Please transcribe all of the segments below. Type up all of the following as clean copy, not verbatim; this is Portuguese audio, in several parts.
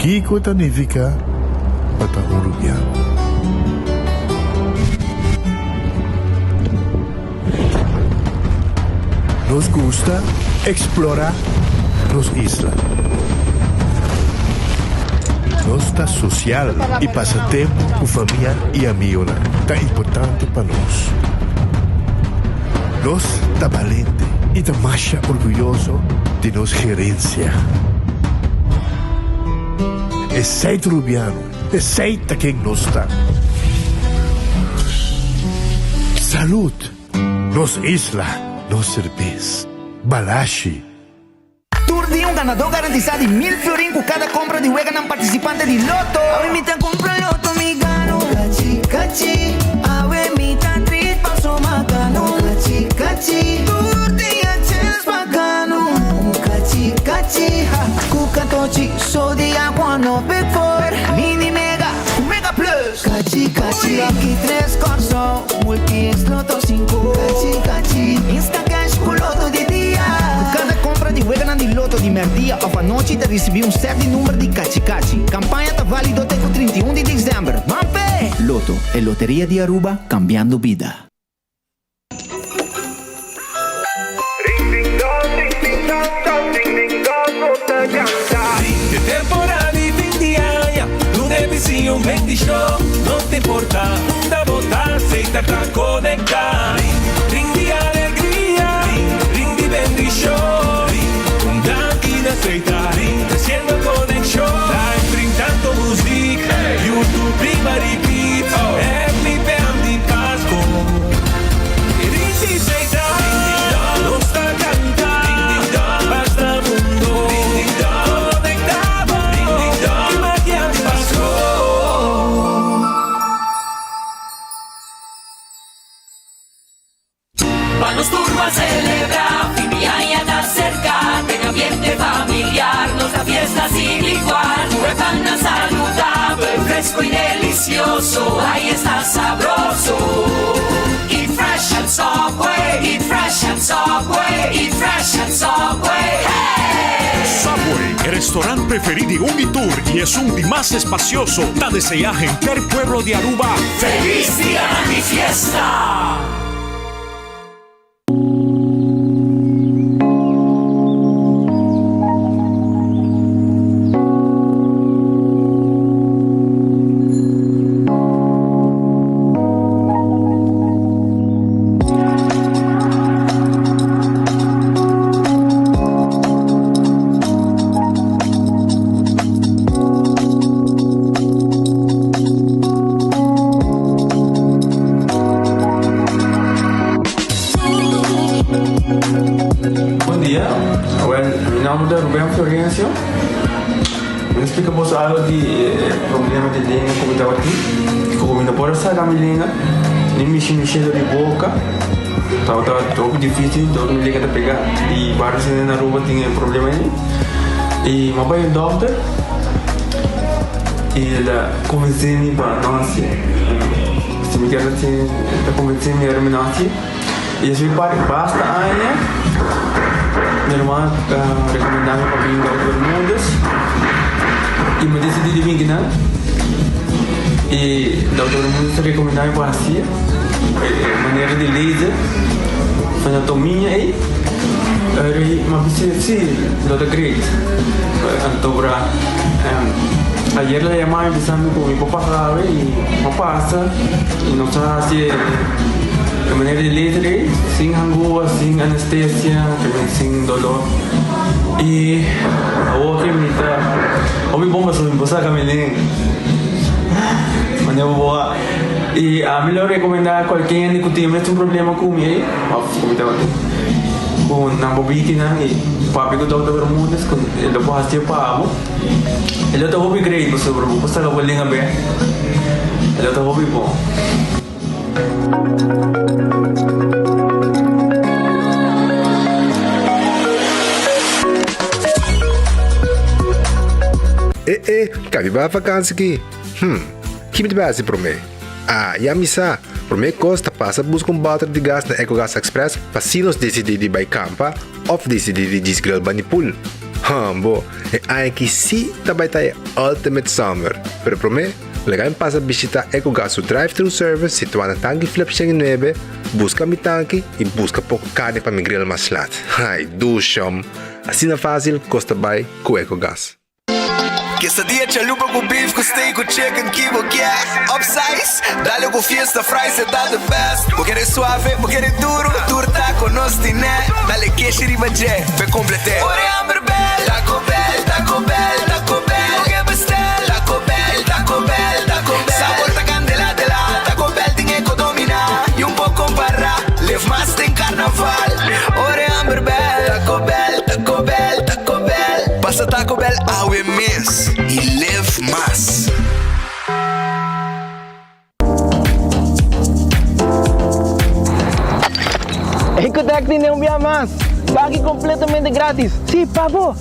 Kiko significa para un rubiano. Nos gusta explorar nos islas. Nos está social e passa tempo com família e amigos. Tá importante para nós. Nós está valente e está mais orgulhoso de nossa gerência. É seito rubiano, é seita quem nós está. Saúde, nos isla, nos cerveja, balashi. Tour de um ganador garantizado de 1000 florin com cada compra de Wega não participante de loto. A mita compra loto me gano. Cachi, cachi. A mita treat passo macano. Cachi, cachi. Tour de a chance bacano. Cachi, cachi. Cuca tochi, so de água no Big Four. Mini mega, mega plus. Cachi, cachi. Aqui 3 corso, multi-ex loto 5. Cachi, cachi. Insta cash com loto de dia. Cada compra de Wega de loto de merdia ou a noite te recebi um certo número de cachi-cachi. Campanha está válido até o 31 de dezembro. Mampe! Loto é loteria de Aruba, cambiando vida. De temporada e fim de ano, no devizinho vem de show. Não te importa, da botar, aceita pra conectar. Ring de alegria, ring de vem de show. Um danque de aceitar, haciendo conexión. Live tanto música, YouTube prima repeat. Every band de Pasco. Ring de aceitar, não está cantando. Basta mundo, conectado. E magia de Pasco. Vamos turbo a celebrar, fin de año está cerca, en ambiente familiar, nos da fiesta sin igual, huevana saludable, fresco y delicioso, ahí está sabroso. Eat fresh and Subway, eat fresh and Subway, eat fresh and Subway, hey! Subway, el restaurante preferido de Unitur y es un más espacioso. Te desea gente el pueblo de Aruba. ¡Feliz día de mi fiesta! Bom dia, meu nome é Rubén Florencio. Eu explico para algo de problema de língua que eu estava aqui. Como não pode sair da minha língua, nem mexer no cheiro de boca. Estava muito difícil, então me liga a pegar. E vários na rua tinham problema aí. E meu pai é doutor. E ele convenceu-me para não nascer. Se me quer assim, ele convenceu-me para não nascer. E esse basta aia. Minha irmã recomendava para vir para todo mundo. E me decidi de vir, né? E da todo mundo recomendava para assim, maneira de laser, anatomia e uma pessoa sim, doutor Greg. Então para ayer la llamaba empezando con mi papá sabe y no pasa y no sabe así de manera de letra, sin angúa, sin anestesia, sin dolor. Y ahora que me está, o mi bomba sobre mi esposa Camilén, mañana boa. Y a mí lo recomendaba cualquier que tiene un problema con mi, con una bobina y papi que todo el mundo es con el lo puedo hacer para amo. El otro hobby great, pues sobre pues lo vuelven a ver. El otro hobby bon. Cabe para vacança aqui. Que me base para mim? E a missa, para mim costa passa buscar bater de gás na EcoGas Express para se nos decidir de ir campa ou decidir de desgrelbar de pool. Bo, aqui sim também tá Ultimate Summer. Pero para mim, legal passa visitar EcoGas o drive-thru service situado na tanque Flip 9, busca mi tanque e busca pouco carne para mi grill mais lat. Ai, dusham. Assim na fácil, custa bem com EcoGas. Quesadilla chalupa com beef, com steak, com chicken, kibo, yeah. Upsize, dale com fiesta, fries, cê dá the best. Vou querer suave, vou querer duro, turta com nós tiné. Dale queixe e ribanjé, pe complete. Ore Amber Bell, Taco Bell, Taco Bell, Taco Bell. Vou que bestel, Taco Bell, Taco Bell, Taco Bell. Sabor ta candela de la, Taco Bell tem eco domina. E pouco para, live mais tem carnaval. Ore Amber Bell, Taco Bell, Taco Bell, Taco Bell. Passa Taco Bell, we miss e live mais. Ecotec não via mais. Pague completamente grátis. Sim, pabo.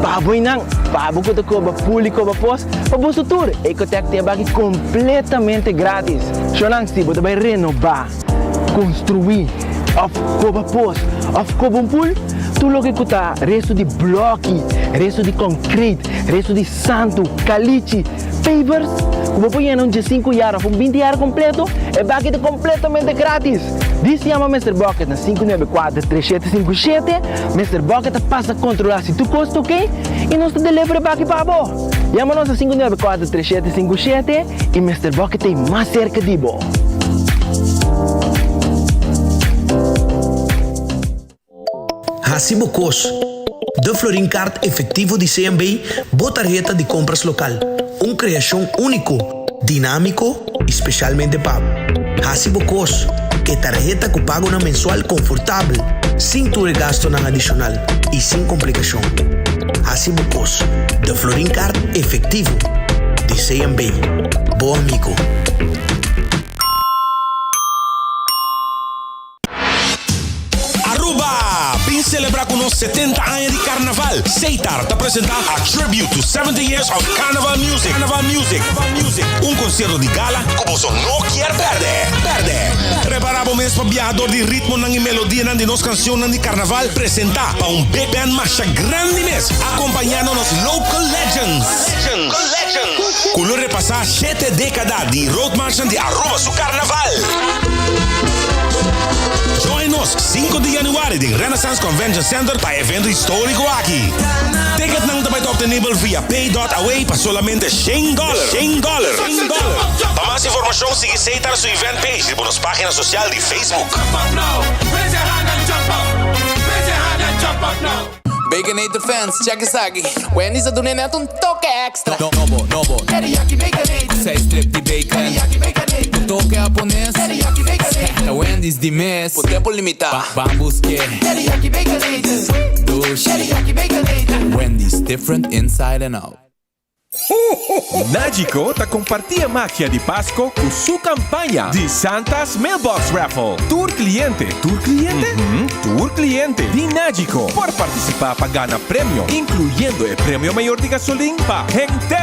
Pabo não. Pabo que te cobra público para pós. Para você tour. Ecotec tem pague completamente grátis. Chonang se você vai renovar, construir, of cobra pós, of cobra pool. Tu lo que custa resto de bloque, resto de concreto, resto de santo, caliche, papers. Como põe em de 5 horas, com 20 horas completo, é bucket completamente grátis. Diz se chama Mr. Bucket na 594-3757. Mr. Bucket passa a controlar se tu custa ok e nós te delivery bucket para você. Chama-nos a 594-3757 e Mr. Bucket tem mais cerca de você. Hasibo Cos, de Florin Card efetivo de CMB, botarjeta de compras local. Uma criação único, dinâmico, especialmente pago. Hasibo Cos, que tarjeta que paga na mensual confortável, sem tu gasto na adicional e sem complicação. Hasibo Cos, de Florin Card efetivo de CMB. Bom amigo. Celebrar com nossos 70 anos de carnaval. Seitar te apresentar a Tribute to 70 Years of Carnival Music. Carnival Music. Concerto de gala que você não quer perder. Preparamos mesmo para viajador de ritmo e melodia de nossa canção de carnaval. Apresentar para big band marcha grande mês. Acompanhando nos local legends. Color repassar 7 décadas de road marcha de Aruba su carnaval. Join nos 5 de januário de Renaissance Convention Center para evento histórico aqui. Ticket não também está obtenível via pay.away para solamente $100. Para mais informação, siga Seitar sua event page e nas páginas sociais de Facebook. Baconator fans, check isso aqui. Wendy's doen net toque extra. Novo. Teriyaki Baconator. 6 strip de bacon. Teriyaki Baconator. Toque japonês. Teriyaki Baconator. Wendy's de mês. Por tempo limitado. Vamos que. Teriyaki Baconator. Dush. Teriyaki Baconator. Wendy's different inside and out. Nagico te compartia magia de Pasco con su campaña de Santa's Mailbox Raffle. Tour cliente de Nagico por participar para ganar premio, incluyendo el premio mayor de gasolina para gente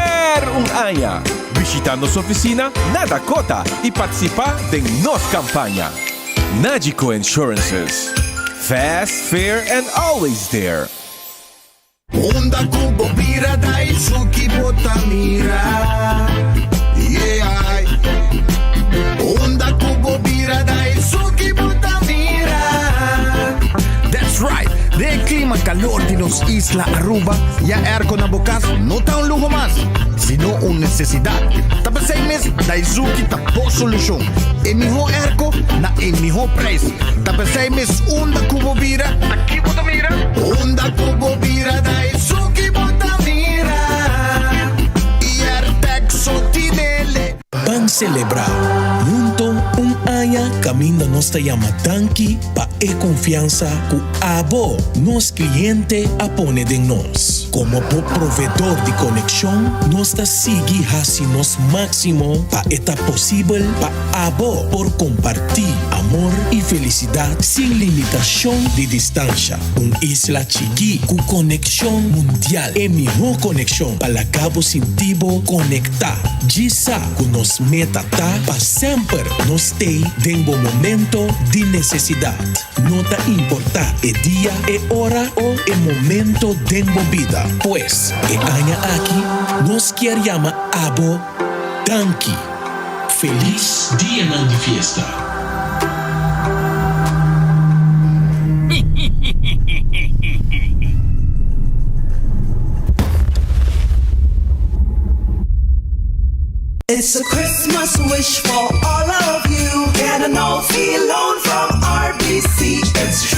un año. Visitando su oficina, nada cota y participar de nos campaña. Nagico Insurances. Fast, fair, and always there. Onda kubo bira dai suki botamira. Yeah. Onda kubo bira dai suki botamira. That's right. De clima calor de nos Isla Aruba, ya airco na bokas no está un lujo más, sino una necesidad. Tapos 6 meses da Izuki tapo solución. E mijo airco na e mijo preço. Tapos 6 meses onda kubo bira. Aqui botamira. Onda kubo bira da Izuki botamira. E artek sotinele. Van celebrar junto aya camino nos te llama tanki pa e confianza ku abo nos cliente apone de nos. Como proveedor de conexión, nos ta sigi hasi nos máximo pa eta posible pa abo por compartir amor y felicidad sin limitación de distancia. Un isla chiqui ku conexión mundial e mejor conexión pa la cabo sintibo conectar. Gisa ku nos meta ta pa sempre nos stay dengo momento de necessidade. Nota importa e dia, e hora ou e momento dengo vida. Pois, e aña aqui, nos quer chama Abo Danki. Feliz dia de fiesta. It's a Christmas wish for all of you. Get a no-fee loan from RBC.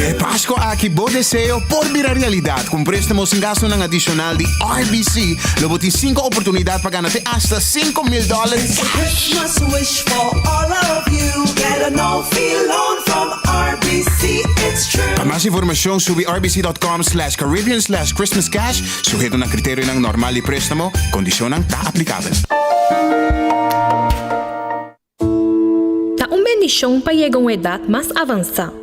É Páscoa aqui, bom deseo por virar realidade. Com préstamos sem gasto não adicional de RBC, logo tem 5 oportunidades para ganhar até hasta $5,000 It's a Christmas wish for all of you. Get a no-fee loan from RBC. It's true. Para mais informação, sube rbc.com/Caribbean/Christmas Cash. Sujeito na critério ng normal de préstamo, condição não está aplicável. Tá bendição para chegar a uma idade mais avançada.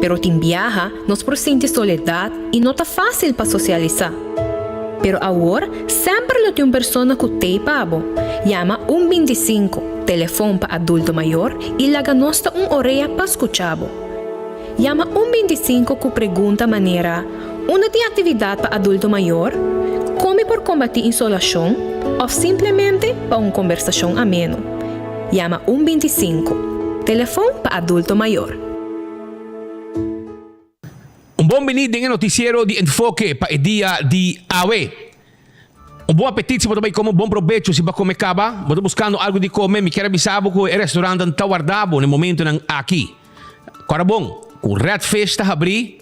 Pero tem viaja, nos presente soledade e não tá fácil para socializar. Pero agora, sempre tem uma pessoa que tem pabo. Llama 125, telefone para adulto maior e laga nosta orelha para escuchar. Llama 125 que pergunta maneira, onde tem atividade para adulto maior? Come por combater insolação? Ou simplesmente para uma conversação ameno? Llama 125, telefone para adulto maior. Bom venido em noticiero de enfoque para o dia de hoje. Bom apetite se você vai comer, bom proveito se vai comer caba. Você buscando algo de comer, me quero avisar que o restaurante está guardado no momento aqui. Agora bom, o Red Fest está abrir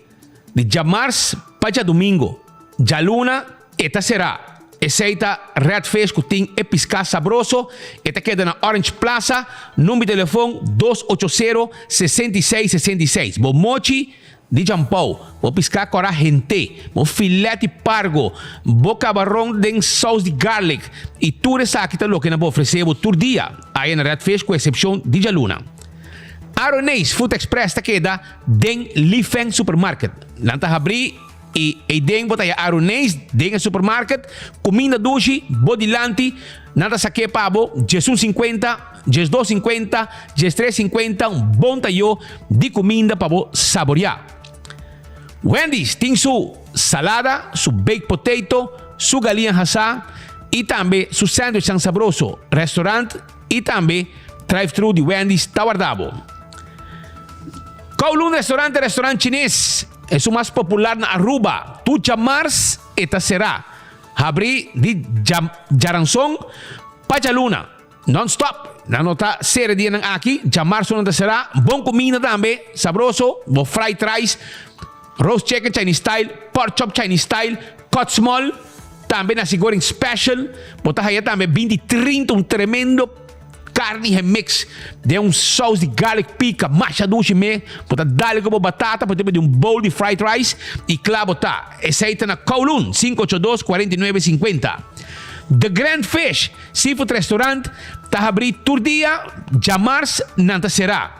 de dia março para domingo. Já luna, esta será. Aceita Red Fest que tem episcar sabroso. Esta queda na Orange Plaza, número de telefone 280-6666. Bom mochi de Jampau, vou piscar com a gente, vou filete pargo, vou camarão de sauce de garlic e tudo isso aqui que eu vou oferecer todo dia aí na Red Fish com exceção de Jaluna. Aronês Food Express está queda den Lifeng Supermarket. Lanta abrir e den botar Aronês den supermarket, comida doce, bodilante, nada saque pabo, Jesus 50, Jesus 250, Jesus 350, bom tayo de comida para saborear. Wendy's tem sua salada, su baked potato, su galinha assada e também su sándwich sabroso. Restaurante e também drive-thru de Wendy's está guardado. Kowloon restaurante chinês é o mais popular na Aruba. Tu chamars, esta será. Abri de Jaransong para Luna. Non-stop. Na nota série de aqui, chamar não será. Bom comida também, sabroso, bom fried rice, roast chicken Chinese style, pork chop Chinese style, cut small, também nasi goreng special, botar aí também 20-30, tremendo carne mix de sauce de garlic pica, macha doce me, botar dali como batata, botar de bowl de fried rice e claro botar. Aceita na Kowloon 582-4950. The Grand Fish Seafood Restaurant está abrindo todo dia, jamars nanta será.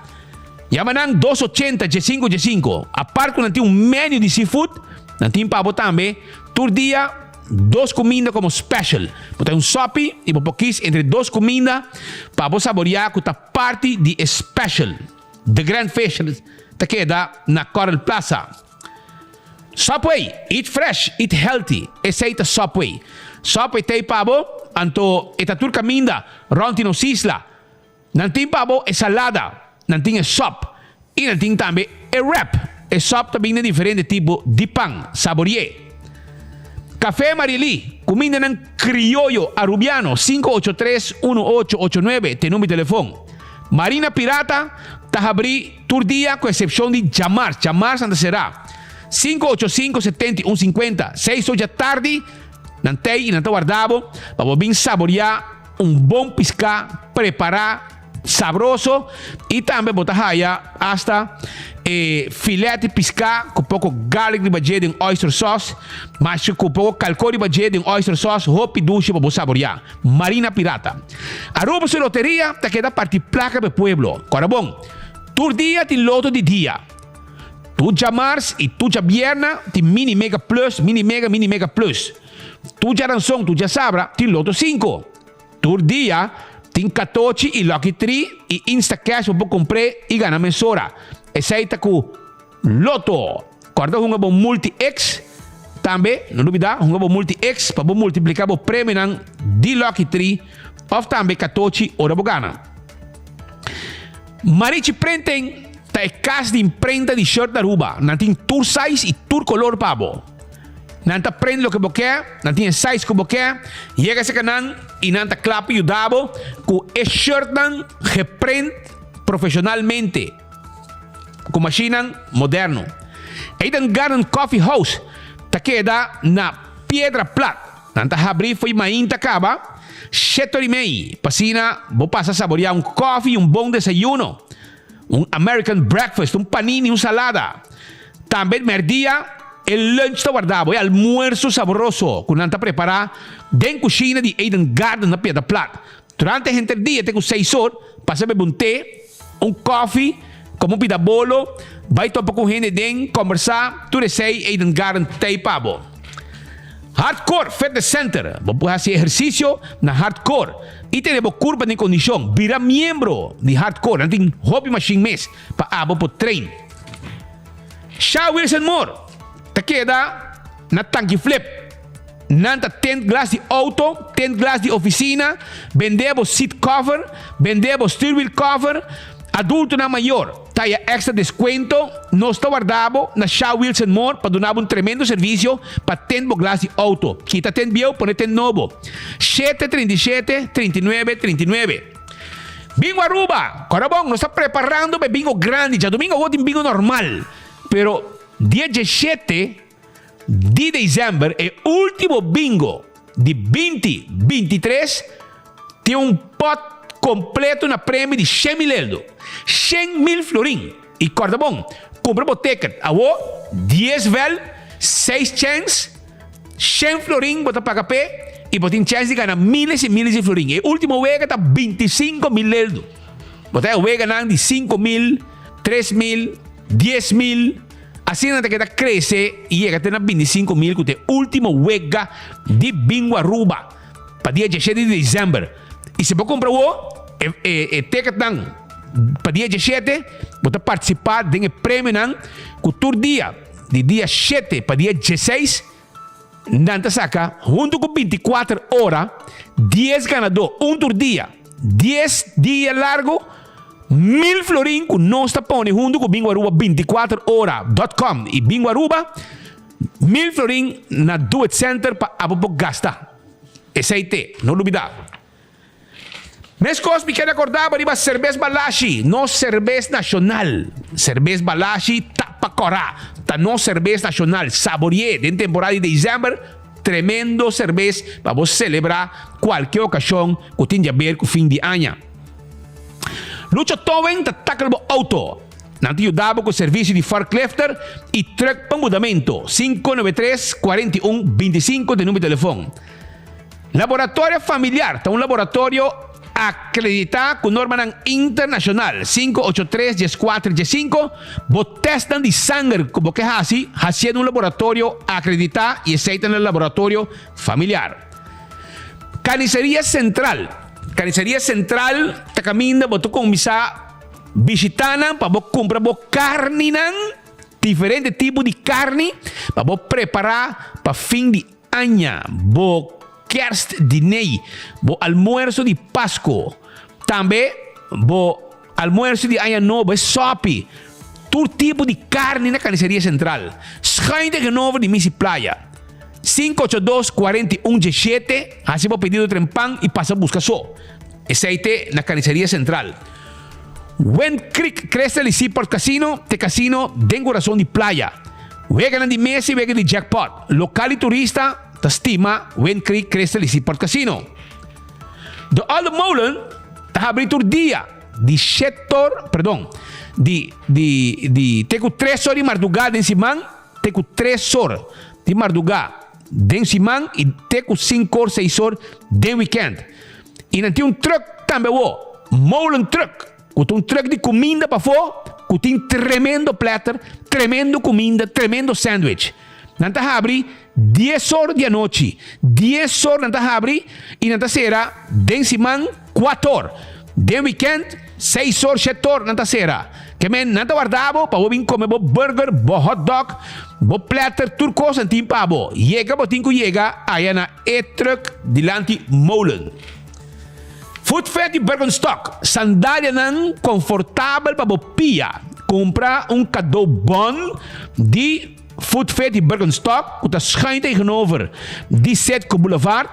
Yamanang 280 G5. A parte não tem menu de seafood, não tem para botar também. Todo dia, 2 comidas como special. Botar sopi e pouquinho entre 2 comidas para você saborear com a parte de special. The Grand Fish está queda na Coral Plaza. Subway, eat fresh, eat healthy. Aceita Subway. Subway tem pabo, anto esta turca minda, ronti nos isla. Não tem pabo, é salada. Não tem sop. E não tem também wrap. E sop também é diferente tipo de pão, saborear. Café Marili, comida ng criollo arubiano, 583-1889, tem número de telefone. Marina Pirata, está abrir todo dia com exceção de Jamar. Jamar Santa será 585-7150, 6 horas da tarde, não tem e não está guardado, para vir saborear bom piscar, preparar sabroso e também botar aí hasta filete piscar com pouco garlic de budget em oyster sauce, mas com pouco calcol de budget em oyster sauce, hopi duche para saborear. Marina Pirata. Aruba su loteria, te queda partir placa para pueblo. Agora bom, tu dia tem loto de dia. Tu já mars e tu já vierna tem mini mega plus, mini mega plus. Tu já ranção, tu já sabra, tem loto 5. Tu dia Tem 14 e Lucky 3 e Instacash para comprar e ganhar mensura. Essa aí tá com Loto. Corda um bom multi-X. Também, não duvida, um bom multi-X para multiplicar o prêmio de Lucky 3 ou também 14 hora bogana. Marichi Printing tá é casa de imprenta de shirt da Aruba. Não tem tour size e tour color pabo. Não tá prende o que você quer, não tem size que você quer. Chega esse canal e não tá clap e dabo com esse shirt não reprende profissionalmente com máquina moderno. Eden Garden Coffee House tá queda na Pedra Plata. Não tá abrir foi mainta acaba. 7h30. Pasina, vou passar a saborear coffee, bom desayuno. American breakfast, panini, salada. Também merdia, lunch está guardado, almuerzo saboroso, que nanta preparar dentro da cozinha de Eden Garden na Pedra Plata. Durante o dia, tem 6 horas, passa a beber té, coffee, como bolo, vai topar com gente dentro, conversar, tudo sei, Eden Garden tem pabo. Hardcore Fitness Center. Vamos fazer exercício na Hardcore. E temos curva de condição. Vira membro de Hardcore. Não tem hobby machine mês para abo por treino. Shaw Wilson Moore. Te queda na tanque flip. Nanta 10 glass de auto, 10 glass de oficina. Vendemos seat cover. Vendemos steering wheel cover. Adulto na maior. Taya extra descuento. Não está guardado na Shaw Wilson Moore para dar tremendo serviço para 10 glass de auto. Quita 10 bio, põe 10 novo. 737 39 39. Bingo Aruba. Agora bom, nós estamos preparando para bingo grande. Já domingo eu tenho bingo normal. Pero dia 17 de dezembro é o último bingo de 2023. Tem pot completo na prêmio de 100 mil euros. 100 mil florin. E corda bom, compra o ticket. Awo, 10 vel, 6 chance, 100 florin, bota pagar pé, e botin chance de ganhar miles e miles de florin. E último wega tá 25 mil euros. Bota o wega nang de 5 mil, 3 mil, 10 mil. Assim não te cresce e chega até 25 mil, que é o último wega de Bingo Aruba. Para dia 17 de dezembro. E se você comprar o ticket para dia 17, você participar do prêmio que todo dia, de dia 7 para dia 16, não saca, junto com 24 horas, 10 ganadores, por dia, 10 dias largo, 1000 florin que nós está pondo junto com Bingo Aruba 24horas.com e Bingo Aruba, 1000 florin na Do It Center para gastar. Esse aí, não duvidar. Mes cosas me quero acordar para cerveza Balashi, no cerveza nacional. Cerveza Balashi tapacorá, ta no cerveza nacional. Saboreé, en temporada de dezembro, tremendo cerveza para vos celebrar qualquer ocasião que tenha a ver com o fim de ano. Lucha Toven taca o auto. Não te ajudava com o serviço de forklifter e truck para mudamento. 593 41 25 de número de telefone. Laboratório familiar, está um laboratório acreditar com norma internacional 583-14-15 vos testan de sangue como que assim haciendo um laboratório acreditar e aceitam no laboratório familiar. Carniceria Central tá caminhando vos começar visitando para vos comprar vos carne diferente tipo de carne para vos preparar para fim de ano vos kerst dinner, bo almuerzo de Páscoa, também bo almuerzo de Ano Novo, sopi, todo tipo de carne na Carniceria Central. Schijnt de novo de Missy Playa. 582-4117, assim vou pedido trempão e passa a buscar só. Esse aí na Carniceria Central. Wen Creek Crystal e Seaport Casino, te casino den coração de playa. Wega de mesa e wega de jackpot. Local e turista, ta stima Wen Creek Crystal e Seaport Casino. De Old Molen, ta abrindo dia de setor, perdão, de teco 3 horas de madrugada em Simão, teco 3 horas de madrugada em Simão e teco 5 horas, 6 horas de weekend. E não tem truck também, Molen Truck, com truck de comida para fora, com tem tremendo platter, tremendo comida, tremendo sandwich. nanta abri 10 horas de noite. 10 horas nanta abri e nanta sera den siman 4 horas. Den weekend 6 horas, 7 horas nanta sera. Que men nanta guardavo pa wobin come bo burger, bo hot dog, bo platter, turcos en team pabo. Llega bo tinko llega aya na e-truck dilanti molen. Food Fat di Bergenstock, sandalia nan confortável pa bo pia. Compra cadeau bon di Food Fat di Bergenstock, que schijnt tegenover die Setco Boulevard.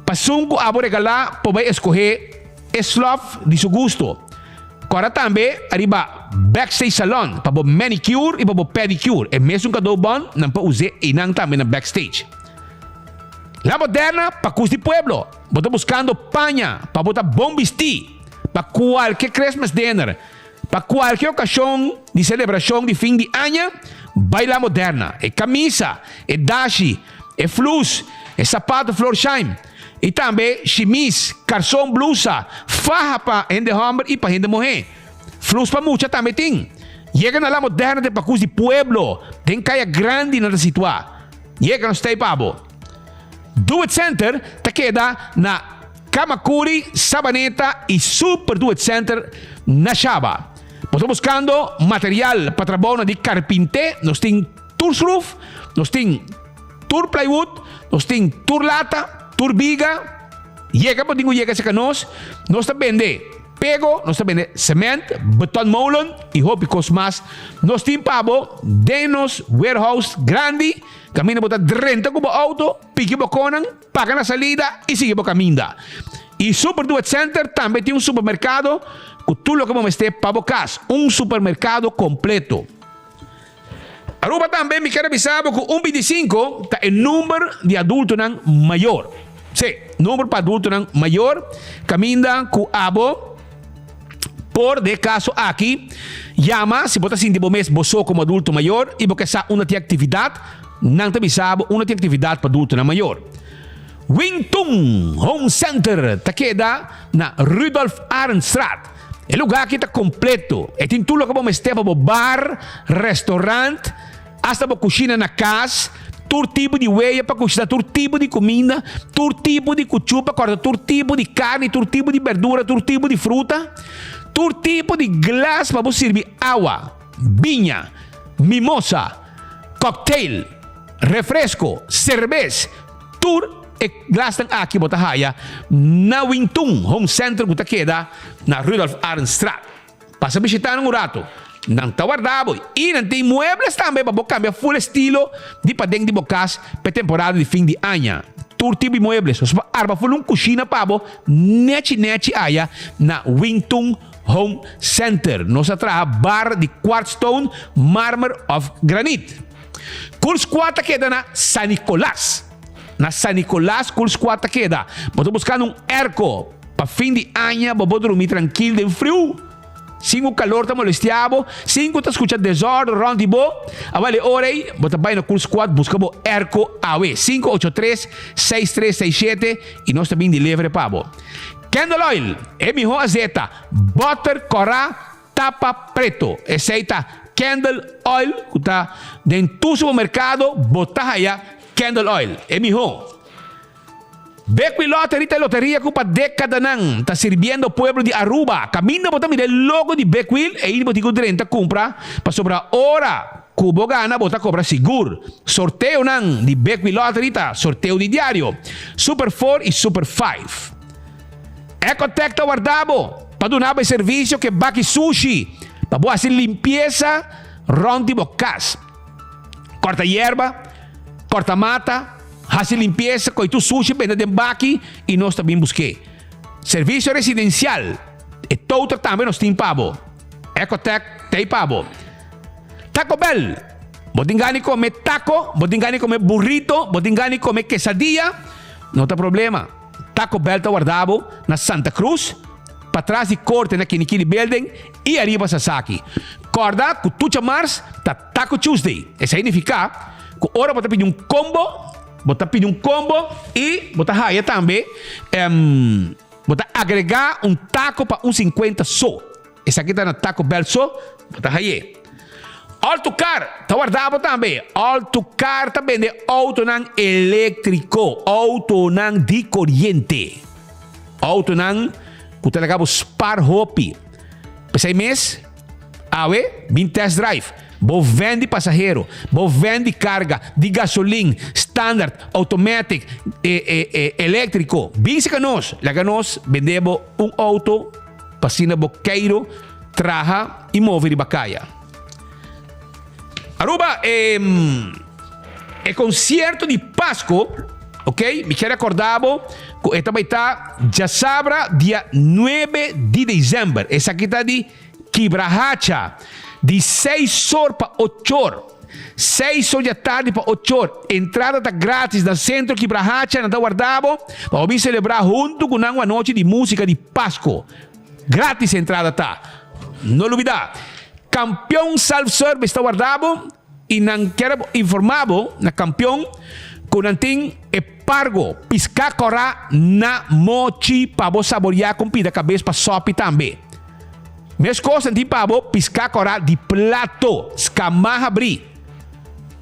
Passungo abo regala po bay escoger slof di su gusto. Agora também arriba backstage salon para bo manicure e para bo pedicure. É mesmo cadeau bom não para usar e não também na backstage. La Moderna para cus de pueblo. Bota buscando panha para botar bom vestir para qualquer Christmas dinner, para qualquer ocasião de celebração de fim de ano. Vai La Moderna. É camisa, é dashi, é flus, é sapato Florsheim. E também chemise, calção, blusa, faja para gente homem e para gente mulher. Flus para muita também tem. Chega na La Moderna de Pacus de Pueblo. Tem caia grande na situar. Chega no Stay Pabo. Do It Center te queda na Kamakuri, Sabaneta e Super Do It Center na Shaba. Estou buscando material para trabalho de carpinte. Nós tem Tours Roof, nós tem Tour Plywood, nós tem Tour Lata, Turbiga, llega po tingo llega sa kanos, nos ta vende pego, nos ta vende cement, beton molen e hopicos mas, nos timpabo, denos warehouse grande, camina bota 30 kubo auto, piki bo konan, paga na salida e sigue bo caminda. E Super Do It Center também tem supermercado, com tudo que vamos ter para casa, supermercado completo. Aruba também me quer avisar que 125 está o número de adulto não maior. Sim, número para adulto não maior. Caminha com abo. Por de caso aqui, chama, se você sentir mês você como adulto maior e você sabe uma atividade, não te avisava uma atividade para adulto não maior. Wingtung Home Center está queda na Rudolf Arnstraat. É lugar que está completo. E tem tudo que vamos ter para bar, restaurante, hasta para cozinha na casa, todo tipo de weia para cozinhar, todo tipo de comida, todo tipo de cuchupa, todo tipo de carne, todo tipo de verdura, todo tipo de fruta, todo tipo de glass para você servir água, vinha, mimosa, cocktail, refresco, cerveja, tudo e glass tang aqui bota haya na Wingtung Home Center que queda na Rudolf Arnstraat. Passa visitar um rato. Não está guardado. E não tem muebles também para cambiar full estilo de para dentro de bocas para temporada de fim de ano. Todo tipo de muebles. Para arba full cozinha para neti aya na Wingtung Home Center. Nos atrás bar de quartzstone, mármore of granite. Kurs 4 queda na San Nicolás. Na San Nicolás, Kurs 4 queda. Estou buscando um erco para fim de ano, para dormir tranquilo de frio. Sem o calor está molestiado, sem que está escutando desordem, round bo, avale orei, bota bem no Kurs 4, busca bo erco AW, 583-6367 e nós também de livre pabo. Candle Oil, MH Azeta, Butter Corá, Tapa Preto, aceita Candle Oil, que está dentro do supermercado, bota aí Candle Oil, MH. Beckwil Lottery te loteria que para década não está servindo o pueblo de Aruba. Camina bota mira logo de Beckwil e ele botigo 30 compra para sobrar hora. Cubo gana bota cobra seguro. Sorteio não de Beckwil Lottery tá sorteio de diário. Super 4 e Super 5. Ecotec tá guardado para donar o serviço que baki sushi para boa assim limpeza rondi bocas. Corta hierba, corta mata. Hace limpieza, coito sushi, vende de baki e nós também busquei. Serviço residencial. E todo também nós tem pabo. Ecotec tem pabo. Taco Bell. Botingani come taco, botingani come burrito, botingani come quesadilla. Não tem problema. Taco Bell está guardado na Santa Cruz, para trás de corte na Kinikini Building e arriba Sasaki. Corda, que tu chamas, tá Taco Tuesday. Isso significa que ora você pedir combo. Bota pedir combo e bota raia também. Bota agregar taco para 1,50 só. Esse aqui está na Taco Bell só. Bota raia. Autocar, tawardabo também. Autocar também de auto nang elétrico, auto nang di corriente. Auto nang kutalagabo spar hopi. Pesay mes, awe, bin test drive. Bo vende passageiro, bo vende carga de gasolina, standard, automatic, elétrico. Bisi ka nos, laga nos, vendebo auto, pasina bo Cairo, traha e move de Bacaya. Aruba, concerto de Páscoa, ok? Me quero acordavo, esta vai estar já sabra dia 9 de dezembro. Essa aqui está de Quibrahacha, de 6 horas para 8 horas. 6 horas da tarde para 8 horas. Entrada está grátis no centro Quibrahacha, na guardavo, para vir celebrar junto com uma noite de música de Páscoa. Grátis a entrada tá. Não olvidar. Campeão self-service está guardado e não quero informado na campeão que não tem pargo piscar corá na mochi para você saborear com pida cabeça para sope também. Mesma coisa tem para você piscar corá de plato escamarra abrir.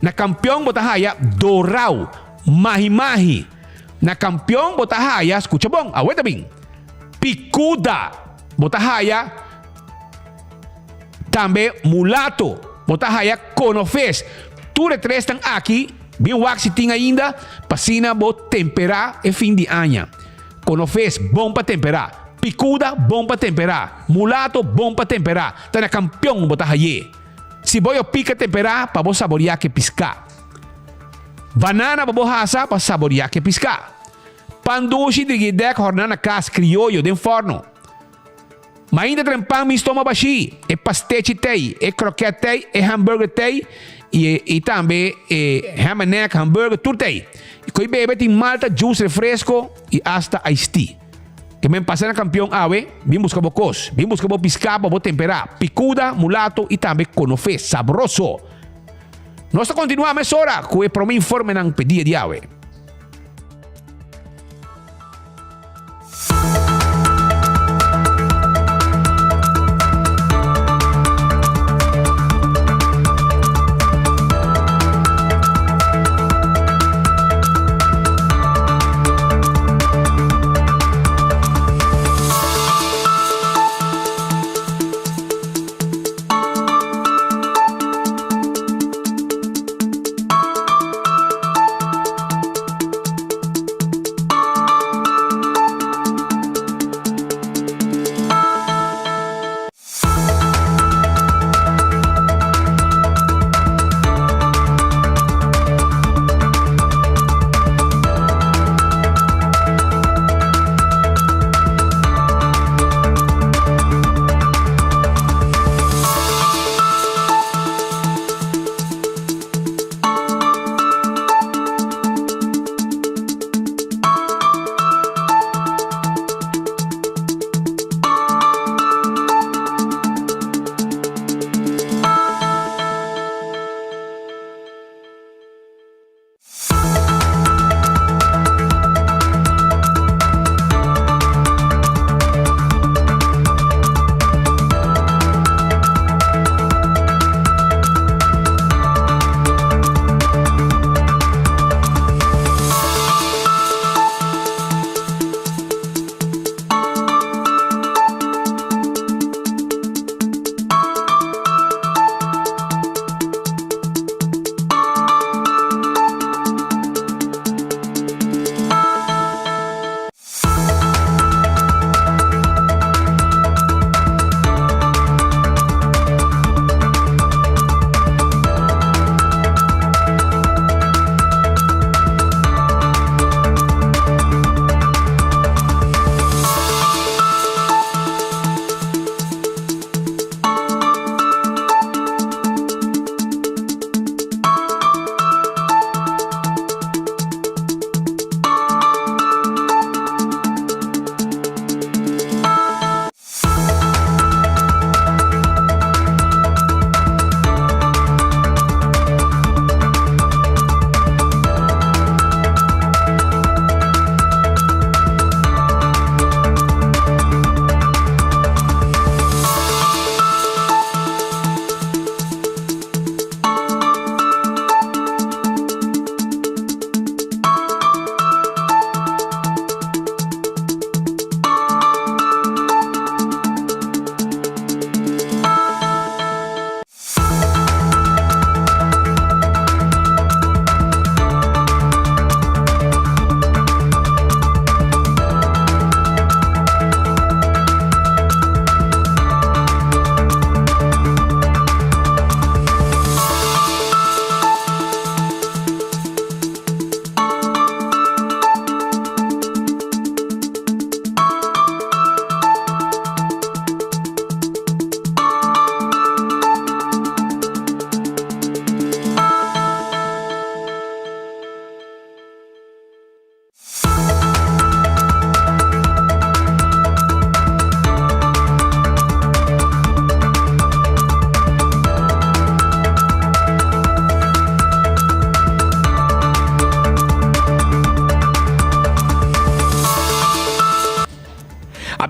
Na campeão bota raia dorau mahi-mahi. Na campeão bota raia, escuta bom, aguenta bem. Picuda bota raia também mulato, bota raia conofes. Tudo três estão aqui, bem wax tem ainda, passina bo temperar e fim de ano. Conofes bom para temperar, picuda bom para temperar, mulato bom para temperar. Tá na campeão bota raia. Se boio pica temperar para bo saborear que piscar. Banana para bo hasa para saborear que piscar. Pandushi de guidec hornana cas criollo de forno. Mas ainda trempang mi estômago baixi, é pastete tei, é croquete tei, é hambúrguer tei, e também ham and neck, hambúrguer, tudo tei. E coi bebe tem malta, juice, refresco e hasta iced tea. Que me passa na campeão awe, bem busca bocos, bem busca bo piscar, bo temperar, picuda, mulato e também conofé, sabroso. Nós continuamos a mesora, com o prome informe ng pedia de awe.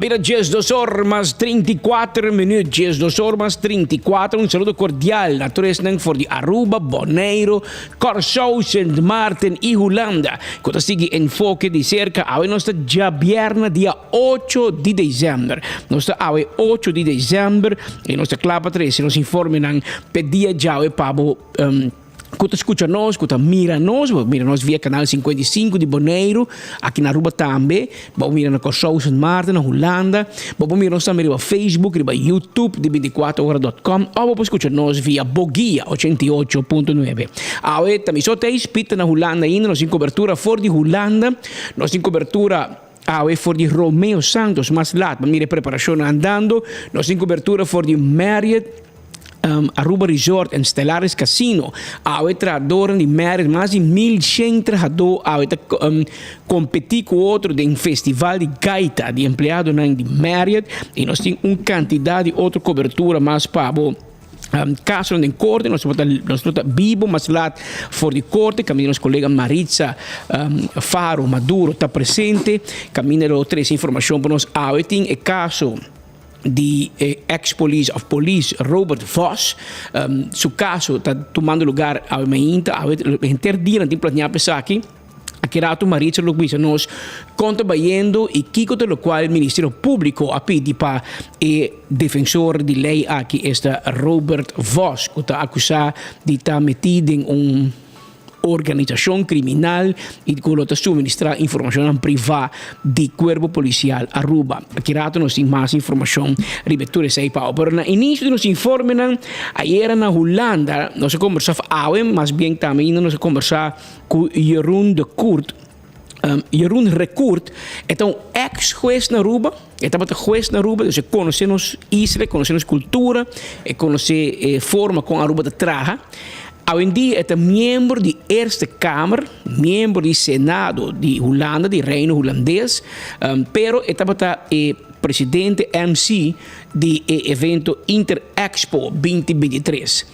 Abira 10:34 minutos, 10:34. Un saludo cordial a todos voor de Aruba, Bonaire, Curaçao, Sint Maarten y Holanda. Cuando sigue enfoque de cerca, hoy nos está ya viernes, día 8 de diciembre. Nos está hoy 8 de diciembre y nos está clapa 3 y nos informan pedia ya hoy pabo. Kuta escuta nós, kuta mira nós via canal 55 de Bonaire, aqui na Aruba também, vamos mira na Curaçao, Sint Maarten, na Holanda, vamos mira nós também no Facebook, no YouTube, de 24horas.com, ou vamos escutar nós via Bogia 88.9. Aí também só tem espírito na Holanda ainda, nós em cobertura fora de Holanda, nós em cobertura for de Romeo Santos, mas lá, mira preparação andando, nós em cobertura for de Marriott, Aruba Resort en Stellaris Casino. Awe trador de mais de 1.100 trabajadores. Awe competir com outro de um festival de gaita de empleado na de Marriott. E nós temos uma quantidade de outra cobertura mais para caso em corte, nós estamos vivo, mas lá fora de corte, caminho nosso colega Maritza Faro Maduro está presente, caminho outras informações para nós. Awe tem o caso de ex-police of police Robert Vos. Su caso está tomando lugar a Mainta, a interdir tem planeado pensar aqui. Aqui rato Maritza Luisa nos conta bayendo e kiko de lo qual o Ministério Público a pedi para o defensor de lei aqui esta Robert Vos, que está acusado de estar metido em organização criminal e de colocar suministrar informação privada de corpo policial Aruba. Aqui rato nós temos mais informação ribetura sei pau. Pero no início de nos informam ayer na Holanda nós conversava mas bem também nós conversar com Jeroen de Kurt. Jeroen Recourt é um ex-juez na Aruba, estava juez na Aruba, então conhecemos Israel, conhecemos cultura, conhecemos forma como a Aruba trabalha. Hoje em dia é membro da Eerste Kamer, membro do Senado de Holanda, do Reino Holandês, pero estava presidente MC do evento Interexpo 2023.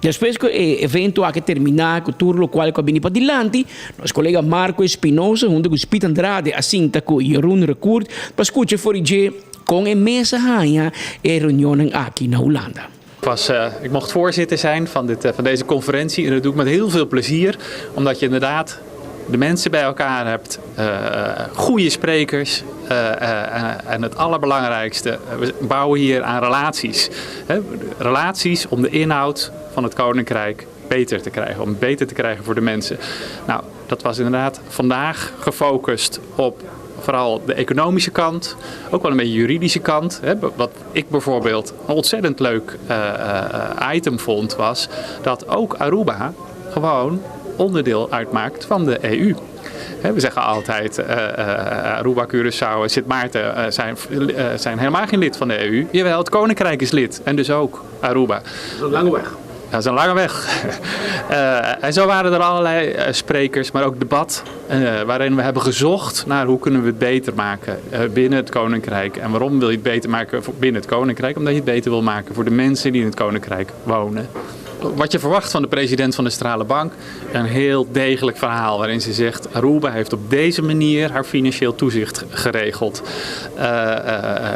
Depois que o evento ha que terminar, com o turno qual que vem para adiante, nosso colega Marco Espinosa, junto com o Spit Andrade, assim com o Jeroen Recourt, para escutar fora de com a mesa hanha e reunião aqui na Holanda. Ik mocht voorzitter zijn van deze conferentie en dat doe ik met heel veel plezier, omdat je inderdaad de mensen bij elkaar hebt, goede sprekers en het allerbelangrijkste, we bouwen hier aan relaties. Relaties om de inhoud van het Koninkrijk beter te krijgen, om het beter te krijgen voor de mensen. Nou, dat was inderdaad vandaag gefocust op vooral de economische kant, ook wel een beetje juridische kant. Wat ik bijvoorbeeld een ontzettend leuk item vond, was dat ook Aruba gewoon onderdeel uitmaakt van de EU. We zeggen altijd, Aruba, Curaçao en Sint Maarten zijn helemaal geen lid van de EU. Jawel, het Koninkrijk is lid en dus ook Aruba. Dat is een lange weg. Dat is een lange weg. En zo waren er allerlei sprekers, maar ook debat, waarin we hebben gezocht naar hoe kunnen we het beter maken binnen het Koninkrijk. En waarom wil je het beter maken binnen het Koninkrijk? Omdat je het beter wil maken voor de mensen die in het Koninkrijk wonen. Wat je verwacht van de president van de Centrale Bank, een heel degelijk verhaal waarin ze zegt, Aruba heeft op deze manier haar financieel toezicht geregeld.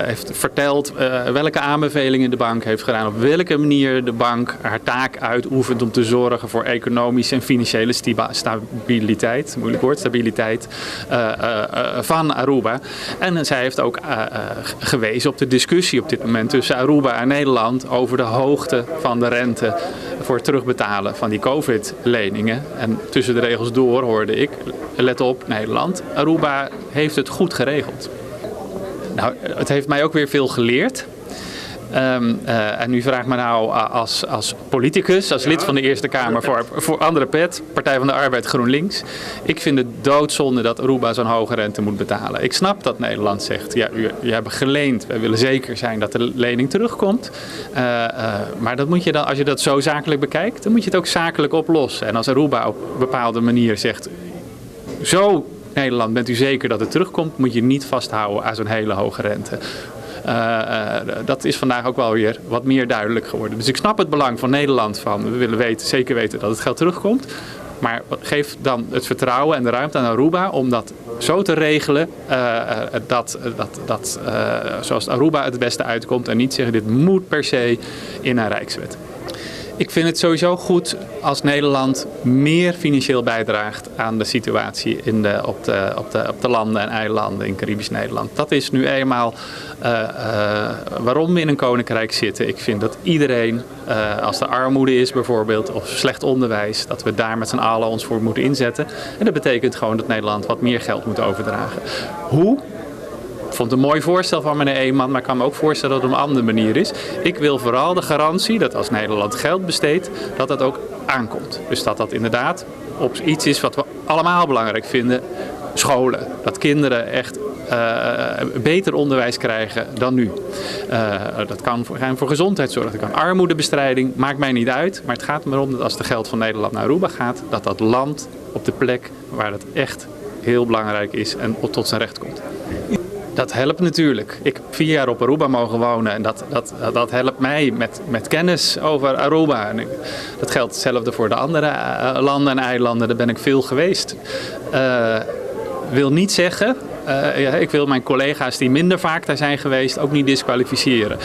Heeft verteld welke aanbevelingen de bank heeft gedaan, op welke manier de bank haar taak uitoefent om te zorgen voor economische en financiële stabiliteit, moeilijk woord, stabiliteit van Aruba. En zij heeft ook gewezen op de discussie op dit moment tussen Aruba en Nederland over de hoogte van de rente voor het terugbetalen van die COVID-leningen. En tussen de regels door hoorde ik, let op Nederland, Aruba heeft het goed geregeld. Nou, het heeft mij ook weer veel geleerd. En u vraagt me nou als politicus, als lid van de Eerste Kamer voor andere pet, Partij van de Arbeid GroenLinks. Ik vind het doodzonde dat Aruba zo'n hoge rente moet betalen. Ik snap dat Nederland zegt, ja, u hebt geleend, wij willen zeker zijn dat de lening terugkomt. Maar dat moet je dan, als je dat zo zakelijk bekijkt, dan moet je het ook zakelijk oplossen. En als Aruba op een bepaalde manier zegt, zo Nederland, bent u zeker dat het terugkomt, moet je niet vasthouden aan zo'n hele hoge rente. Dat is vandaag ook wel weer wat meer duidelijk geworden. Dus ik snap het belang van Nederland van, we willen zeker weten dat het geld terugkomt. Maar geef dan het vertrouwen en de ruimte aan Aruba om dat zo te regelen zoals Aruba het beste uitkomt en niet zeggen dit moet per se in een Rijkswet. Ik vind het sowieso goed als Nederland meer financieel bijdraagt aan de situatie op de landen en eilanden in Caribisch Nederland. Dat is nu eenmaal waarom we in een koninkrijk zitten. Ik vind dat iedereen, als er armoede is bijvoorbeeld of slecht onderwijs, dat we daar met z'n allen ons voor moeten inzetten. En dat betekent gewoon dat Nederland wat meer geld moet overdragen. Hoe? Ik vond het een mooi voorstel van meneer Eeman, maar ik kan me ook voorstellen dat het op een andere manier is. Ik wil vooral de garantie dat als Nederland geld besteedt, dat dat ook aankomt. Dus dat inderdaad op iets is wat we allemaal belangrijk vinden. Scholen. Dat kinderen echt beter onderwijs krijgen dan nu. Dat kan voor gezondheidszorg, dat kan armoedebestrijding, maakt mij niet uit. Maar het gaat er maar om dat als er geld van Nederland naar Aruba gaat, dat dat land op de plek waar het echt heel belangrijk is en tot zijn recht komt. Dat helpt natuurlijk. Ik heb 4 jaar op Aruba mogen wonen en dat helpt mij met kennis over Aruba. En dat geldt hetzelfde voor de andere landen en eilanden. Daar ben ik veel geweest. Wil niet zeggen, ik wil mijn collega's die minder vaak daar zijn geweest ook niet disqualificeren.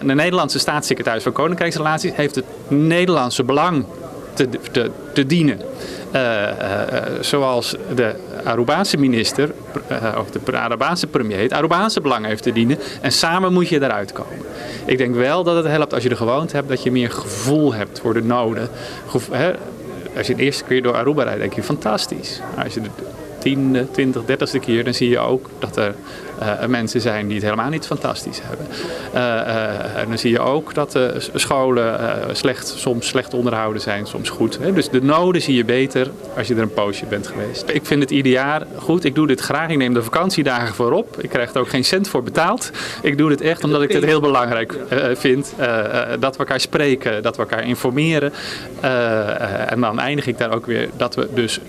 De Nederlandse staatssecretaris van Koninkrijksrelaties heeft het Nederlandse belang te dienen. Zoals de Arubaanse minister of de Arubaanse premier het Arubaanse belang heeft te dienen. En samen moet je eruit komen. Ik denk wel dat het helpt als je er gewoond hebt, dat je meer gevoel hebt voor de noden. Als je de eerste keer door Aruba rijdt, denk je fantastisch. Maar als je de 10e, 20, 30e keer, dan zie je ook dat er mensen zijn die het helemaal niet fantastisch hebben. En dan zie je ook dat de scholen soms slecht onderhouden zijn, soms goed. Dus de noden zie je beter als je er een poosje bent geweest. Ik vind het ieder jaar goed. Ik doe dit graag. Ik neem de vakantiedagen voorop. Ik krijg er ook geen cent voor betaald. Ik doe dit echt omdat ik het heel belangrijk vind. Dat we elkaar spreken, dat we elkaar informeren. En dan eindig ik daar ook weer dat we dus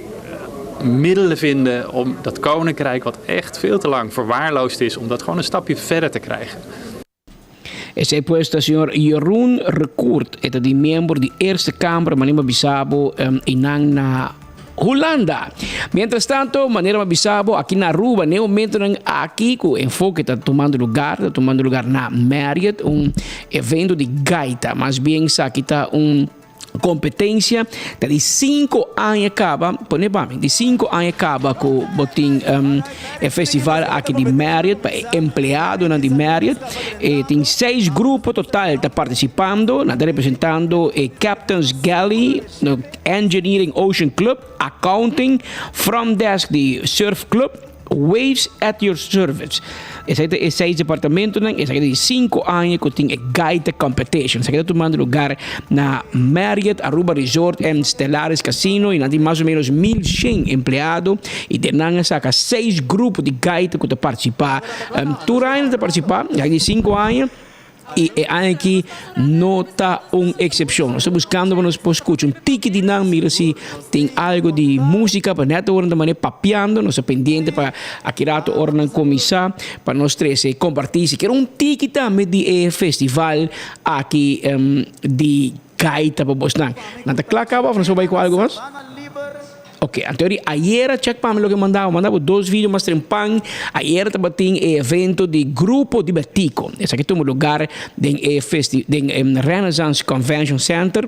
middelen vinden om dat koninkrijk, wat echt veel te lang verwaarloosd is, om dat gewoon een stapje verder te krijgen. Ese puesto, señor Jeroen Recourt, es de miembro de Eerste Kamer, Manima Bissau, inang na Holanda. Mientras tanto, Manima Bissau, aquí na Aruba, nesse momento, aqui, o enfoque está tomando lugar na Marriott, evento de gaita, mas bem, aqui está competência de 5 anos acaba, de 5 anos acaba com botin festival aqui de Marriott para empleado na de Marriott, tem 6 grupos total tá participando, tá representando Captain's Galley, no Engineering Ocean Club, Accounting, Front Desk de Surf Club, Waves at Your Service. Esse é 6 departamentos, esse é de 5 anos que tem a Gaita Competition. Esse é tomando lugar na Marriott Aruba Resort and Stellaris Casino e tem mais ou menos 1.100 empregados e tem saca 6 grupos de Gaita que participar. Turainas de participar, já de 5 anos. E aqui nota uma exceção. Estou buscando para nós escutar ticket de não, mira se tem algo de música para neta hora da maneira papiando, nós pendente para aqui rato hora não começar para nós três compartilhar se quer ticket também de festival aqui de gaita para Boston. Nada claro acaba, nós vai com algo mais? Ok, anterior, ayer check para lo que mandava 2 vídeos mais trempan. Ayer estava tem evento de grupo de Batico. Esse aqui tem lugar em Renaissance Convention Center.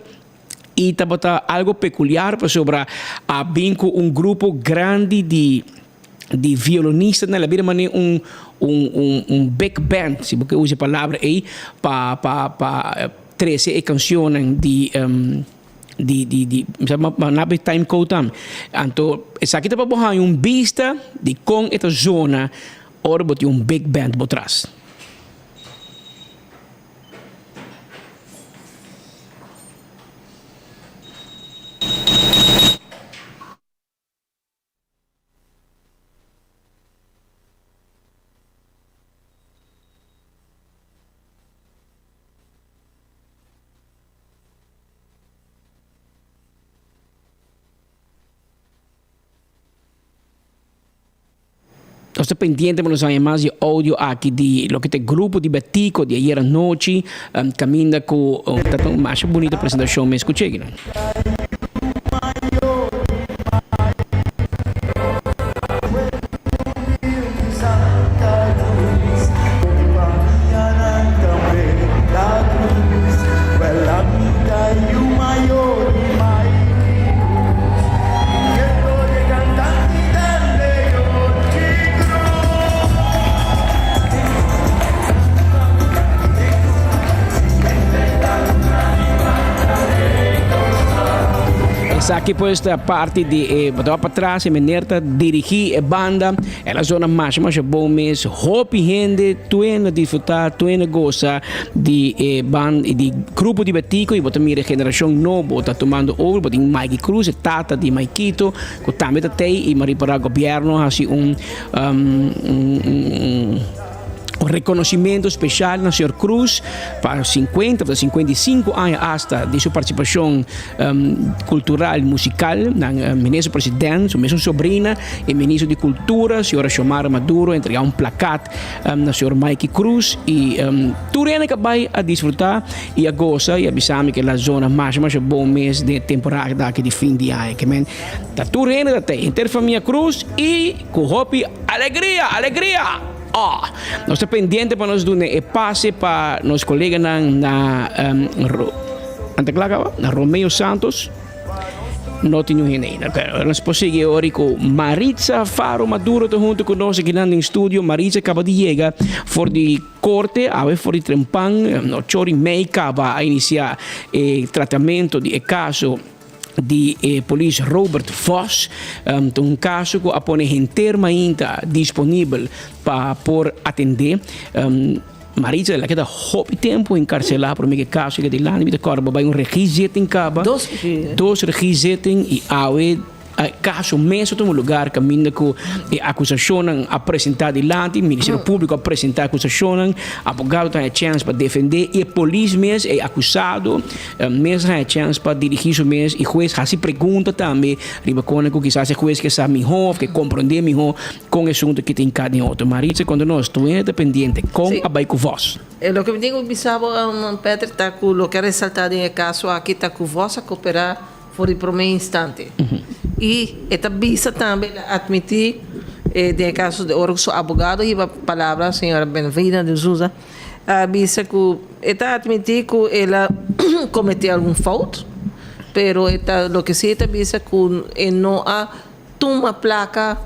E estava algo peculiar sobre a vinco grupo grande de violonistas na vida maneira big band, se você usa a palavra aí para 13 canções de nabe time code tam. Então, essa aqui tá para borrar vista de com esta zona ora botar big band por trás. Nós estamos pendientes para nos mais de áudio aqui de lo que é grupo de Batico de ayer à noite, caminha com uma mais bonita apresentação, me escutei. Aqui pues a parte de botar para trás e menerta dirigir a banda ela zona mais bom mês hope gente tuena disfrutar tuena goza de banda de grupo de Batico e botar minha geração nova tá tomando over botar Mike Cruz tata de Maikito que também tá aí e mari para governo assim reconhecimento especial na Sr. Cruz para 55 anos hasta de sua participação cultural musical na ministro presidente, sua mesma sobrinha e ministro de cultura, Sra. Xiomara Maduro entregar placat na Sr. Mike Cruz e turena que vai a desfrutar e a goza e avisar que a zona mais bom mês de temporada aqui de fim de ano que tá turena da interfamília Cruz e com hope alegria nós estamos pendentes para nós dar passe para nossos colegas na Romeo Santos. Não tenho ninguém. Nós prosseguimos agora com Maritza Faro Maduro junto conosco aqui no estúdio. Maritza acaba de chegar for de corte, for de trempan, no chori mei acaba a iniciar tratamento de caso de polícia Robert Voss, um caso que apone inteira ainda disponível para por atender. Maritza, ela queda houve tempo encarcelada por meio caso que de lá de corpo vai registro em caba. Dois registros e caso mesmo no lugar caminha com acusação apresentada diante, Ministério Público apresentar acusação, advogado tem a chance para defender e a polícia mesmo é acusado, mesmo tem a chance para dirigir o mesmo e o juiz se pergunta também, riba quando que quizás o juiz que sabe melhor, que compreende melhor com o assunto que tem cada outro. Maritza, quando nós estamos dependentes com a vai com vós. Lo que me digo, bisabo, Pedro, está com o que é ressaltado em caso aqui está com vós a cooperar por o primeiro instante. E esta bisa também admitir, no caso de Orso Abogado, e a palavra a senhora Benvida de Souza, a bisa que esta admitir que ela cometeu algum falta, pero esta, lo que sim esta bisa que não há uma placa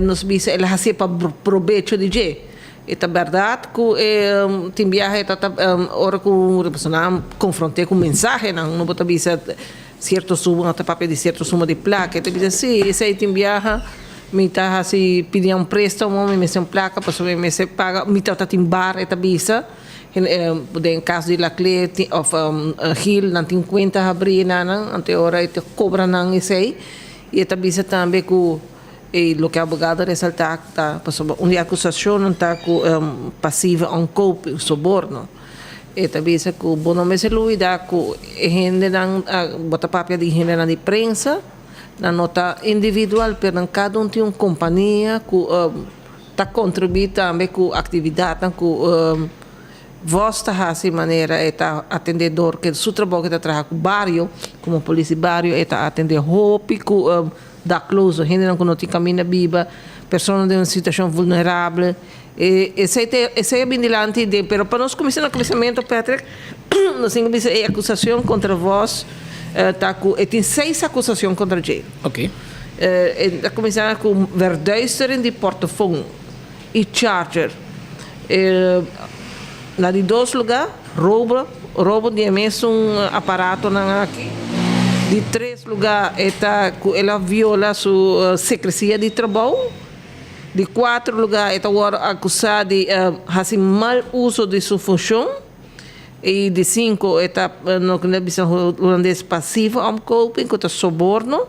nos bisa, ela fazia para proveito de je. Esta verdade que tem viagem, hora que uma pessoa confrontei com mensagem, não pode bisa certo suma, papel de certo suma de placa. Então, diz assim, esse aí tem viaja, me tá assim, pedir préstamo, me tem placa, para me se paga, me tá timbar, esta visa. Em caso de la cliente, of Hill, não tem conta abrir, não, ante hora, cobra não esse aí. E esta visa também que o que o advogado ressalta, tá, uma acusação está passiva a golpe, soborno. Esta vez que o bom nome se luida que gente não bota papel de gente de prensa na nota individual, pero cada tem uma companhia que está contribuindo também com atividade que vos está assim maneira está atendedor que seu trabalho que está trabalhando com barrio como polícia barrio está atender hope que dá close gente não tem caminho viva pessoas em uma situação vulnerável. Esse é bem dilante, pero para nós começar no começamento, Patrick, nós temos a acusação contra vós, tem 6 acusações contra ele. Ok. A começar com verduistering de portafone e charger. Na de 2 lugares, roubo de mesmo aparato aqui. De 3 lugares, ela viola sua secrecia de trabalho. De 4 lugares, está acusado de fazer mau uso de sua função. E de 5, está no holandês passivo, enquanto soborno.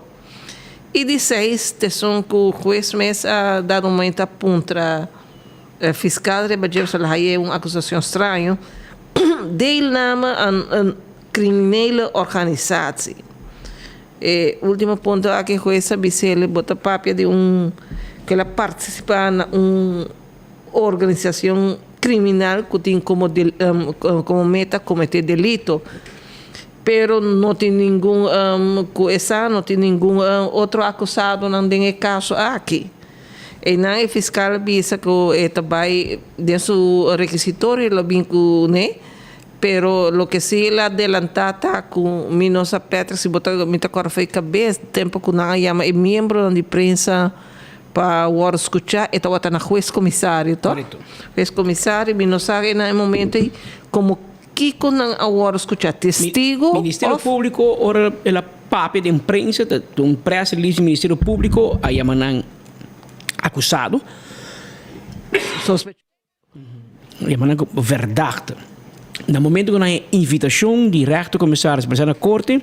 E de 6, são que o juiz mesmo ha dado uma contra fiscal de Bajev uma acusação estranha. Deelname aan een criminele organisatie. Último ponto aqui foi essa ele bota papel de que ela participa na organização criminal que tem como meta cometer delito, pero não tem nenhum coisa, não tem nenhum outro acusado não tem caso aqui. E na fiscal bisa que vai dentro do requisitório lo binco, né? Pero lo que sí la adelantada com Minosa Petra se botar mita cor foi cabeça tempo que não chama membro de prensa para o escutar e estava na juiz comissário, tá? Juiz comissário Minosa na momento como Kiko não agora escutar testigo. Ministério Público ora ela papel de imprensa de press release do Ministério Público a chamanan acusado suspeito chamanan verdachte. No momento que na invitação de rechtercommissaris para na corte,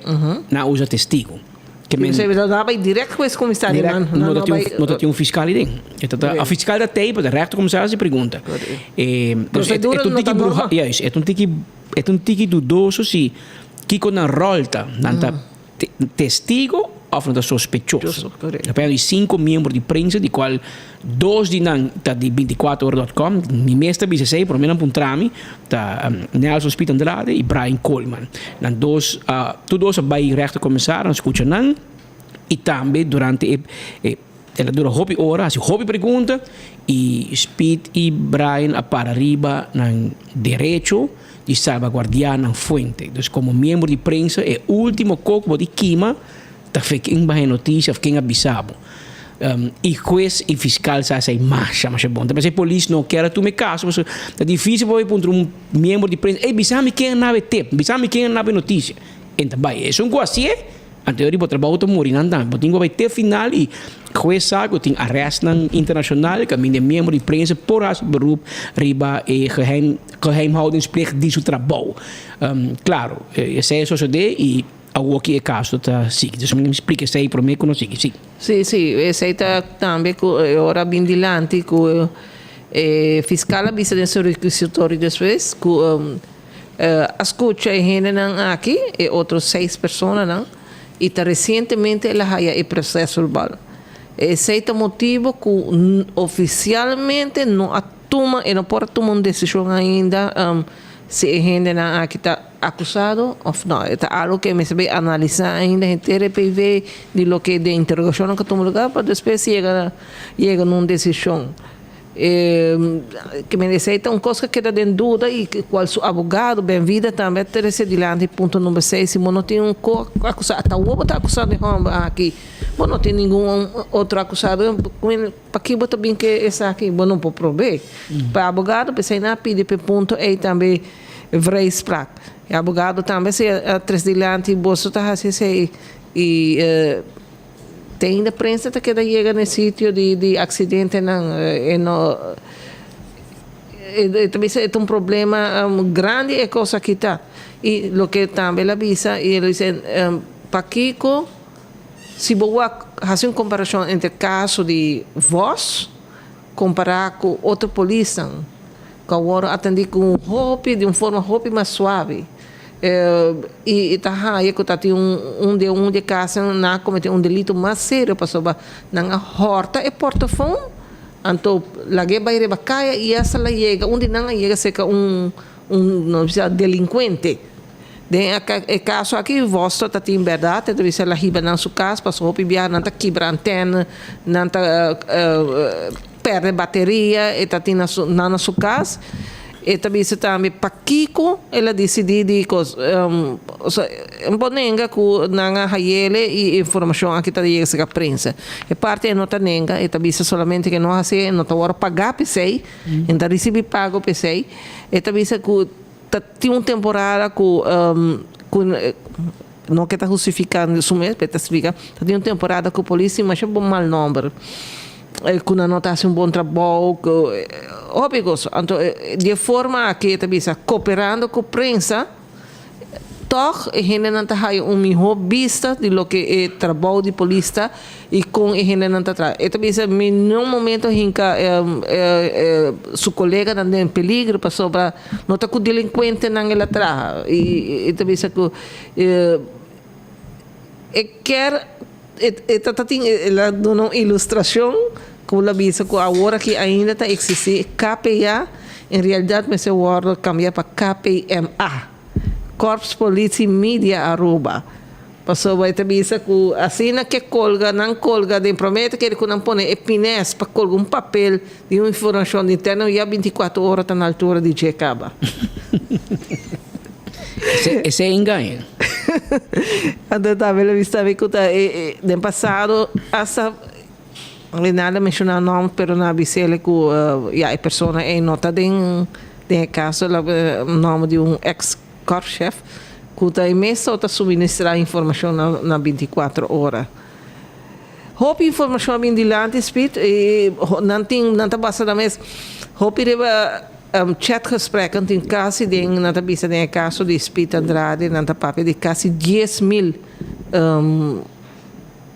na usa testigo. Que você vai direto com esse comissário, não tem um fiscal ali. A fiscal da TEI, para rechtercommissaris, se pergunta. É um tiki dudoso se Kiko na rolta, nanta testigo ou não sospechoso. Apenas 5 membros de prensa, de qual 2 de 24horas.com, mi mestre BCC, por menos um trami, Nelson Spit Andrade e Brian Coleman. Todos vai rechtercommissaris, escutam não, e também durante ela dura hobby hora, se hobby pergunta, e Spit e Brian para arriba no direito de salvaguardar na fonte. Então, como membro de prensa, é o último coco de Kima, tá fiquem bem notícia, fiquem avisado. E juiz e fiscal sai mais bom. Mas a polícia não quer tu me caso, mas é difícil para um membro de prensa. Bisame quem não tep, bisame quem não notícia. Então, vai, é um coisa anterior para trabalho to morir não, mas tem vai ter final e juiz sabe tem arresto internacional, que é membro de prensa por as beroep riba e geheimhoudingsplicht die seu trabalho. Claro, esse é só e algo que é caso tá sim. Deixa me explicar isso aí para mim que não sigue, sim. Sim, esse aí tá também com hora bem dilante com fiscal avisa desse requisitório depois com escuta a gente aqui e outros 6 pessoas não e tá recentemente ela haya o processo verbal. Esse é o motivo que oficialmente não atuma e não pode tomar uma decisão ainda se a gente aqui está acusado ou não. É algo que me sabe analisar ainda inteiro para ver de lo que de interrogação que toma lugar para depois chega numa decisão. Que me receita uma coisa que queda em dúvida e qual seu advogado bem-vinda também terceiro dilante ponto número 6 se não tem um acusado até o outro acusado aqui não tem nenhum outro acusado para que bota bem que esse aqui não pode provar para advogado pensei na pedir para ponto e também vrijspraak e advogado também se três dilante bolso tá assim e tem da prensa que chega no sítio de acidente também é um problema grande é coisa que está e o que também avisa e ele diz para Kiko se você fazer uma comparação entre o caso de voz comparar com outra polícia que agora atende com roupa de uma forma roupa mais suave e tá aí que tá tem um de casa na cometer um delito mais sério passou na horta e portafone então lá que vai rebacaia e essa lá chega onde não chega seca não sei delinquente de caso aqui vostro tá tem verdade deve ser lá riba na sua casa passou roupa biar não tá quebra antena não tá perde bateria e tá tem na sua casa e também se também para Kiko ela decidiu de bonenga com nanga hayele e informação aqui tá de essa prensa e parte é nota nenga e também se somente que não hace não tá hora pagar PC então recebe pago PC e também se com tem uma temporada com não que está justificando isso mesmo para explicar tem uma temporada com a polícia mas é um mau número com a anotação um bom trabalho óbvio então de forma que também está cooperando com a prensa toch a gente não está uma melhor vista de lo que é trabalho de polícia e com a gente não está atrás e também em nenhum momento a gente seu colega não tem peligro para sobrar não está com delinquente não ele atrás e também quer ela dá uma ilustração com a visa que agora que ainda está existindo KPA, em realidade mas eu vou cambiar para KPMA, Corps Politie Media Aruba. Passou vai ter visa que assim que colga, não colga, de promete que ele não põe epinés para colgar um papel de uma informação interna e 24 horas está na altura de Jecaba. Esse é engano. Então, talvez vista que no passado, hasta nada mencionar nome, pero na bisele que a pessoa é nota de caso o nome de ex-corps-chef que está imenso a suministrar informação na 24 horas. Hope informação bem dilante, speed, não está basta mais. Hope chatgesprek in quasi ding na tabisa de caso de Speed Andrade na papel de quasi 10.000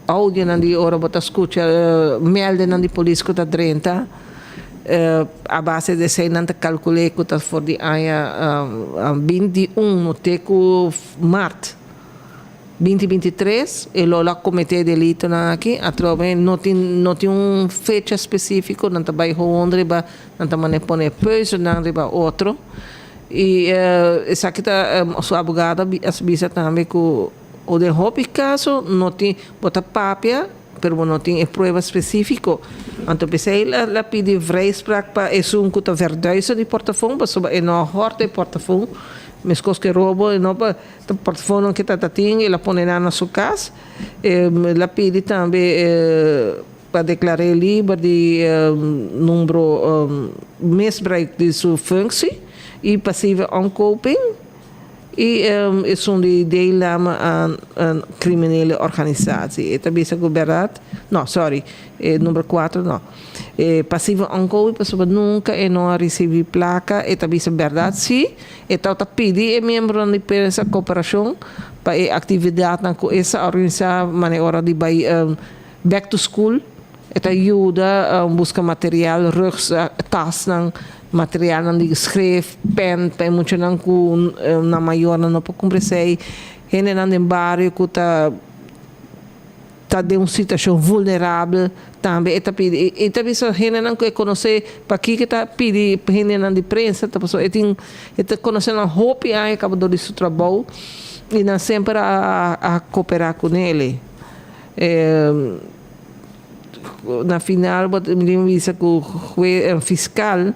audio na di ora bota escucha melde na di polícia que tá 30 a base de sei não calculei que tá for de aia 21 no teco março 2023 e lola comitê de delito na aqui a trove não tem fecha específico não tá bairro onde ba não tá mane pone peso não riba outro e essa aqui tá sua advogada as bisa também que o de hobby caso não tem bota papia pero não tem prova específico então pensei la pedi vrijspraak para isso que tá verduizen de portafon para sobre não horte de portafon mas coisas que roubo e não para o portfólio que está tinha ela põe na sua casa ela pede também para declarar livre de número misbruik de sua função e passiva omkoping e são de deel aan criminele organisatie. Het is een verdade. Não, sorry. Número 4, não. Passiva ongoing, pessoa nunca e não recebe placa. É também verdade, sim. Então, tá pedi membro da empresa cooperação para atividade na essa organização, maneira de back to school. Het ajuda buscar material, tas material não de escrever, pen, para muito não com na maior não para compreender, gente não em bairro que tá de uma situação vulnerável também e também só gente não que conhecer para que tá pedir gente não de prensa tá pessoa tem conhecer na hope aí acabou de seu trabalho e não sempre a cooperar com ele na final me disse que o fiscal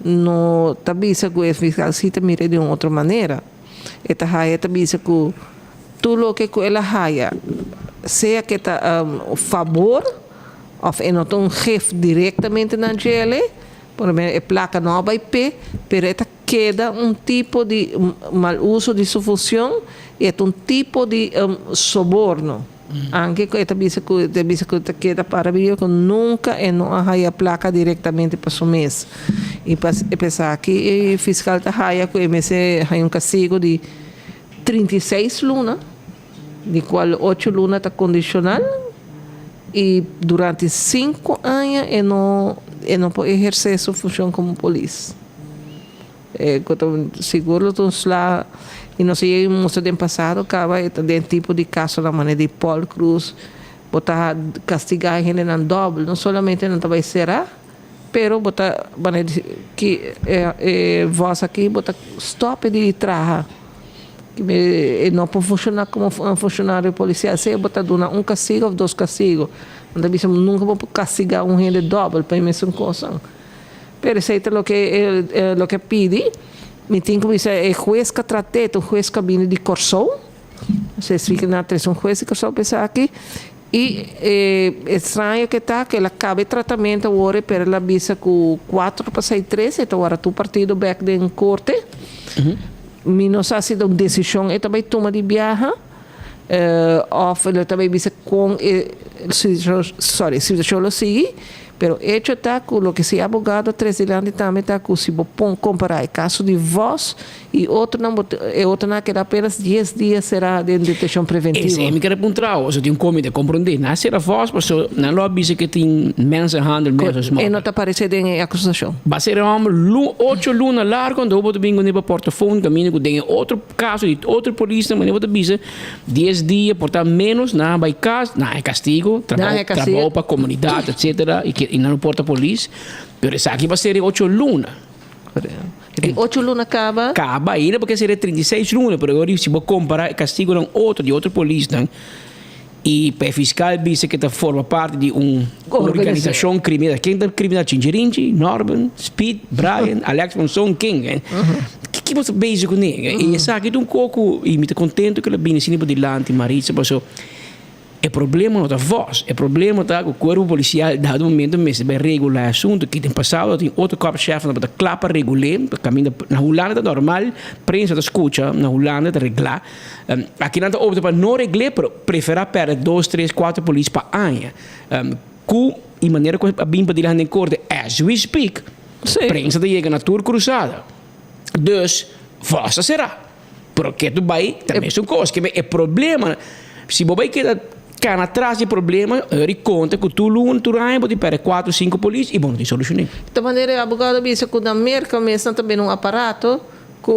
no tabisa que o fiscal cita mire de uma outra maneira esta haia tabisa que tudo o que ela haia seja que está favor ou não tem jefe diretamente na GL por exemplo placa nova IP pero esta queda tipo de mal uso de sua função e é tipo de soborno anche que esta bisa que queda para mim que nunca não haia placa diretamente para o mês e pensar que o fiscal está haia que o mês hay castigo de 36 lunas de qual 8 lunas está condicional e durante 5 anos não pode exercer sua função como polícia seguro todos lá e não sei muito tempo passado acaba de tipo de caso na maneira de Paul Cruz botar castigar gente na dobro não somente não vai será pero botar que voz aqui botar stop de trabalho que não pode funcionar como um funcionário policial se botar castigo ou 2 castigos não deve nunca vou castigar gente dobro para a mesma coisa pero isso é o que pede me tem que dizer juiz que trate o juiz que viene de Corsou vocês ficam na atenção juiz de Corsou pensar aqui e estranho que está que ela cabe tratamento agora para ela visa com 4 para 6 3 então agora tu partido back em corte menos ha sido uma decisão e também toma de viaja ou ela também visa com situação lo sigue Pero hecho está que lo que se abogado 3 anos também está que se comparar o caso de voz e outro não que era apenas 10 dias será de detenção preventiva. Esse é me quer puntrao, você tem como de compreender, na será voz, mas na lobby se que tem mensenhandel, mensensmokkel. E não está aparecendo em acusação. Vai ser 8 lunas largo, quando eu bingo neba portafone, caminho com tem outro caso de outro polícia, mas eu vou 10 dias, portanto menos na vai caso, na é castigo, trabalho para comunidade, etc. E não porta polícia, pero essa aqui vai ser 8 lunas. 8 lunas acaba? Acaba ainda porque seria 36 lunas, pero agora se vou comparar castigo com outro de outro polícia, e para fiscal disse que forma parte de uma organização criminal. Quem é criminal? Chinchirinchi, Norman, Speed, Brian, Alex Monson, quem? Que você beija com ele? E essa aqui é um pouco, e me está contente que ela vem assim por delante, Marisa, passou. O problema não está voz, o problema está que o corpo policial, dado momento, mas vai regular o assunto, que tem passado, tem outro corpo-chefe, para clapar regular, caminho na Holanda normal, prensa da escuta, na Holanda de reglar. Aqui não está opta para não reglar, mas preferar para 2, 3, 4 polícias para ano. Com a maneira que a bimba de lá em corte, as we speak, prensa de chega na tour cruzada. Dus, vossa será. Porque tu vai, também são coisas, que é problema, se você quer can atrás de problema, ele conta que tu raio pode para 4, 5 polícias e bom, tem solução. De maneira, abogado disse que na América mesmo também um aparato que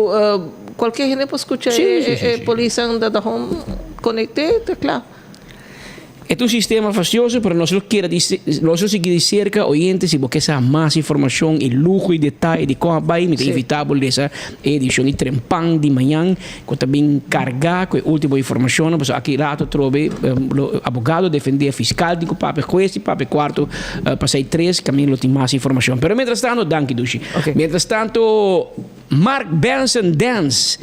qualquer gente pode escutar a polícia anda da home conectada, claro. É um sistema facioso, mas nós queremos seguir de cerca, oyentes, se você quer mais informação e luxo e detalhe de como vai, é inevitável dessa edição de Trempang de manhã, que também carregar com a última informação, mas aqui rato trouxe o advogado defender fiscal, de papel juez e papel quarto, passei 3, caminho tem mais informação. Mas, mientras tanto, danke, Dushi. Mientras tanto, Mark Benson Dance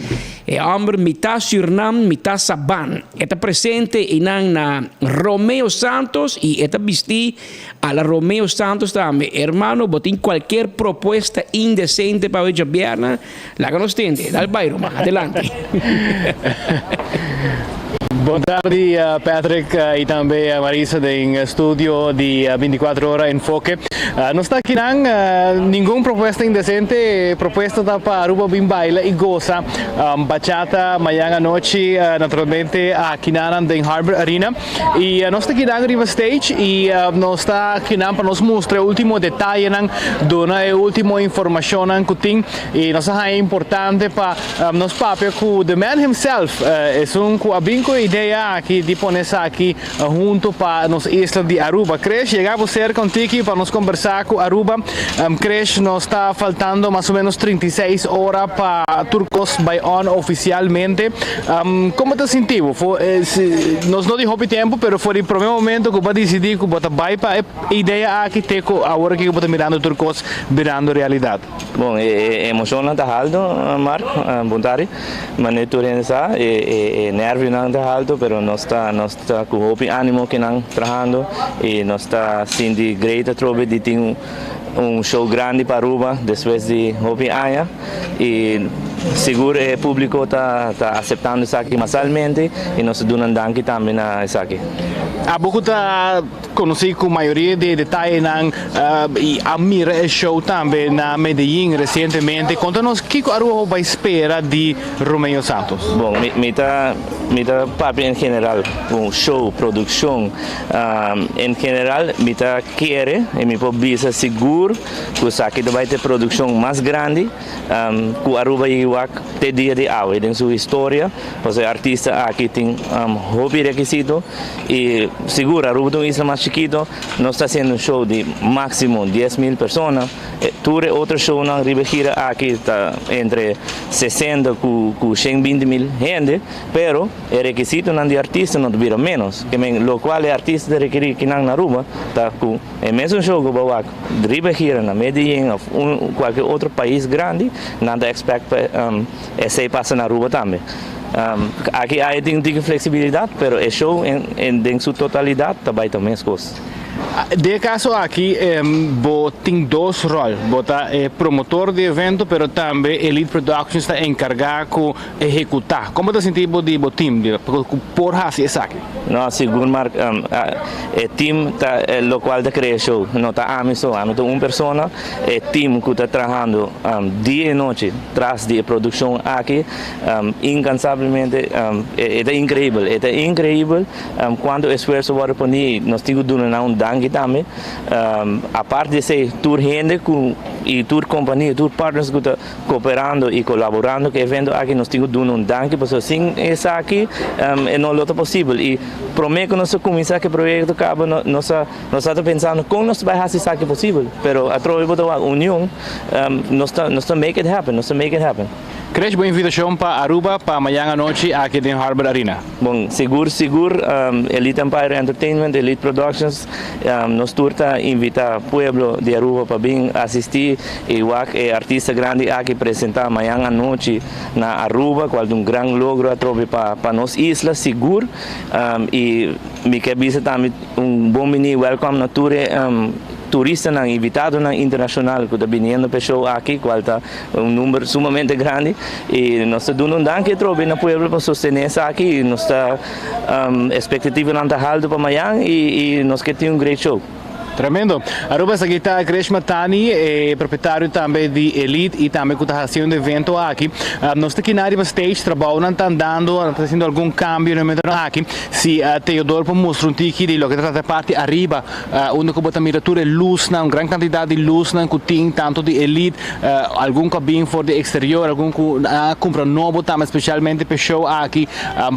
é homem mitad Suriname, mitad Saban. Está presente na Romeo Santos e está vestido a la Romeo Santos também. Hermano, botín qualquer proposta indecente para hoje viernes, la que nos tende. Dal bairro, adelante. Boa tarde, Patrick e também a Marisa do estúdio de 24 horas em Foque. Não está aqui nenhuma proposta indecente, proposta para Aruba Bimbaila e Goza, bachata amanhã à noite, naturalmente aqui na Harbor Arena. E nós está aqui na Riva Stage e nós está aqui para nos mostrar o último detalhe, donar a última informação que tem. E nós é importante para nós papel que the man himself é que abinco ideia aqui de poner aqui junto para nos isla de Aruba. Crees chegamos ser contigo para nos conversar com Aruba. Crees nos está faltando mais ou menos 36 horas para Turcos by on oficialmente. Como te sentiu? Nós não deu tempo, mas foi o primeiro momento que eu decidi que eu vai para a ideia aqui agora que eu estou mirando Turcos virando realidade. Bom, emoção está alto, Marco, vontade, mas não é nervo não está alto, pero nós está com o ânimo que não trabalhando e nós está sentindo grata trobe de ter show grande para Aruba depois de Hopi Aya e seguro o público está aceitando isso aqui massalmente e nós damos danke também a isso aqui. A pouco está conhecido com a maioria de detalhes e a mira o show também na Medellín recentemente. Conta-nos o que a Aruba vai esperar de Romeo Santos. Bom, me está papo em geral, com show, produção, em geral, me está querer e me pode dizer seguro que isso aqui vai ter produção mais grande, que a Aruba tem dia de água, em sua história, porque o artista aqui tem hobby requisito e seguro, a Aruba é uma isla mais chiquito, nós está fazendo um show de máximo 10,000 pessoas, tudo outro show na Ribeira aqui está entre 60 com 120,000 gente, pero o requisito de artista não vira menos, que o qual é artista requer que na Aruba está com o mesmo show que o de Ribeira na Medellín ou qualquer outro país grande, nada expect esse passa na Aruba também. Aqui há tem flexibilidade, pero é show em sua totalidade também também as coisas. De caso aqui, tem dois roles. Bota promotor de evento, pero também Elite Productions está encargado de executar. Como está sentindo de team? Por fazer isso aqui? Não, segundo Marco, o team tá lo qual da cria show. Não tá a mim só, uma pessoa, o team que está trabalhando dia e noite atrás de produção aqui, incansavelmente, é incrível. Quando o esforço vai por mim, nós temos que dar dank também. A parte de ser tour gente e tour companhia, tour partners que estão cooperando e colaborando com o evento aqui, nós temos que dar dank, porque sem isso aqui não é possível. E prometo que nós começar que o projeto acaba, nós estamos pensando como nós vamos fazer isso aqui possível, mas através da união, nós estamos make it happen. Cres, boa invitação para Aruba para amanhã à noite aqui em Harbor Arena. Bom, seguro, Elite Empire Entertainment, Elite Productions, nós turta invitar o povo de Aruba para vir assistir e o artista grande aqui apresentar amanhã à noite na Aruba, qual é grande logro para nossa isla, seguro, e me quer visitar bom menino, welcome na tour. Turista invitado internacional que está vindo para show aqui, qual está número sumamente grande, e nós estamos dando danke trobe na pueblo para sostener isso aqui, nós está expectativa não está alta para amanhã e nós queremos great show. Tremendo. Aruba aqui está Cres Matani, proprietário também de Elite e também que está fazendo evento aqui. Nós estamos aqui na área stage, trabalhando, está fazendo algum cambio no meio aqui. Se Teodoro pode mostrar tiki de lo que trata parte arriba, onde que bota miratura luz, uma grande quantidade de luz, que tem tanto de Elite, algum cabine for de exterior, algum que compra novo também, especialmente para show aqui,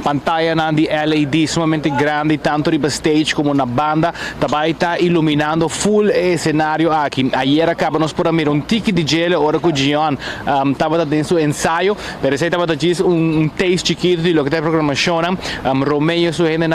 pantalla de LED sumamente grande, tanto de stage como na banda, também está iluminado full cenário aqui. Ayer acabamos por ver tiki de gelo, ora que o Gion estava dentro do ensaio, pero esse estava dando taste chiquito de lo que está programação. Romeo suene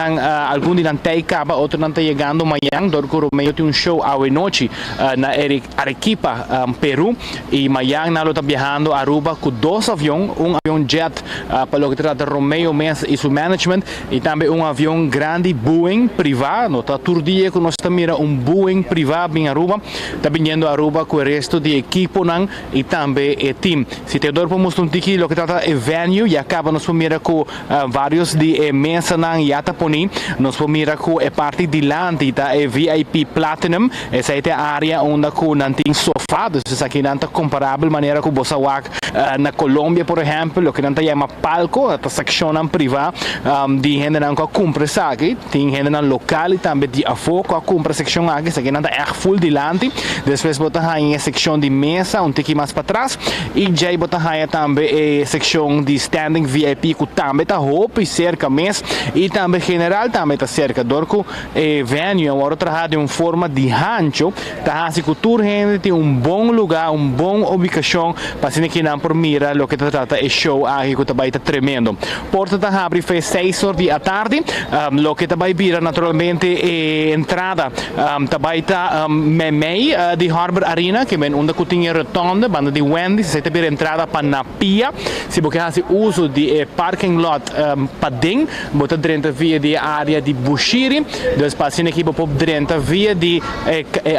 algum de não acaba, outro não está chegando amanhã, porque Romeo tem show à noite na Arequipa, Peru, e amanhã nós está viajando a Aruba com dois aviões, avião jet para lo que trata Romeo e seu management, e também avião grande Boeing privado, nós está todo dia que nós estamos mirando Boeing privado em Aruba, está vindo a Aruba com o resto de equipo e também o team. Se Teodoro para mostrar tiki lo que trata o venue, e acaba nos mira com vários de mesa e ataponi, nos mira com a parte de lante, tá VIP Platinum, essa é a área onde não tem sofá, isso aqui não está comparável maneira com você na Colômbia, por exemplo, o que não chama palco, a secção privada de gente não compra isso aqui, tem gente local e também de afogo compra secção aqui, isso aqui não está full de lante, depois botar em secção de mesa, tiki mais para trás, e já botar também a secção de standing VIP que também está roupa e cerca mês, e também general também está cerca, dorco venue, agora trabalha de uma forma de rancho, está assim que tour gente tem bom lugar, bom ubicação, para se que não por mira, o que trata é show aqui que também está tremendo. Porta está abre faz 6 horas da tarde, o que também vira naturalmente entrada, também está memei de Harbor Arena, que é onde tinha rotonda, banda de Wendy, se tem entrada para na pia, se você faz uso de parking lot para dentro, você dentro via de área de Bushiri, depois para aqui você dentro via de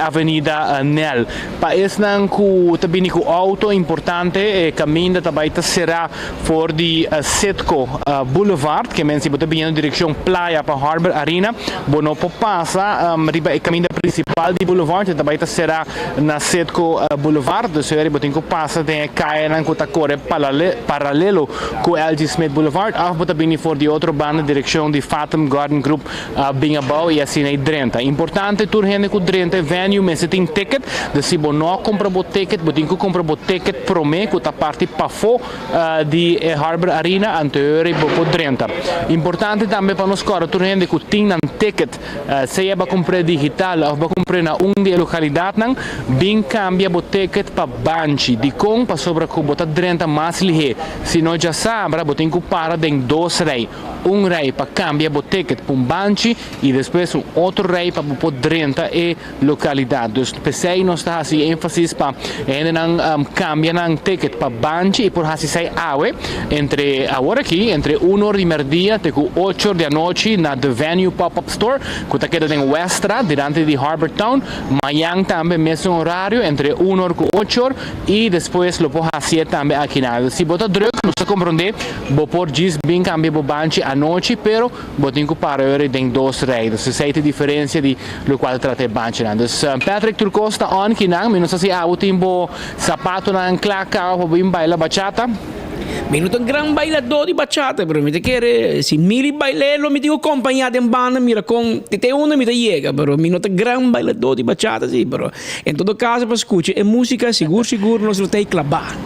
Avenida Nel. Para isso não que também com auto importante, caminho também será for de Setco Boulevard, que é se você vindo em direção praia para Harbor Arena, você não passa o caminho principal de Boulevard, também será na Setco Boulevard, você tem que passar tem cair na que corre paralelo com o LG Smith Boulevard, você também for de outra banda direção de Fathom Garden Group bem abaixo e assim aí dentro. Importante tu gente com dentro venue, mas se tem ticket, se você não compra o ticket, você tem que comprar o ticket pro me que tá parte para fora de Harbor Arena anterior e por dentro. Importante também para nós agora tu gente que tem um ticket, se é para comprar digital of ba compre na de localidade nang bem cambia bo ticket pa banchi di com pa sobra ku bota 30 mais lihe se não já sabra botem ku para den 2 rei rei pa cambia bo ticket pa banchi e depois outro rei pa bo 30 e localidade dus pensei não está assim ênfase pa nang cambia nang ticket pa banchi e por assim sai awe entre agora aqui entre 1 hora de merdia te ku 8 da noite na The Venue Pop-Up Store que tá queda em Westra diante de Harbour Town Mayang também mesmo horário entre 1 hora com 8 horas e depois lo pode fazer também aqui na se bota druk não se compreende bo por diz bem cambia bo banchi a noite pero botem que para ore den 2 reis se sei a diferença de lo qual trata banchi dus Patrick Turcosta on que não não sei se há o tempo sapato na claca ou bem baila bachata. Minuto gran bailador di bachata, pero mi te quiere, si mili bailelo mi dico accompagnato in banda, mira con te uno mi te llega, pero minuto gran bailador di bachata, sì, pero in todo caso per escuche e musica sicuro non se lo te clabar.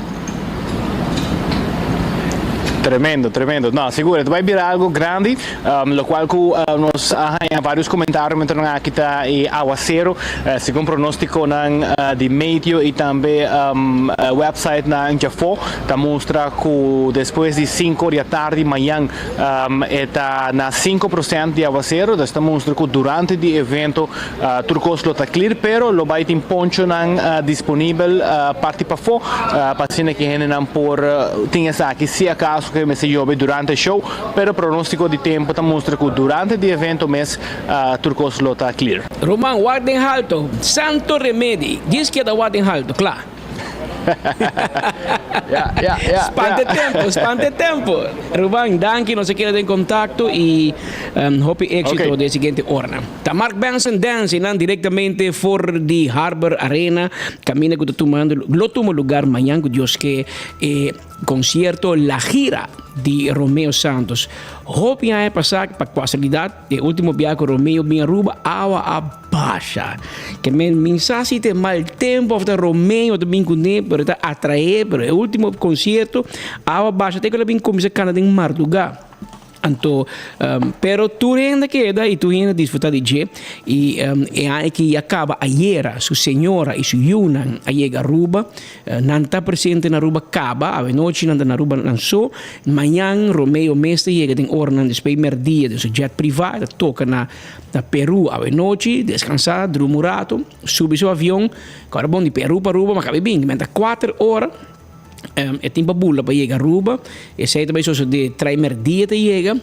Tremendo. No, seguro, tu vai vir algo grande, lo qual nos há vários comentários mentre nós aqui tá e aguacero, segundo pronostico de meio e também website na Jafo, tá mostra que depois de 5 da tarde amanhã está na 5% de aguacero, desta mostra que durante o evento Turcos lo tá clear, pero lo vai ter poncho disponível parte para fo, para que não por tinha aqui se acaso que me se jove durante il show, però pronostico di tempo ta mostra che durante il evento mes Turcos lo ta clear. Roman Warden Halto, Santo Remedi, diz que é da Warden Halto, claro. Spante tempo. Ruban, danke, non si chiede in contatto e hopi éxito de siguiente hora. Ta Mark Benson Dance direttamente for di Harbor Arena, camina con tomando l'ottimo lugar mañana con Dios que concierto La Gira di Romeo Santos. Hopi hai passar pa casualidad de último viaje Romeo bin Aruba awa abaixa. Que men sasi te mal tempo of the Romeo de bin kune pero ta atrae pero el último concierto awa abaixa te que bin começa Canadá em Marduga. Anto, pero tu ainda queda e tu ainda disfruta de je e que acaba ayer su senhora e su yunan a llega Aruba não está presente na Aruba acaba a noite não na Aruba lançou manhã Romeo mestre chega em hora não depois merdia de su jet privado toca na Peru a noite descansar dormir sube seu avião agora bom de Peru para Aruba mas cabe bem mentre 4 horas é tempo bulla para chegar a Aruba e sei também só de 3 dias te chega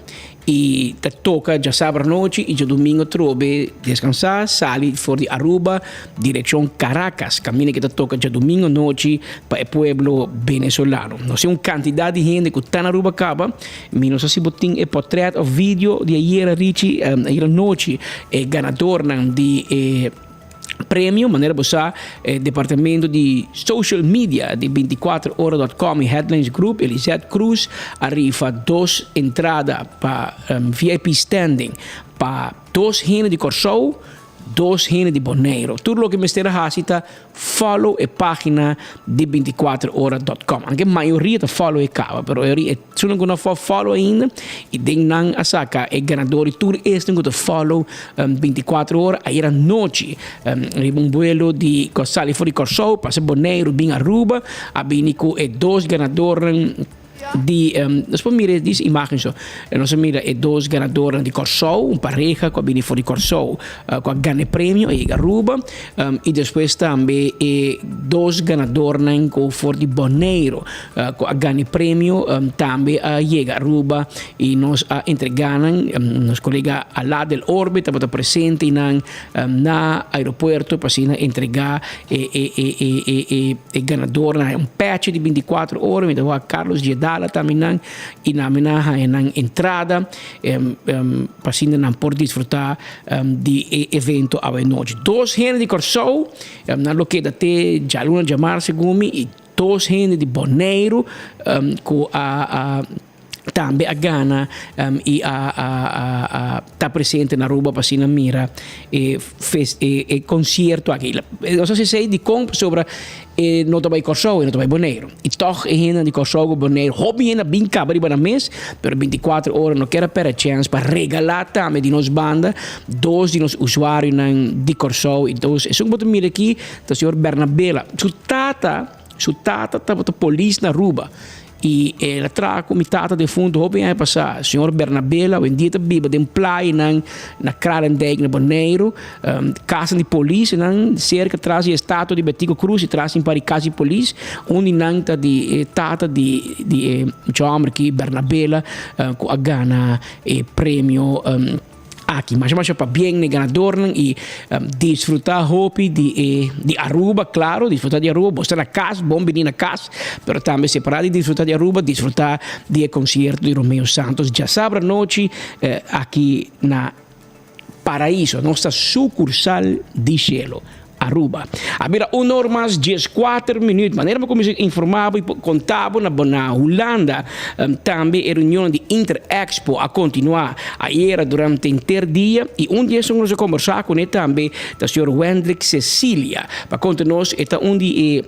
e te toca já sábado noite e já domingo trobe descansar sali for de Aruba direção Caracas caminho que te toca já domingo noite para o pueblo venezolano não sei quantidade de gente que está na Aruba acaba não sei se botin e portrait ou vídeo de ayer Richie ayer noite é ganador de prêmio, maneira bossa, departamento de social media de 24horas.com e Headlines Group, Elisette Cruz, arriva 2 entradas para VIP standing, para 2 gente de Corsou, 2 gente de Bonaire. Tudo o que me esteja hasita, follow a página de 24horas.com. Anche a maioria da follow é cava, pero se não gonna follow ainda, e den não a saca é ganador e tudo este não gonna follow 24 horas. Aí era noite, um vuelo de Corsali fora de Corsou, passa Bonaire, bem Aruba, a binico e 2 ganadores di después mire dis imagens no se mira 2 ganadores de Corsou pareja que viene fuori Corsou que ganha prêmio e Aruba e depois também 2 ganadores que for de Bonaire que ganha prêmio também chega Aruba e nos entregam nos colega al lado del orbita para presente na aeroporto para entregar e ganador um patch de 24 horas me a Carlos Gedala também e na entrada para não por desfrutar de evento à noite 2 gente de Corsou na loqueda te já luna chamar segumi e 2 gente de Bonaire com a também a Ghana e está presente na Aruba para se mira e fez concerto aqui. Não sei se de compra sobre não também Corsou e não também Bonaire. E toch ainda de Corsou e Bonaire hobby ainda bem cabra na mês, pero 24 horas não quero perder chance para regalar também de nos banda, dois de nos usuários de Corsou e dois. Isso que eu miro aqui, o senhor Bernabela, su tata estava a polícia na Aruba. E ela traz como tata de fundo, hobby aí passar. O senhor Bernabela, o dia biba de play na Kralendijk, na Bonaire, casa de polícia, cerca traz a estátua de Betico Cruz e traz para a casa de polícia, onde não está de tata de John aqui, Bernabela, com a Ghana prêmio aqui, mas para bem o ganador e desfrutar hobby de Aruba, claro, desfrutar de Aruba, você na casa, bom venir na casa, mas também separar de desfrutar de Aruba, desfrutar do concerto de Romeo Santos, já sábado à noite, aqui na Paraíso, nossa sucursal de Cielo. Aruba. Había 1 hora mais 14 minutos. Maneira como eu informava e contava na Holanda também a reunião de Interexpo a continuar ayer durante o dia e dia nós a conversar com ele também da senhora Wendrik Cecília para contar-nos onde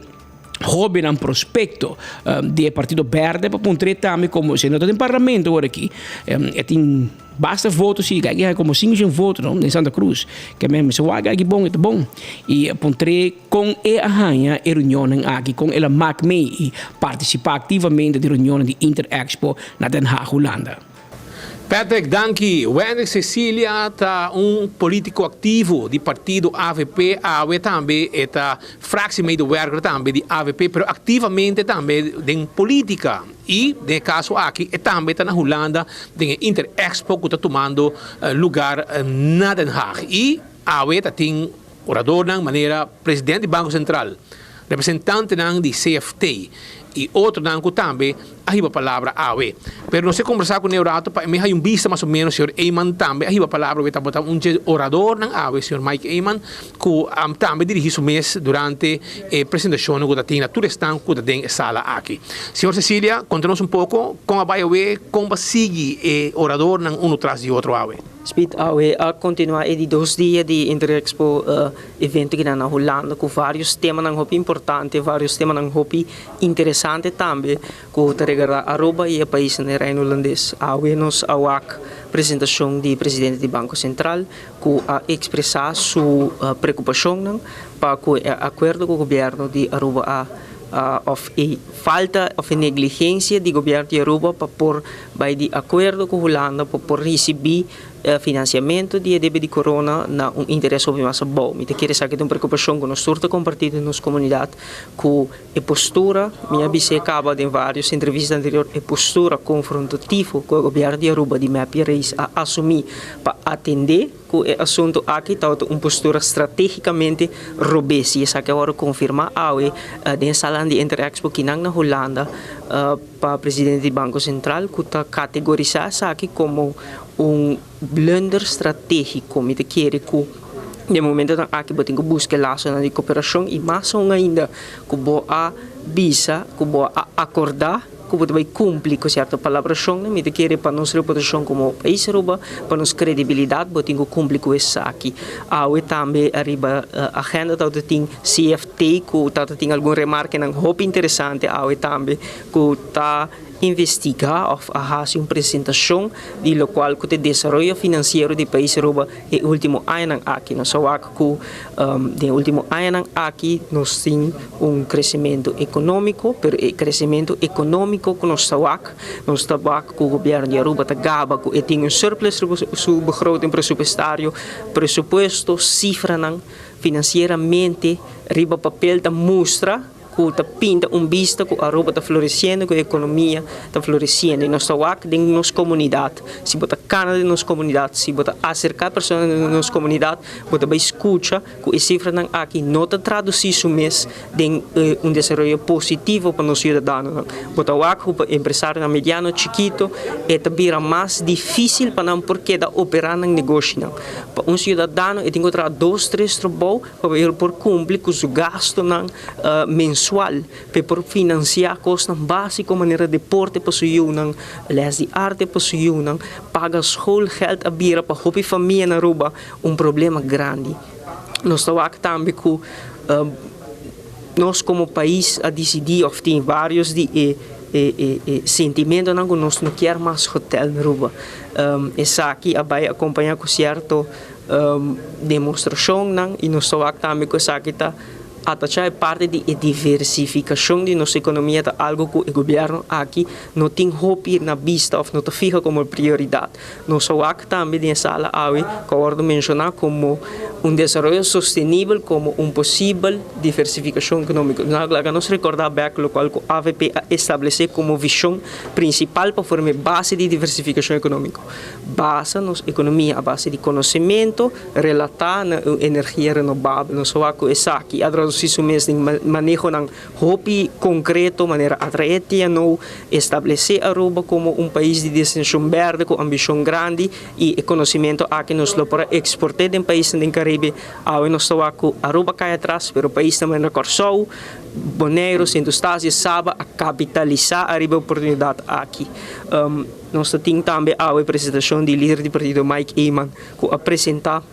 hobby um prospecto do Partido Verde para ponter também como senador do Parlamento agora aqui tem basta votos e ganhar como 5 votos em Santa Cruz que mesmo se vai ganhar bom é bom e ponter com a rainha a reunião aqui com ela MacMay e participar ativamente da reunião de Interexpo na Den Haag, Holanda. Patrick, danke. Wendrik Cecília está político ativo do partido AVP, também está fractiemedewerker também de AVP, mas ativamente também em política. E, no caso aqui, também está na Holanda, em Interexpo, que está tomando lugar na Den Haag. E AVP tem orador, de maneira presidente do Banco Central, representante de CFT. E outro nanco também arriba a palavra AWE. Pero não sei conversar com o Neurato, para mim hay vista mais ou menos, o senhor Eyman também arriba a palavra, está botando orador ng AWE, o senhor Mike Eyman, que também dirigiu o mês durante a apresentação que tem na Turestan, que tem a sala aqui. Senhor Cecília, conta-nos pouco como vai AWE, como sigue orador ng um atrás de outro AWE. Speed AWE a continuar de 2 dias de Interexpo evento aqui na Holanda, com vários temas importantes, vários temas interessantes também, com Aruba e o país no Reino Holandês. AWE nos awak apresentação do presidente do Banco Central, que a expressar sua preocupação para o acordo com o governo de Aruba of falta of negligência do governo de Aruba para pôr by de acordo com a Holanda para receber financiamento de débito de corona na interesse mais bom. Me quer dizer que tem uma preocupação com nós surta compartilhar nas comunidades com a postura, minha vice acaba de várias entrevistas anteriores, a postura confrontativa com o governo de Aruba de minha país a assumir para atender com o assunto aqui está uma postura estrategicamente robusta. E essa que agora confirma a sala de Interexpo que na Holanda para o presidente do Banco Central que está categorizado aqui como blunder estratégico, me quer que de momento aqui tem que buscar laços de cooperação e mais ainda que boa visa, que boa acordar, que vai cumprir com certa palavração, me quer para nossa reputação como país Aruba, para nossa credibilidade, tem que cumprir com isso aqui. E também arriba a agenda que tem CFT, que tem alguma remarca não muito interessante, e também que está investigar ou fazer uma apresentação do qual o desenvolvimento financeiro do país Aruba é o último ano aqui. Nós sabemos que no último ano aqui nós temos crescimento econômico, mas o crescimento econômico que nós sabemos que o governo de Aruba gaba que tem surplus sobre begroting pressupostário, presupuesto, cifra financeiramente, riba papel da mostra que pinta vista que a Aruba está florescendo, que a economia está florescendo. E nós estamos aqui em nossa comunidade. Se você cana de nossa comunidade, se você acercar pessoas de nossa comunidade, você vai escutar que a cifra aqui não está traduzindo mês em desenvolvimento positivo para os cidadãos. Você está aqui, o empresário mediano, chiquito, é também mais difícil para não porque da operar no negócio. Para um cidadão, ele tem que ter 2, 3 trabalhos para cumprir com os gastos mensuais mensual por financiar coisas básicas, maneira deporte para suyo, les de arte para suyo, paga schoolgeld a bira para hobby família na Aruba, problema grande. Nós estamos aqui também com nós como país a decidir, ou tem vários sentimentos, nós não queremos mais hotel na Aruba. Essa aqui vai acompanhar com certo demonstração, e nós estamos aqui também com essa aqui é parte de diversificação de nossa economia, algo que o governo aqui não tem hope na vista ou não fica como prioridade. Nós estamos aqui também nessa sala, que mencionar como desenvolvimento sustentável, como possível diversificação econômica. Nós recordamos bem o qual a AVP estabeleceu como visão principal para formar base de diversificação econômica. Base nossa economia, a base de conhecimento, relatar na energia renovável. Nós estamos aqui a traduzir isso mesmo em manejo ng hobby concreto, maneira atraente, não estabelecer a Aruba como país de desenvolvimento verde com ambição grande e conhecimento aqui nos para exportar de país do Caribe. Nós estamos aqui, Aruba cai atrás, mas o país também recursos, Bonaire, Saint-Eustachio, sabe a capitalizar a oportunidade aqui. Nós temos também a apresentação do líder do partido Mike Eman, que apresenta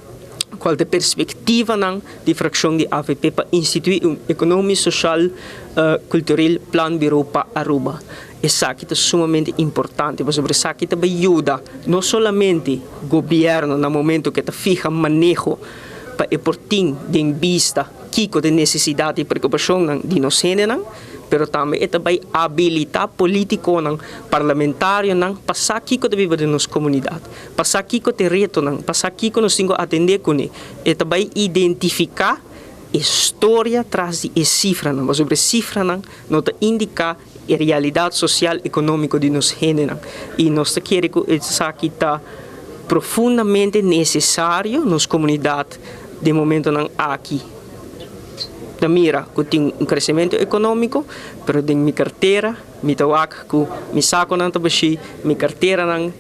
qual é a perspectiva de fração de AVP para instituir economia social cultural plan bureau para Aruba. Isso aqui é sumamente importante, porque isso aqui também ajuda não somente o governo no momento que fija manejo para esportar de vista kiko de necessidade e preocupação de nós pero também vai habilitar político parlamentário passar kiko de viver na comunidade, passar kiko de reto passar kiko nos temos atender com ele, vai identificar história atrás de cifra mas sobre cifra não indica a realidade social e econômica de nós e nós queremos que isso aqui está profundamente necessário nas comunidades de momento aqui. Da mira que tem crescimento econômico, pero de minha carteira, me tawak que me saco não tabashi, minha carteira não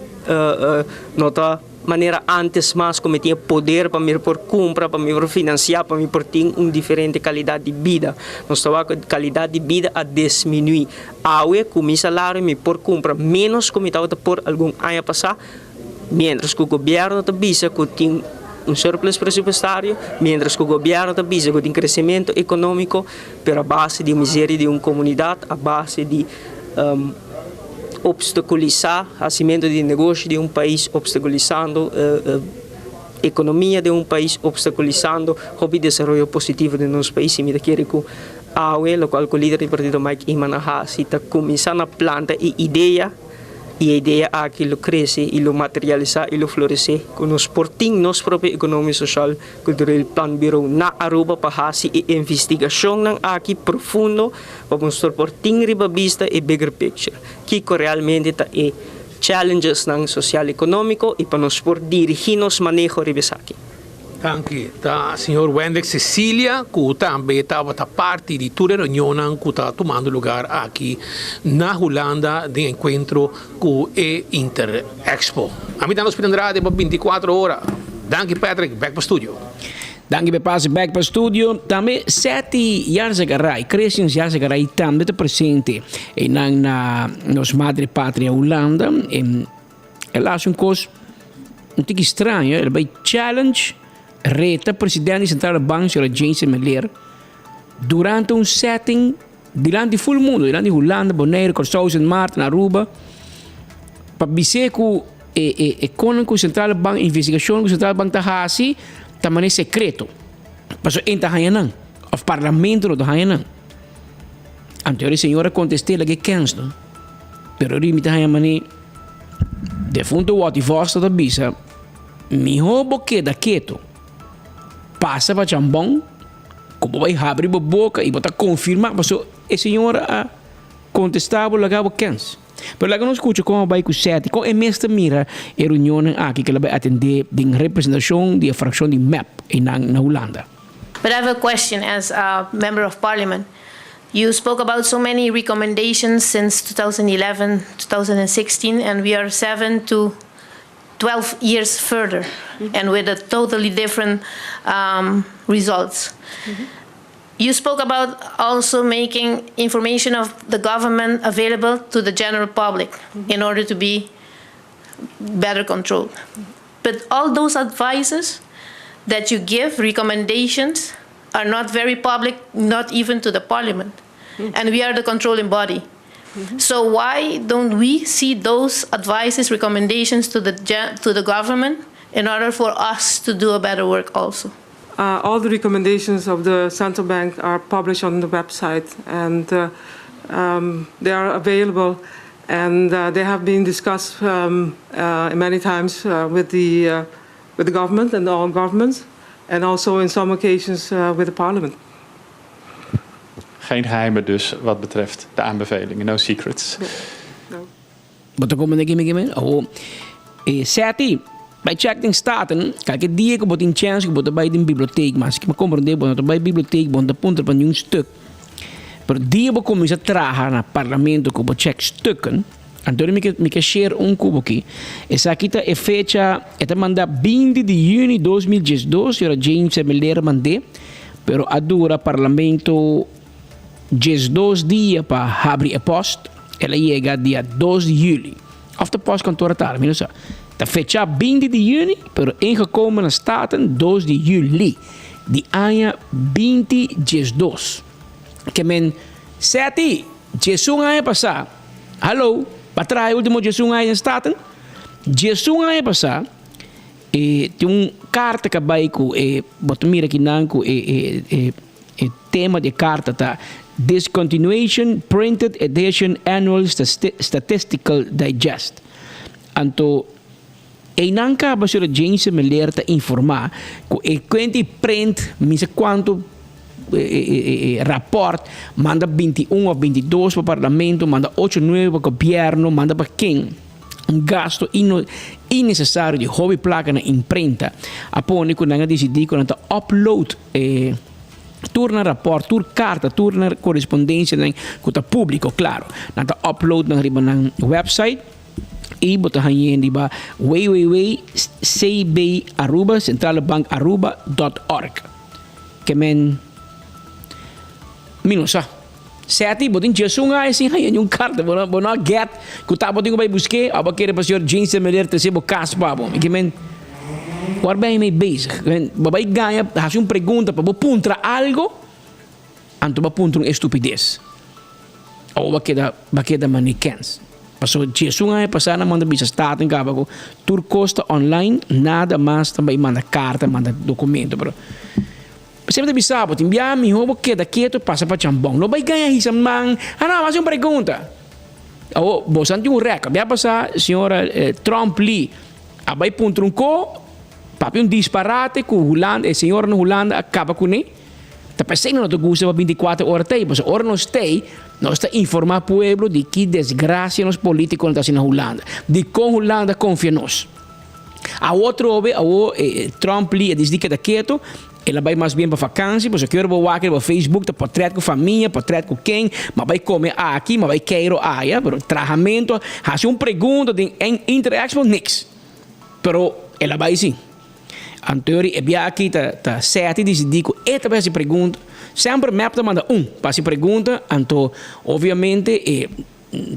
nota maneira antes mais como tinha poder para me por compra, para me por financiar, para me por ter diferente qualidade de vida. Nós tawak qualidade de vida a diminuir. Aue com meu salário me por compra menos como estava por algum ano passar, mientras que o governo tabisa que tem surplus presupuestário, mientras que o governo avisa que tem crescimento econômico, pero a base de miséria de uma comunidade, a base de obstaculizar o crescimento de negócio de país, obstaculizando a economia de país, obstaculizando o desenvolvimento positivo de nosso país. E me quero que a UE, o qual o líder do partido Mike Imanaha, está começando a plantar ideia. E a ideia é que ele cresce, ele materializa, ele floresce, que nós portamos nossa própria economia social, cultural, plan bureau na Aruba para fazer investigação aqui profundo, para nós portar riba vista e bigger picture, que realmente é challenges social econômico e para nós dirigir nosso manejo riba aqui. Anche da signor Wendek Cecilia, que também estava parte de toda a reunião que está tomando lugar aqui na Holanda de encontro com a Inter Expo. A mim estamos Andrade por 24 horas. Danke Patrick, back para o estúdio. Danke per passe back para o estúdio. Também 7 anos atrás, crescemos anos atrás também está presente na nossa madre pátria Holanda. Ela acha coisa um pouco estranho, ele vai challenge reta presidente central do banco, Sr. James Miller, durante setting diante de todo mundo, diante de Holanda, Bonaire, Curaçao, Sint Maarten, Aruba, para dizer que o central do banco, investigação do central do banco está assim, também é secreto. Mas ainda não, o parlamento não está não. Antes a senhora contestou que quens, não? Pero ele está aí, de fundo o que você está bisa, me roubo que da quieto. Passa para jambão, como vai abrir a boca e botar confirmar, mas a senhora contestava o que quens. Pero lá que não escuta como vai com o sete, com a mesma mira a reunião aqui que ela vai atender de representação de fração de MAP na Holanda. But I have a question as a member of parliament. You spoke about so many recommendations since 2011, 2016, and we are 7 to 12 years further, and with a totally different results. You spoke about also making information of the government available to the general public in order to be better controlled. But all those advices that you give, recommendations, are not very public, not even to the parliament. And we are the controlling body. So why don't we see those advices, recommendations to the government in order for us to do a better work also? All the recommendations of the central bank are published on the website, and they are available, and they have been discussed many times with the government and all governments, and also in some occasions with the parliament. Geen geheimen dus wat betreft de aanbevelingen, no secrets. Boto como ne game oh seti bij checking staten kijk die ik botin chance boto bij de bibliotheek mas que me compreende boto bij bibliotheek boto punto para um stuk per die bo começa trabalhar na parlamento com check stukken então me que share cubo aqui essa aqui tá é fecha é manda 20 de junho de 2012 era James Miller mandei pero a dura parlamento 2 dias para abrir a post, ela chega dia 2 de julho. Of de postkantoor daar, minus zo. De fecha 20 de junho, pero ingekomen na staten 2 de julho. Die anja 20 que men seti, Jesus anja passa. Hallo, patrai último Jesus anja na staten. Jesus anja passa. Tem carta que vai com botomira aqui nanco tema de carta tá Discontinuation Printed Edition Annual Statistical Digest. Anto nanka basura James Miller ta informar que quanti print misa quanto rapport manda 21 ou 22 para o parlamento, manda 8 9 para o governo, manda para quem gasto innecessário de hobby placa na imprenta. Apone quando nanga decidi quando ta upload torna rapport, torna carta, torna correspondência com o público, claro. Nanta upload na riba ng website e bota hanyen di ba www.cb@centralbank.org. Kemen minusa. Seti botin jesunga assim hanyen yung carta bona get ku ta botin ko bay busque aba querer para senhor James Miller te sebo caspa bom. Kemen Waar ben je mee bezig? Waarbij ganha, als je een pergunta para puntra algo, anto ba puntra estupidez. Ou bakeda manikens. Paso Jesus nga passar na manda bisa staten kabago. Tur costa online nada mais também manda carta, manda documento, pero sempre bisa bo timbia mi hobo queda quieto passa para chambong. Lo vai ganha hisam mang. Ana, mas uma pergunta. Ou bosanti un rec. Bia passar senhora Trump Lee. Abai puntra ko papi un disparate com Holanda, e senhor na Holanda acaba com ele. Tá pensando no gusto para 24 horas tem, mas hora nós tem, nós está informar o povo de que desgraça nos políticos não está na Holanda, de como Holanda confia nós. A outro Trump li diz que está quieto, ela vai mais bem para vacância, mas eu quero botar para Facebook, tá portrait com família, portrait com quem, mas vai comer aqui, mas vai querer aí, pero tratamento, faz uma pergunta de interaction nix, pero ela vai sim. Anterior ebia aqui tá sete decidico esta vai se pergunta sempre map manda para se pergunta anto obviamente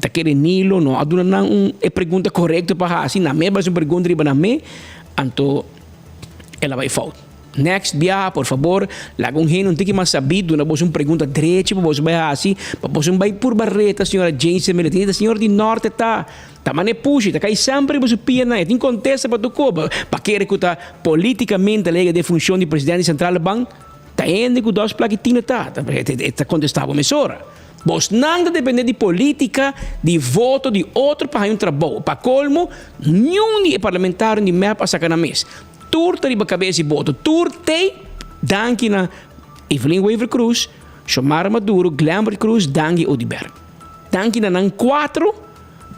tá querendo nilo não aduna não pergunta correta para assim na me vai se pergunta riba na me anto ela vai falta next bia por favor lago um tique mais sabido na boa uma pergunta direita para você vai assim para você vai por barreta senhora James Miller senhora de norte tá mané puxa, tá cai sempre você pia na tem contesta para tu coba para querer que tá politicamente lega de função de presidente central bank tá indo com dois plaquetinhos tá contestava mesora vos nada depende de política de voto de outro para um trabalho para colmo nenhum de parlamentar de mapa sacar na mesa turta riba cabeça e voto turtei danke na Evelyn Weaver Cruz Xiomara Maduro Glambert Cruz danke Odiberg danke na nang 4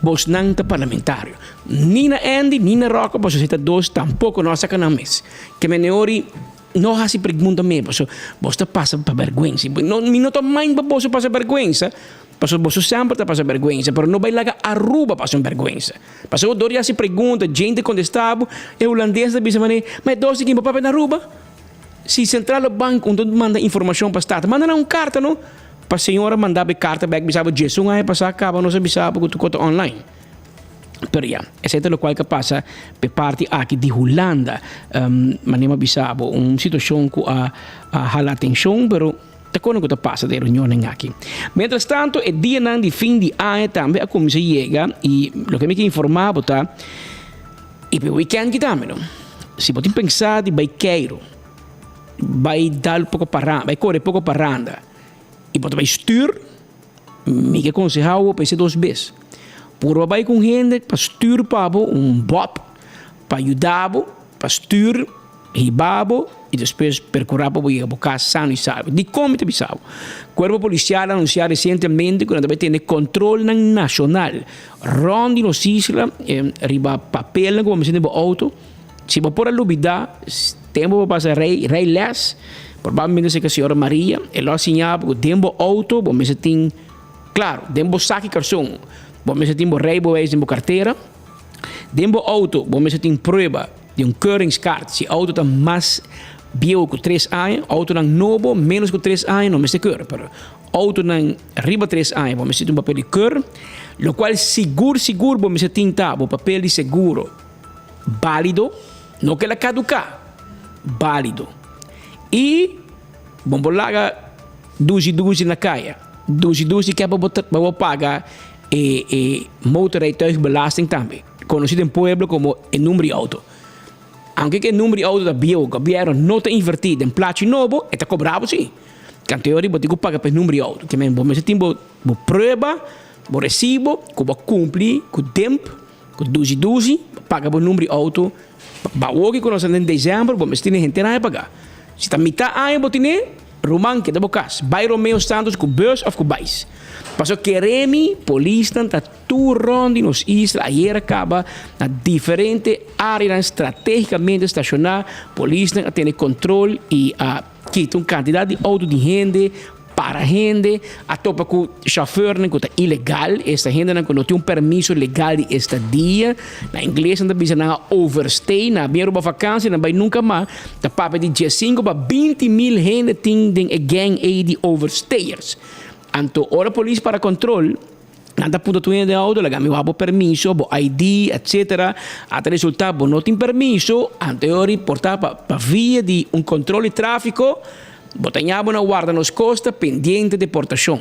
Bos nang ta parlamentário. Nina Andy, Nina Rocco, posso citar dois, tampouco nós saca na mesa. Que me neori não há se pergunta me, posso ta passa para vergonha. Não me tô mais para posso passar vergonha. Posso sempre ta passa vergonha, pero não vai lá Aruba passa vergonha. Posso doria se pergunta, gente contestava, é holandês da bisa mané, mas dois que papel na Aruba. se centrale banco onde manda informação para Estado, manda uma carta, não? Para a senhora mandar a carta, bisaba Jesus, aí passar acaba, não se bisaba, que tu conta online. Pero ja, essa é o qual que passa per parte aqui de Holanda, manema bisaba, situação que a hala atenção, pero te quando que passa de reunião aqui. Mientras tanto, o dia de fim de ano também a comissão chega e o que me quer informar, tá? E para o weekend que também, se você pensar de vai queiro, vai dar pouco paranda, vai correr pouco paranda, e você vai stuur, me que aconselhar para ser 2 vezes. Por vai com gente para stuur para bop, para ajudar, para stuur, ribabo, e depois percorrer para ir a casa sano e salvo. De como te bisabo. O Corpo Policial anunciou recentemente que vai ter controle nacional. Rondi nos islas, riba papel, como se tem auto. Se você pode olvidar, tempo para passar rei les, provavelmente se a senhora Maria, ela assinava que tempo auto, você tem, claro, tempo saque cartão, você tem rei, você tem carteira, tempo auto, você tem prova de keuringskaart. Se auto está mais bio que 3 anos, auto não novo, menos que 3 anos, não me se keur. Pero auto não riba 3 anos, você tem papel de keur, lo qual seguro, você tem papel de seguro válido, não que ela caduca, válido. E vamos lá, 12 na caia. 12 que é para pagar motorrijtuigbelasting também, conhecido em pueblo como o número de auto. Aunque o número de auto da bio, o governo não está invertido em plato novo, está cobrado sim. Então, teoria, você tem que pagar pelo número de auto. Que você tem prova, recibo, que você cumpre com o tempo, com 12, paga pelo número de auto. Bawogi que nós em dezembro, você tem gente a pagar. Se está metade ano, você tem Roman que é bocas. Vai Romeo Santos com bus ou com bais. Passou que Remi, polícia, está tudo rondo nos islas. Aí acaba na diferente áreas estrategicamente estacionar. Polícia tem controle e quita uma quantidade de auto de gente para gente. A topa com o chauffeur que está ilegal. Esta gente não tem um permisso legal de estadia. Na inglês não bisa na overstay. Na bem rouba vacância, não vai nunca mais. Da papa de 15 para 20 mil gente tem a gang de overstayers. Anto, ora polícia para controle, nada punto tu de auto, la gami wabo permiso, bo ID, etc. Até resultado, bo não tem permiso, anteriori portar para via de controle de tráfico, botanhava na guarda nos costa pendente de deportação.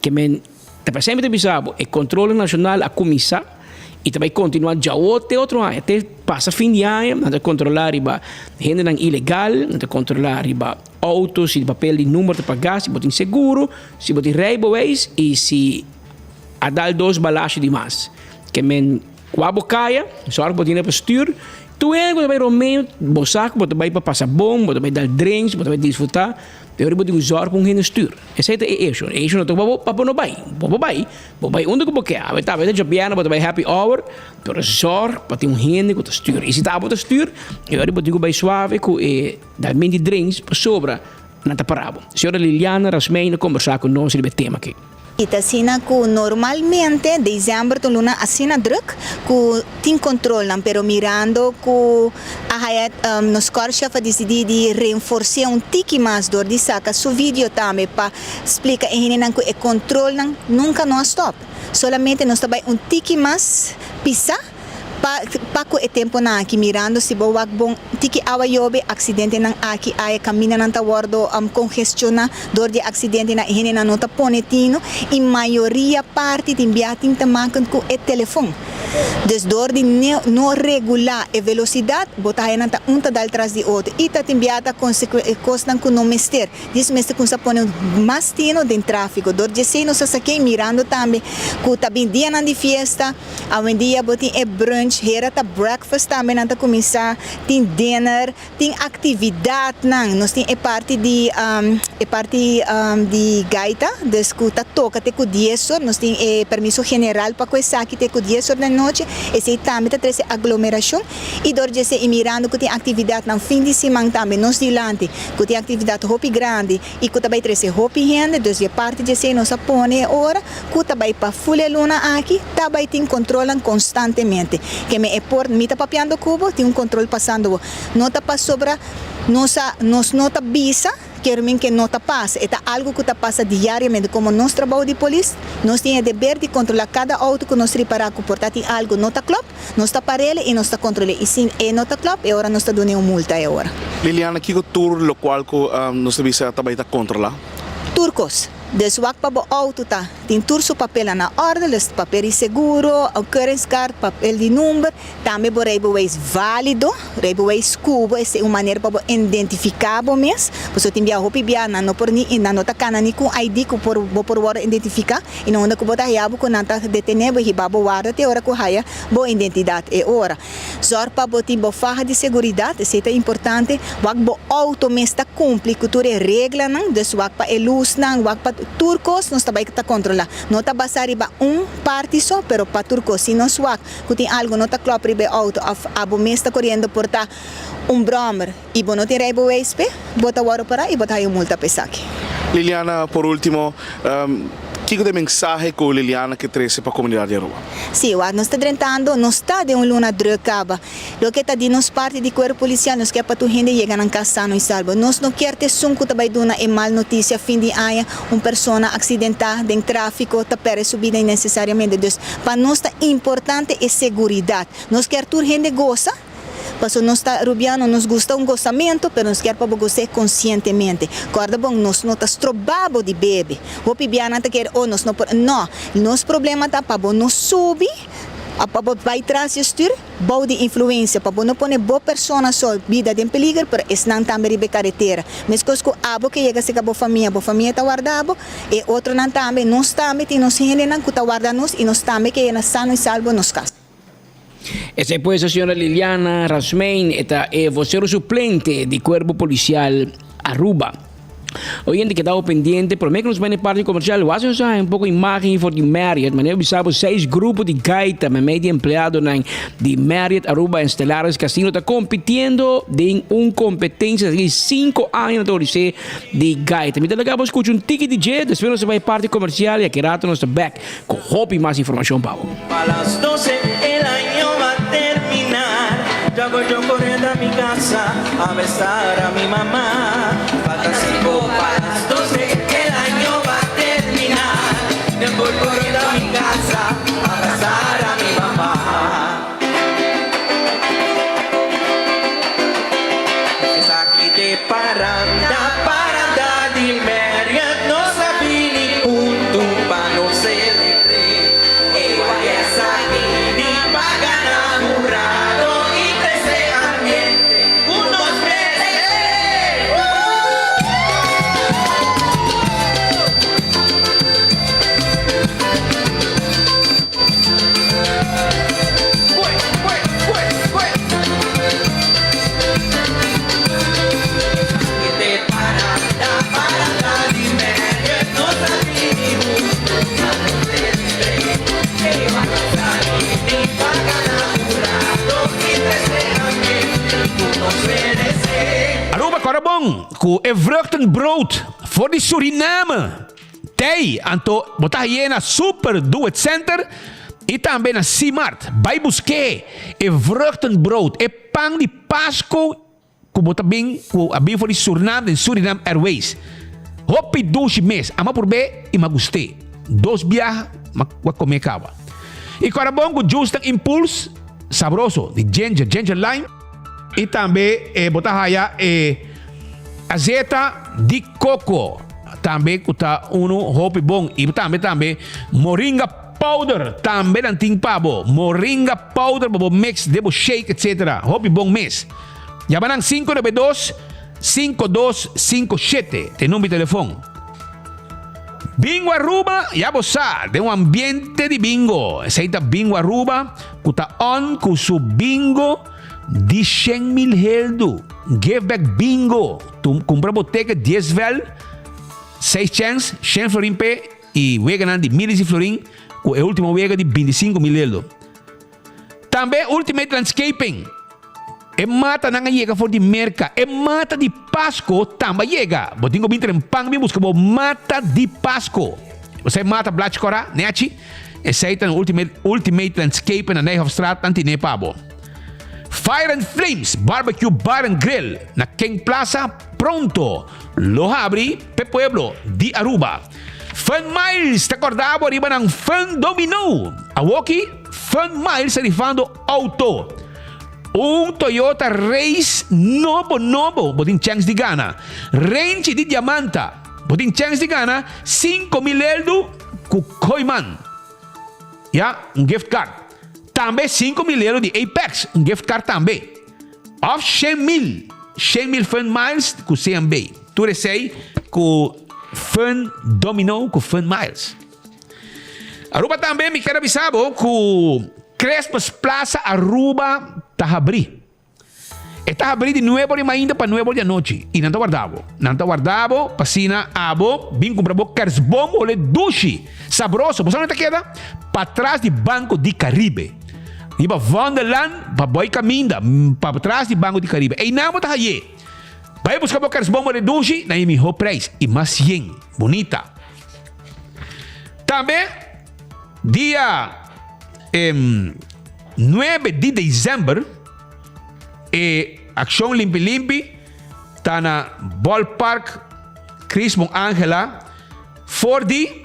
Que men, te sempre te bisabo, o controle nacional a comissar, e também continuar já outro ano, até passa fim de ano, nada controlar riba gente não ilegal, nada controlar riba autos, se papel de número de pagar, se botem seguro, se botem rei boês e se a dar 2 balachos de mais. Que men quabo caia, só que botem para stuur, tu quando vai Romeo, bosaco, botem vai para passar bom, botem vai dar drinks, botem vai desfrutar. Eu botem usar para gente stuur. Esse é isso. Isso não tô para não vai. Vai onde que você quer. Vai já piano, botem vai happy hour, pero usar para ter gente que stuur. E se tá para stuur, eu botem vai suave com dar mente drinks sobra na taparabo. Senhora Liliana Rasmeina conversar com nós sobre tema aqui. Ita sina ku normalmente dezembro tu luna asina druk ku tin control nan pero mirando ku ahayat nos corcha fa decidi di reforçar tiki mais dor di saca su video também pa explica e nan ku e control nan nunca no stop solamente nos tabai tiki mais pisa pa ko e tempo na aqui mirando se bo wag bom tiki awa yobe acidente nang aqui ay camina nang tawardo congestiona dor de acidente na hine na nota ponetino e maioria parte de biatin tamakan ko e telefone des dor de no regular e velocidade botar aí nanta dal tras de outro e tá timbiata costan com no mester diz mester com sa pone mastino de tráfico dor de sei no sa saquei mirando também ku tá bem dia na de fiesta a um dia botin e brunch hera ta breakfast também nanta começar tem dinner tem atividade nang nós tem parte de gaita descuta toca te com 10 horas nós tem permisso general para coisa aqui te com 10 horas da noite esse também tá treze aglomeração e dor de se mirando que tem atividade no fim de semana também nós dilante que tem atividade hopi grande e que também treze hopi gente dos de parte de se nós apone hora que também para full luna aqui também tem controlam constantemente que me é por me tá papiando cubo tem controle passando não tá para sobra nos nota visa, que nota passa. É algo que passa diariamente, como nós trabalho de polícia, nós temos o dever de controlar cada auto que nós reparar, que portanto algo nota club, nós está parelho e nós está controlando. E se é nota club, é hora nós está dando uma multa, é hora. Liliana, que tour lo qual nós devemos também controlar? Turcos. Dus wak pa bo auto ta, tem turso papel na ordem, os papel de seguro, occurrence card, papel de número, também bo reiboweis válido, reiboweis cubo, essa é uma maneira para bo identificar bo mes, você tem bia hopi bia na no por ni na nota kana ni com ID ko por hora identificar, e não anda ko bota yabo ko nanta detener bo hibabo guarda te hora ko haya bo identidade é hora. Zor pa bo tim bo farra de seguridade, isso é importante, wak bo auto mes ta cumpre cultura regra não, dus wak pa elus não, wak pa turcos nós também está controlar. Não está basar riba parte só, pero para turcos se nós swak, que tem algo não está claro riba auto, abo mês está correndo por tá bromer e bo não tem riba WSP, bota o para e bota aí multa pesar. Liliana, por último, que é o mensagem que Liliana que traz para a comunidade de Aruba? Sim, nós estamos tentando, nós está de luna drogaba. Lo que está de nós parte do corpo policial, nós quer para tu gente chegar na casa sano e salvo. Nós não quer ter sunco também de uma mal notícia fim de ano, uma pessoa acidentada em tráfico, tá perde subida innecessariamente. Então, para nós está importante é segurança. Nós quer tu gente goza. Porque nós está rubiano, nos gusta gozamento, mas nós queremos gozar conscientemente. Corda bom, nós não estamos trobando de bebê. O pibiana está querendo, nós não, não. Nosso problema está para nós subir, para vai trás estir, boa de influência, para não pôr boa pessoa só vida em perigo, para não também ribe carretera. Mas coisa que abo que chega a boa família está guardado, e outro não também, nós também temos gente que está guardando e nós também que é sano e salvo nos casos. Esa é pues a senhora Liliana Rasmein, esta é vocero suplente do Cuerpo Policial Aruba. Oyente que estava pendiente, por meio que nos vai na parte comercial, eu acho que pouco imagem for de Marriott, mas eu bisabo 6 grupos de gaita, meio de empleado de Marriott Aruba Estelares Casino, está competindo em uma competência de 5 anos de gaita. Me delegamos escutar um ticket DJ, depois nós vai parte comercial e aqui rato nós está back com hobby mais informação, Pablo. A las 12 el año va a terminar. Ya voy yo corriendo a mi casa a besar a mi mamá. Faltan 5 para las 12 el año va a terminar. Me voy corriendo a mi casa a besar a mi mamá. Es aquí de paranda, paranda di Marriott. No sabía ni punto para no celebre. Igual es aquí ni pagan amurrado y crece ambiente. Unos meses. Aruba Corabon, com vruchtenbrood voor de Suriname. Tei, anto botar hier na Super Do It Center e também na Simart. Vai buscar vruchtenbrood, pão de Páscoa, que botar bem, bem voor de Suriname Airways. Hopi 12 meses, ama por bem e me gostei. 2 viajes, mas comer cava. E Corabon com Justin Impulse, sabroso, de ginger lime. E também botar aí azeta de coco. Também está hopi bom. E também moringa powder. Também não tem pabo. Moringa powder, bobo mix, debo shake, etc. Hopi bom mês. Já van 592-5257. Tem número de telefone. Bingo Aruba, já você de ambiente de bingo. Aceita Bingo Aruba, que está on com seu bingo. De 100.000 heldo. Give back bingo. Tu compra boteca 10 vel. 6 chance. 100 florin pe. E wega de 1.000 florin. Com a última wega de 25.000 heldo. Também Ultimate Landscaping. E mata nanga chega for de merca. E mata de Páscoa também chega. Botingo binter em pang me busca bo mata de Páscoa. Você mata Blatch Cora, neachi. E aceita Ultimate Landscaping na Nijhofstraat antine pabo. Fire and Flames Barbecue Bar and Grill na King Plaza pronto. Lo abre pe Pueblo di Aruba. Fun Miles, te acordava arriba ng Fun Domino. Awoki, Fun Miles rifando auto. Toyota Race novo, botin chance di gana. Range di Diamanta, botin chance di gana, 5,000 euro ku Koyman. Gift card. Tambe 5,000 euro di Apex, gift card tambe. Of 100,000 Fun Miles ku CMB. Tu resei ku Fun Domino ku Fun Miles. Aruba tambe mi quero bisabo ku Crespas Plaza Aruba Tahabri. E Tahabri di nuevo ainda para 9 da noite. E não guardavo, passina abo, bem comprabo kersbom ole dushi. Sabroso, você não tá queda? Para trás de Banco de Caribe. Iba Wonderland, para boi caminda, para trás de Banco de Caribe. E não tá aí. Vai buscar o kersbom ole dushi, na mi ho price e mais yen, bonita. Também dia 9 de dezembro, Action Limpi Limpi está na Ballpark Crismon Angela for the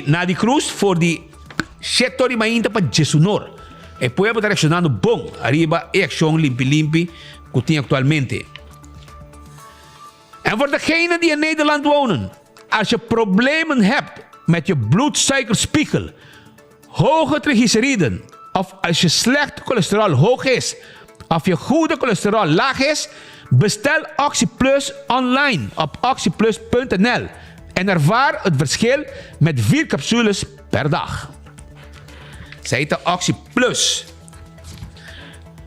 Nadi Cruz for the setor mainta para Jesunor. E poi estar reaccionando bom arriba Action Limpi Limpi que tem atualmente. En voor degenen die in Nederland wonen, als je problemen hebt met je bloedsuikerspiegel, hoge triglyceriden, of als je slecht cholesterol hoog is, of je goede cholesterol laag is, bestel OxyPlus online op oxyplus.nl en ervaar het verschil met 4 capsules per dag. Zij heet OxyPlus.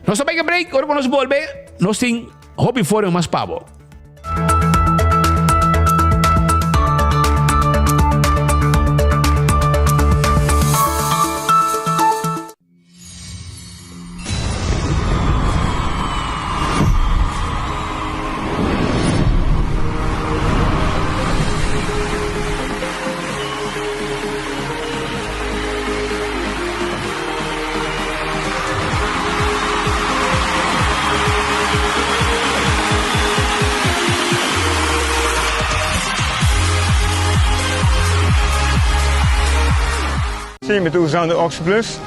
Nos sabay break, oro nos volve, nos ting hobby for mas pavo. Sim, estou usando o OxyPlus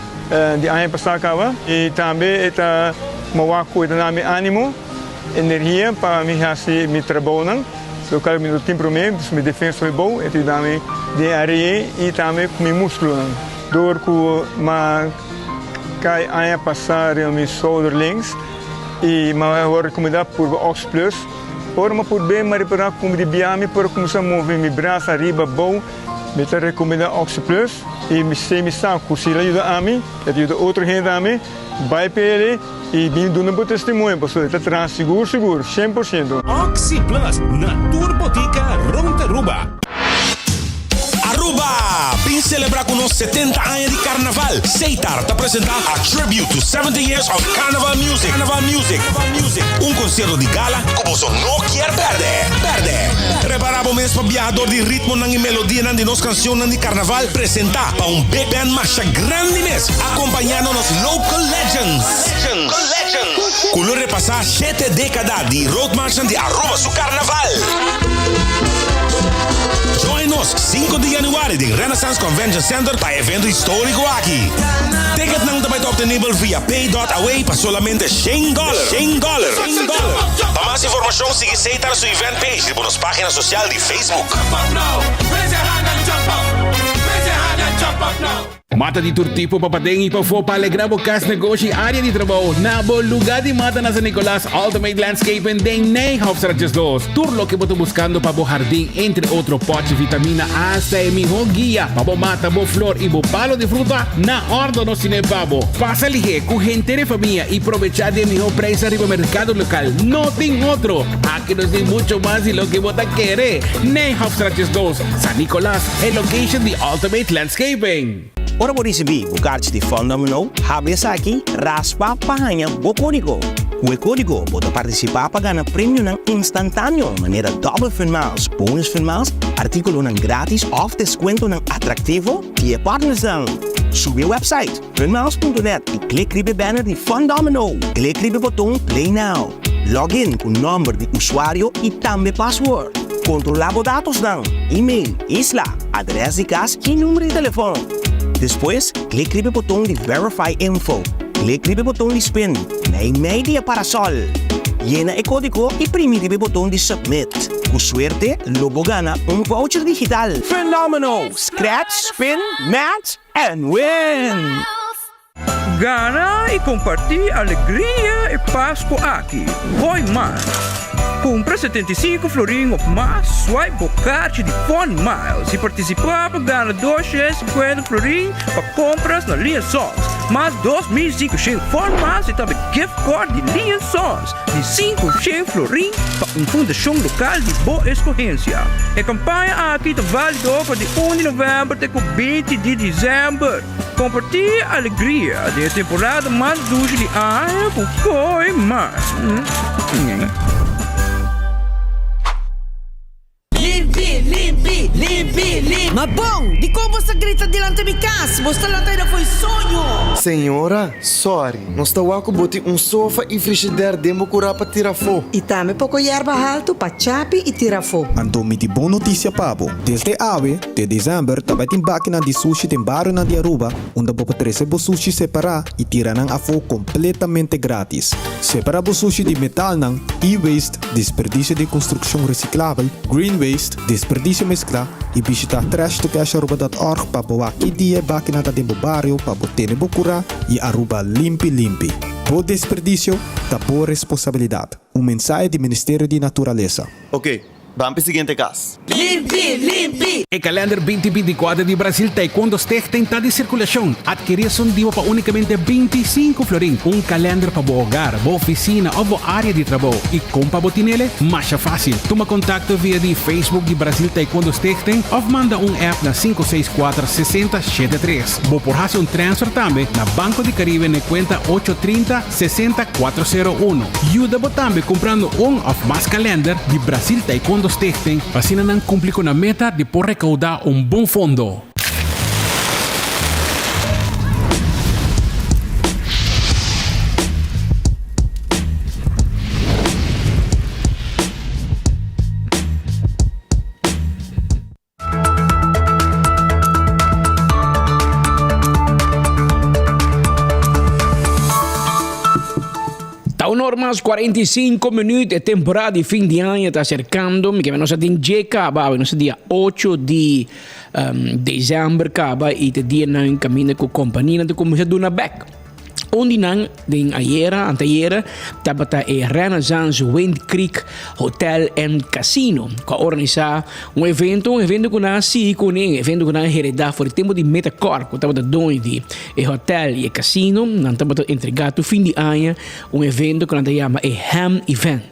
de ano passado e também está mawako ita nami ânimo, energia para me fazer meu trabalho. So kalau me tem problema, me defesa é bom, itu também de areia e também com meu músculo. Door que ma cai ano passado meu shoulder links e ma vou recomendar por OxyPlus. Por uma por bem, mas para como de biame, para começar a mover meu braço arriba bom. Me te recomenda OxyPlus e me está cursindo ajuda a mim, ajuda outra gente a mim, vai para ele e vem dando um testemunho, pessoal, está traz seguro, 100%. OxyPlus na Turbotica Ronda Aruba. Aruba! Vem celebrar com nós 70 anos de carnaval. Seitar te apresentar a tribute to 70 years of Carnival Music. Carnival Music. Concerto de gala que você não quer perder. Preparamos mesmo para viajador de ritmo e melodia de nossa canção de carnaval. Apresentar para big band marcha grande mesmo. Acompanhando nos local legends. Color repassar 7 décadas de road marcha de Aruba su carnaval. Join us 5 de januari em Renaissance Convention Center para evento histórico aqui. Ticket não também está disponível via pay.away para solamente $100. Para mais informação, siga Seitar sua event page por nossa página social de Facebook. Mata di turtipo papadengi pa fo pa alegrabo kas negosyo área de trabajo. Nabo lugar de mata na San Nicolás Ultimate Landscaping de Nijhoffstraatjes 2. Tour lo que boto buscando pa bo jardín entre otro pote vitamina hasta mi ho guía pa bo mata bo flor y bo palo de fruta na ordo no cine pabo. Pasa lige cu gente de familia y aprovechar de mi ho precio arriba mercado local. No ten otro. Aquí nos den mucho más de lo que bota quiere. Nijhoffstraatjes 2 San Nicolás el location de Ultimate Landscaping. Ora por receber o card de fundo nominal, habesa aqui, raspa pahanha o código. O código pode participar para ganhar prêmio instantâneo, maneira double miles, bonus miles, artículo grátis ou desconto atrativo e partners. Sube o website funmiles.net e clique ribe banner de Fun Domino. Clique ribe botão Play Now. Login com número de usuário e também password. Controlar os dados não, e-mail, isla, adresse de casa e número de telefone. Depois, clique ribe botão de Verify Info. Clique ribe botão de Spin. Media para sol. Llena o código e primi ribe botão de Submit. Com suerte, logo gana voucher digital. Phenomenal! Scratch, spin, match, and win! Gana e compartilhe alegria e Páscoa aqui. Foi mais. Compra 75 florim ou mais, swipe o card de Fun Miles e participar para ganhar 250 florim para compras na linha Sons. Mais 2.500 Fun Miles e também gift card de linha Sons de 500 florim para uma fundação local de boa escorrência. A campanha aqui está válida para de 1 de novembro até 20 de dezembro. Compartilhe a alegria da temporada mais dulce de ano com Coi Mais. Limpi. Ma bom, di como você grita delante de casa? Você lá ainda foi sonho. Senhora, sorry. Nós estamos a botar sofá e frigideira dentro curar para tirar fogo. E também pouco erva alto para chape e tirar fogo. Então, me boa notícia, Pabo. Desde ave, de dezembro, também tem máquina de sushi tem barro na de Aruba, onde você pode receber sushi separar e tirar a fogo completamente grátis. Separar o sushi de metal, e-waste, desperdício de construção reciclável, green waste, desperdício mescla e visitar trashtocash.org para boa que dia máquina da tempo barrio para botar no bocura e Aruba limpi. Boa desperdício, da boa responsabilidade. Mensagem do Ministério de Natureza. Ok, vamos para o seguinte caso. Limpi. O calendar 2024 de Brasil Taekwondo Stichting está de circulação. Adquirição de para unicamente 25 florim. Calendar para o hogar, boa oficina ou boa área de trabalho. E compra botinele, mais fácil. Toma contato via de Facebook de Brasil Taekwondo Stichting ou manda app na 564-6073. Vou por fazer transfer também na Banco de Caribe na conta 830-60401. Ajuda também comprando ou mais calendar de Brasil Taekwondo Stichting. Assim não cumpre com a meta de por recaudar bom fundo. Normas 45 minutos, temporada de fin de año está acercando, que nos atinge acaba, nos dia 8 de dezembro acaba y te dia na camina com companhia de começar a back. Onde nang ding anteayer tabata Renaissance Wind Creek Hotel and Casino que organiza evento que nasce com evento que nasce heredado por tempo de Metacorp que tabata dono de hotel e casino não tabata entregado fim de ano evento que nós chama Ham Event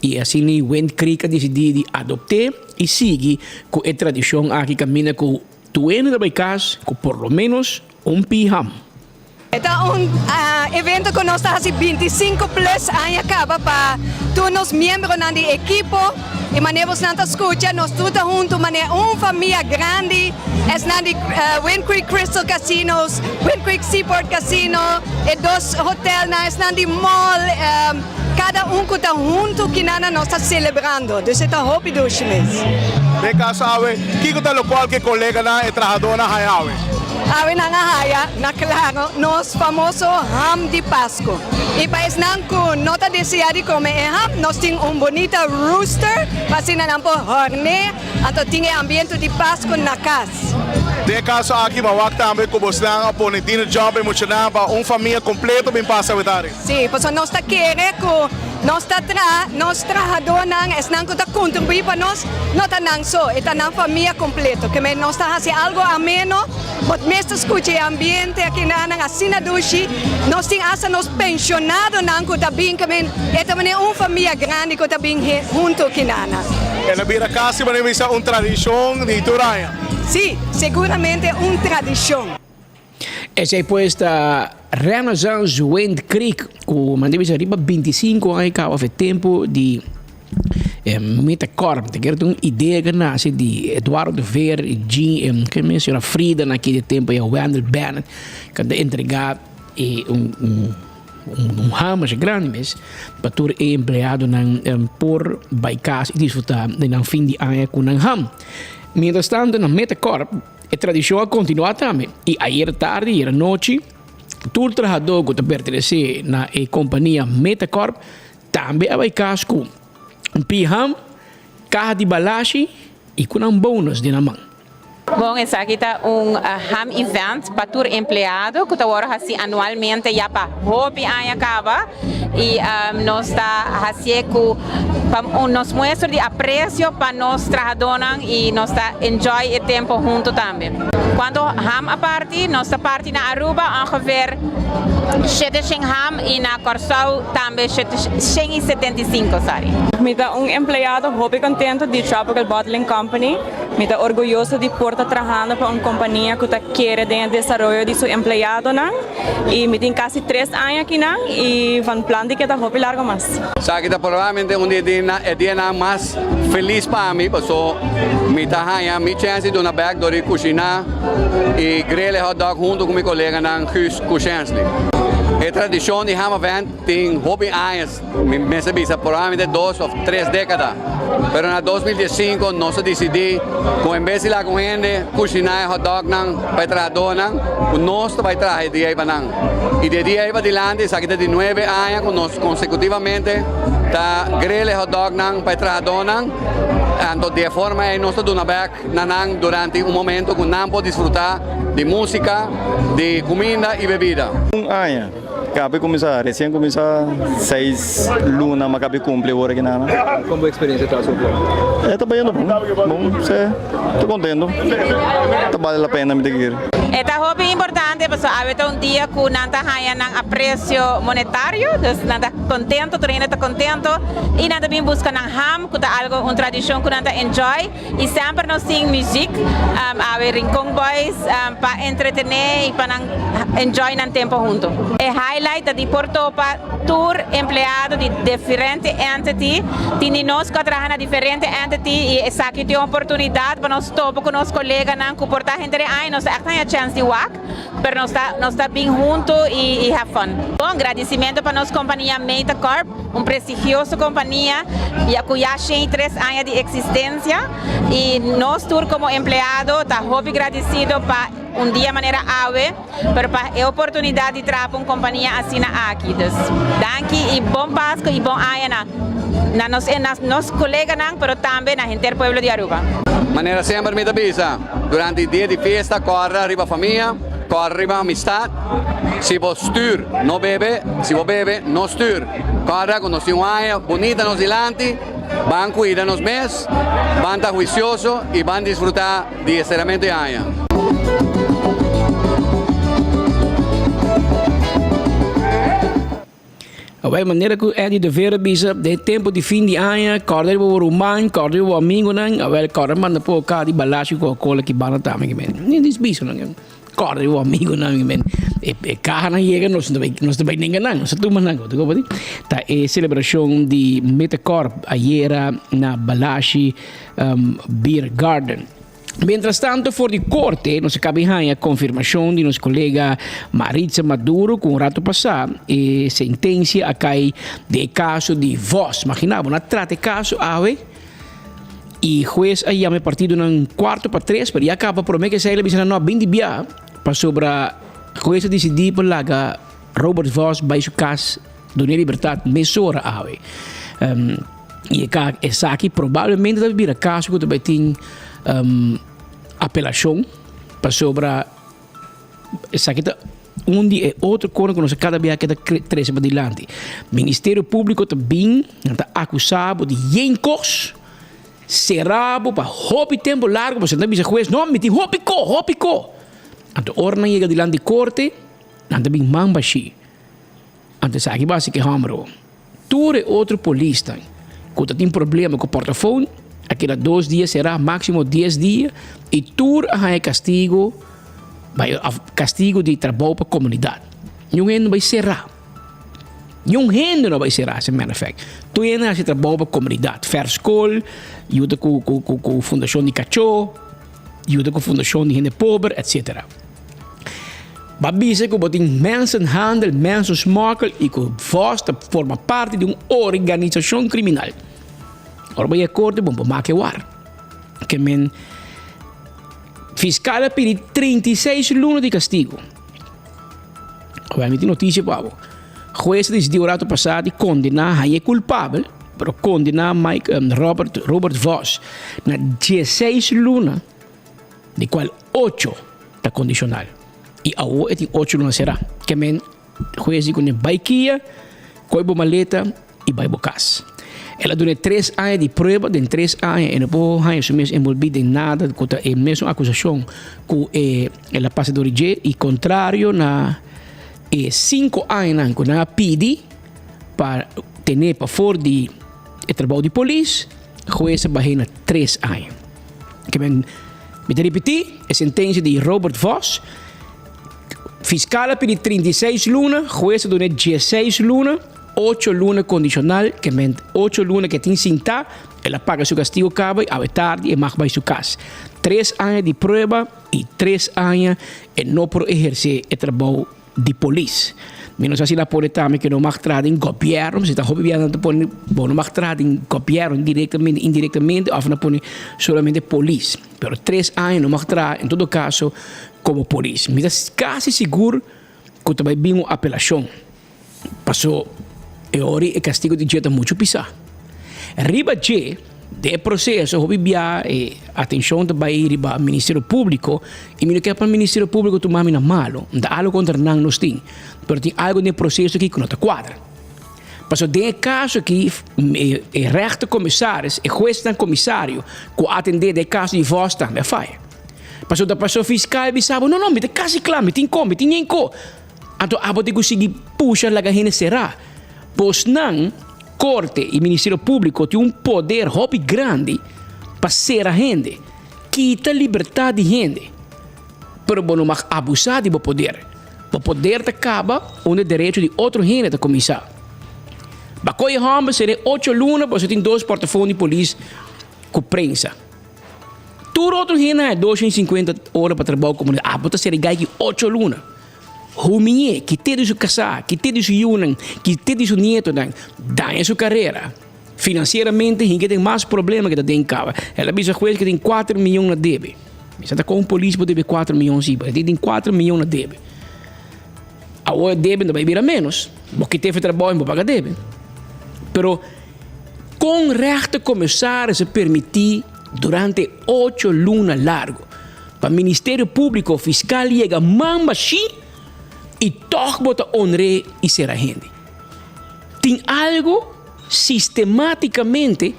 e assim Wind Creek decidiu adoptar e seguir com a tradição aqui caminha com tueno da casa com por lo menos piham. Então, evento que nós estamos 25 plus anos acaba para todos os membros da equipe e manevos não escuta, nós todos juntos, uma família grande, é na Wind Creek Crystal Casinos, Wind Creek Seaport Casino e dois hotéis na mall, cada que está junto que nós estamos celebrando, então está rápido esse mês. De caso, que está local que colega é trabalhador na Hayawe? Awe na ngahaya, na claro, nos famoso ham de Pasco. E paes nang ku nota deseada come ham, nos ting bonita rooster, pasina nang po horne, ato ting ambiente de Pasco na casa. De caso aqui, mawak também com você na ponetino job emocional para família completa bem passa a Sim, pois nós está querendo nós trabajador nang es nang kuta contribuir para nós, nota nang so, eta nang família completa, que nós está fazendo algo ameno, but mesmo escute ambiente aqui na nang asina dushi, nós tem asa nos pensionado nang kuta bem que eta família grande kuta bem junto aqui nana. E na beira casa mas é tradição de Turaya. Sim, seguramente tradição. Essa é posta Renaissance Wind Creek, o mandei arriba 25 anos acaba o tempo de Metacorp, te quero uma ideia que nasce de Eduardo Ver e Jean, que menciona Frida naquele tempo, e o Wendell Bennett, que entregar hamas grande mas para tu empregado por baicas e desfrutar de fim de ano com ham. Mientras tanto, na Metacorp, a tradição continua também. E ayer tarde, ayer noite, todo trabalhador que pertence na companhia Metacorp também vai casco um piham, carro de balashi e com um bônus de na mão. Bom, esse aqui está ham event para todo empregado que agora assim anualmente já para hobby acaba e nós está fazendo nos mostra de apreço para nós trabalhadores e nós está enjoy o tempo junto também. Quando ham a parte, nós está parte na Aruba ongeveer 700 ham e na Corsau também 175 sari. Mita empregado hobby contento de Tropical Bottling Company. Mita orgulhoso de porta trabajando para uma companhia que quer de desarrollo de su empleado e me tem quase 3 anos aqui e van plan de que está hobby largo mais. Sabe que provavelmente é dia mais feliz para mim, porque me tá ganhando minha chance de uma bag de cozinhar e grelhar hot dog junto com meu colega na Hus Kuchensli. A tradição de ham event tem hobby anos, me sabia provavelmente 2 ou 3 décadas. Pero na 2015 nós decidimos que em vez de lá com gente cozinhar hot dog para trabalhador nós vai trazer de aí para e de dia aí para diante sabe de 9 anos que nós consecutivamente tá grelha hot dog para trabalhador então de forma aí nós damos back durante um momento que não pode desfrutar de música, de comida e bebida. Acabei começar, recém começar 6 lunas, mas acabei cumprir agora aqui na. Como a experiência está sua? Está bem, bom, estou contente, está vale a pena me seguir. É hobby importante, porque há um dia que não está ganhando apreço monetário, então não está contente, o treino está contente, e não também busca ham, que é algo, uma tradição que não está enjoy, e sempre nós temos música, há Rincon Boys, para entretener e para enjoy no tempo junto. É highlight de Porto para tour empregado de diferentes entities, tem nós que trabalhamos na diferentes entities, e essa aqui tem uma oportunidade para nós topo com nossos colegas, que portar entre aí, nós temos chance de work, mas nós está bem junto e have fun. Bom, agradecimento para nossa companhia Metacorp, uma prestigiosa companhia, que já tem 3 anos de existência, e nós tour como empregado, está hobby agradecido para dia maneira ave, para a oportunidade de trabalhar com companhia assim aqui. Danke e bom Páscoa e bom ano na nos colegas, mas também na gente do pueblo de Aruba. Maneira sempre me avisa, durante o dia de festa, corre arriba a família, corre arriba a amistade. Se você styr, não bebe, se você bebe, não styr. Corre com nós um ano bonita nos dilante, vão cuidar nos meses, vão estar juiciosos e vão desfrutar de encerramento de ano. A maneira que é de ver bisa de tempo de fim de ano, corre o román, corre o amigo não, a corre manda por cá de balacho com a cola que bana também que nem diz bisa não, corre o amigo não que e carro não chega nós também ninguém não, nós tudo não, tu pode? Tá é celebração de Metacorp ayer na Balashi Beer Garden. Mientras tanto, fora de corte, nós acabamos a confirmação de nosso colega Maritza Maduro com o rato passado e sentença a cair de caso de voz. Imaginava, não trata caso ave e juiz aí me partido num 4-3, mas acaba por mim que se ele bisa não bem de bia para sobre juiz decidir por lá que Robert Voss vai seu caso de liberdade mesura ave e essa aqui provavelmente deve vir a caso que também tem apelação para sobre essa aqui onde é outro coisa que nós cada vez que cresce para diante. Ministério Público também está acusado de encos serabo para hobby tempo largo, você não bisa juiz não me tem hobby co. Então orna chega diante de corte, não também mambashi. Então essa aqui base que hamro. Tudo é outro polícia que tem problema com o portafone. Aquela 2 dias será máximo 10 dias e tudo é castigo de trabalho para a comunidade. Não vai será. Não vai será, as a matter of fact. Tu ainda se trabalha para a comunidade. Verschool, ajuda com a Fundação de Cachorro, ajuda com a Fundação de Gente Pobre, etc. Babisa que botem mensenhandel, mensensmokkel e que você forma parte de uma organização criminal. Ora, vai acordo, bom, para maquiar. Que men fiscal pediu 36 lunas de castigo. Vai emitir notícia para o juiz decidiu o passado e condenar a culpável, mas condenar Robert Vos na 16 lunas, de qual 8 está condicional. E a o tem 8 lunas será. Que men juiz diz que vai kia, coi bo maleta e vai bocas. Ela deu 3 anos de prova, de 3 anos, e não pode mesmo envolvido em nada, com a mesma acusação que ela passa do RG, e contrário na 5 anos que ela pede para ter para fora de trabalho de polícia, a juíza vai na 3 anos. Que me repetir, a sentença de Robert Vos, fiscal pede 36 lunas, juíza deu 16 lunas, 8 lunas condicional, que 8 lunas que tem cinta, ela paga seu castigo, acaba, a tarde e mais vai sua casa. 3 anos de prova e 3 anos e não por exercer o trabalho de polícia. Menos assim, ela pode também que não mostrar em governo, se está roubando, não mostrar em governo diretamente, indiretamente, ou não põe solamente polícia. Mas 3 anos não mostrar, em todo caso, como polícia. Mas quase seguro que também vem uma apelação. Passou. E ora o castigo de dia está muito pisar. Riba de processo, eu via atenção também riba Ministério Público, e me que para o Ministério Público tu mami na malo, não há algo contra não nos tem, mas tem algo no processo que não está quadra. Passou de caso que o resto comissários, o juiz dan comissário, que atender de caso de voz também faz. Passou fiscal e sabe, não, me tem quase claro, me tem como, me tem enco. Então, abo de conseguir puxar a gahina será. Pois não, Corte e Ministério Público têm um poder hobby grande para ser a gente, quita a liberdade de gente, pero não mais abusar de poder. O poder acaba onde o direito de outro gente a começar. Bacoia Homem seria 8 lunas, você tem 2 portafólios de polícia com prensa. Tudo outro gente é 250 horas para trabalhar com comunidade. Você seria 8 lunas. Huminhe, que te diz casar, que te diz yunan, que te diz nieto, dá sua carreira. Financeiramente, quem tem mais problema que tem em casa. Ela diz a juiz que tem 4 milhões na débito. Você está com um polícia para deve 4 milhões, sim, ele tem 4 milhões na débito. A hora débito vai virar menos, porque teve trabalho para pagar débito. Pero, com resto começar a se permitir durante 8 lunas largo, para o Ministério Público Fiscal chega mamba sim, e toch bota honre e ser a gente. Tem algo sistematicamente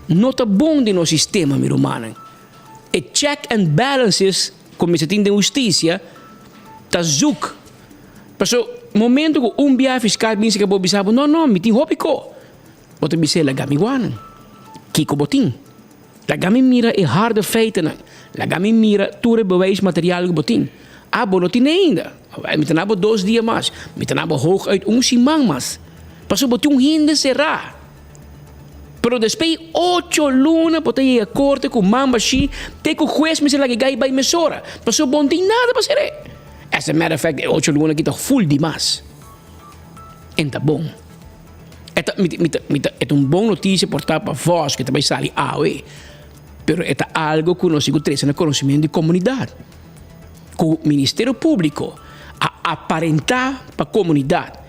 não está bom no sistema, meu humano. E check and balances, como se tem de justiça, está zuk. Passou momento que biá fiscal pensa que vou bisabo, não, me tem hopico. Bota bisé la gami guanan. Kiko botin. La gami mira e harde feiten. La gami mira ture bewijs materiaal que botin. Abo não tem ainda. Me tenabo 2 dias mais. Me tenabo hoog uit simang mas. Passou botin hinde será. Pero después 8 lunas botei ir a corte com mamba chi, te com juez me se la que gai by mesora. Passou bom tem nada para ser. As a matter of fact, 8 lunas que tá full demais. Enta bom. É uma boa notícia portar para vós que também sai AOE. Pero é algo que nós temos no conhecimento de comunidade. Que o Ministério Público a aparentar para a comunidade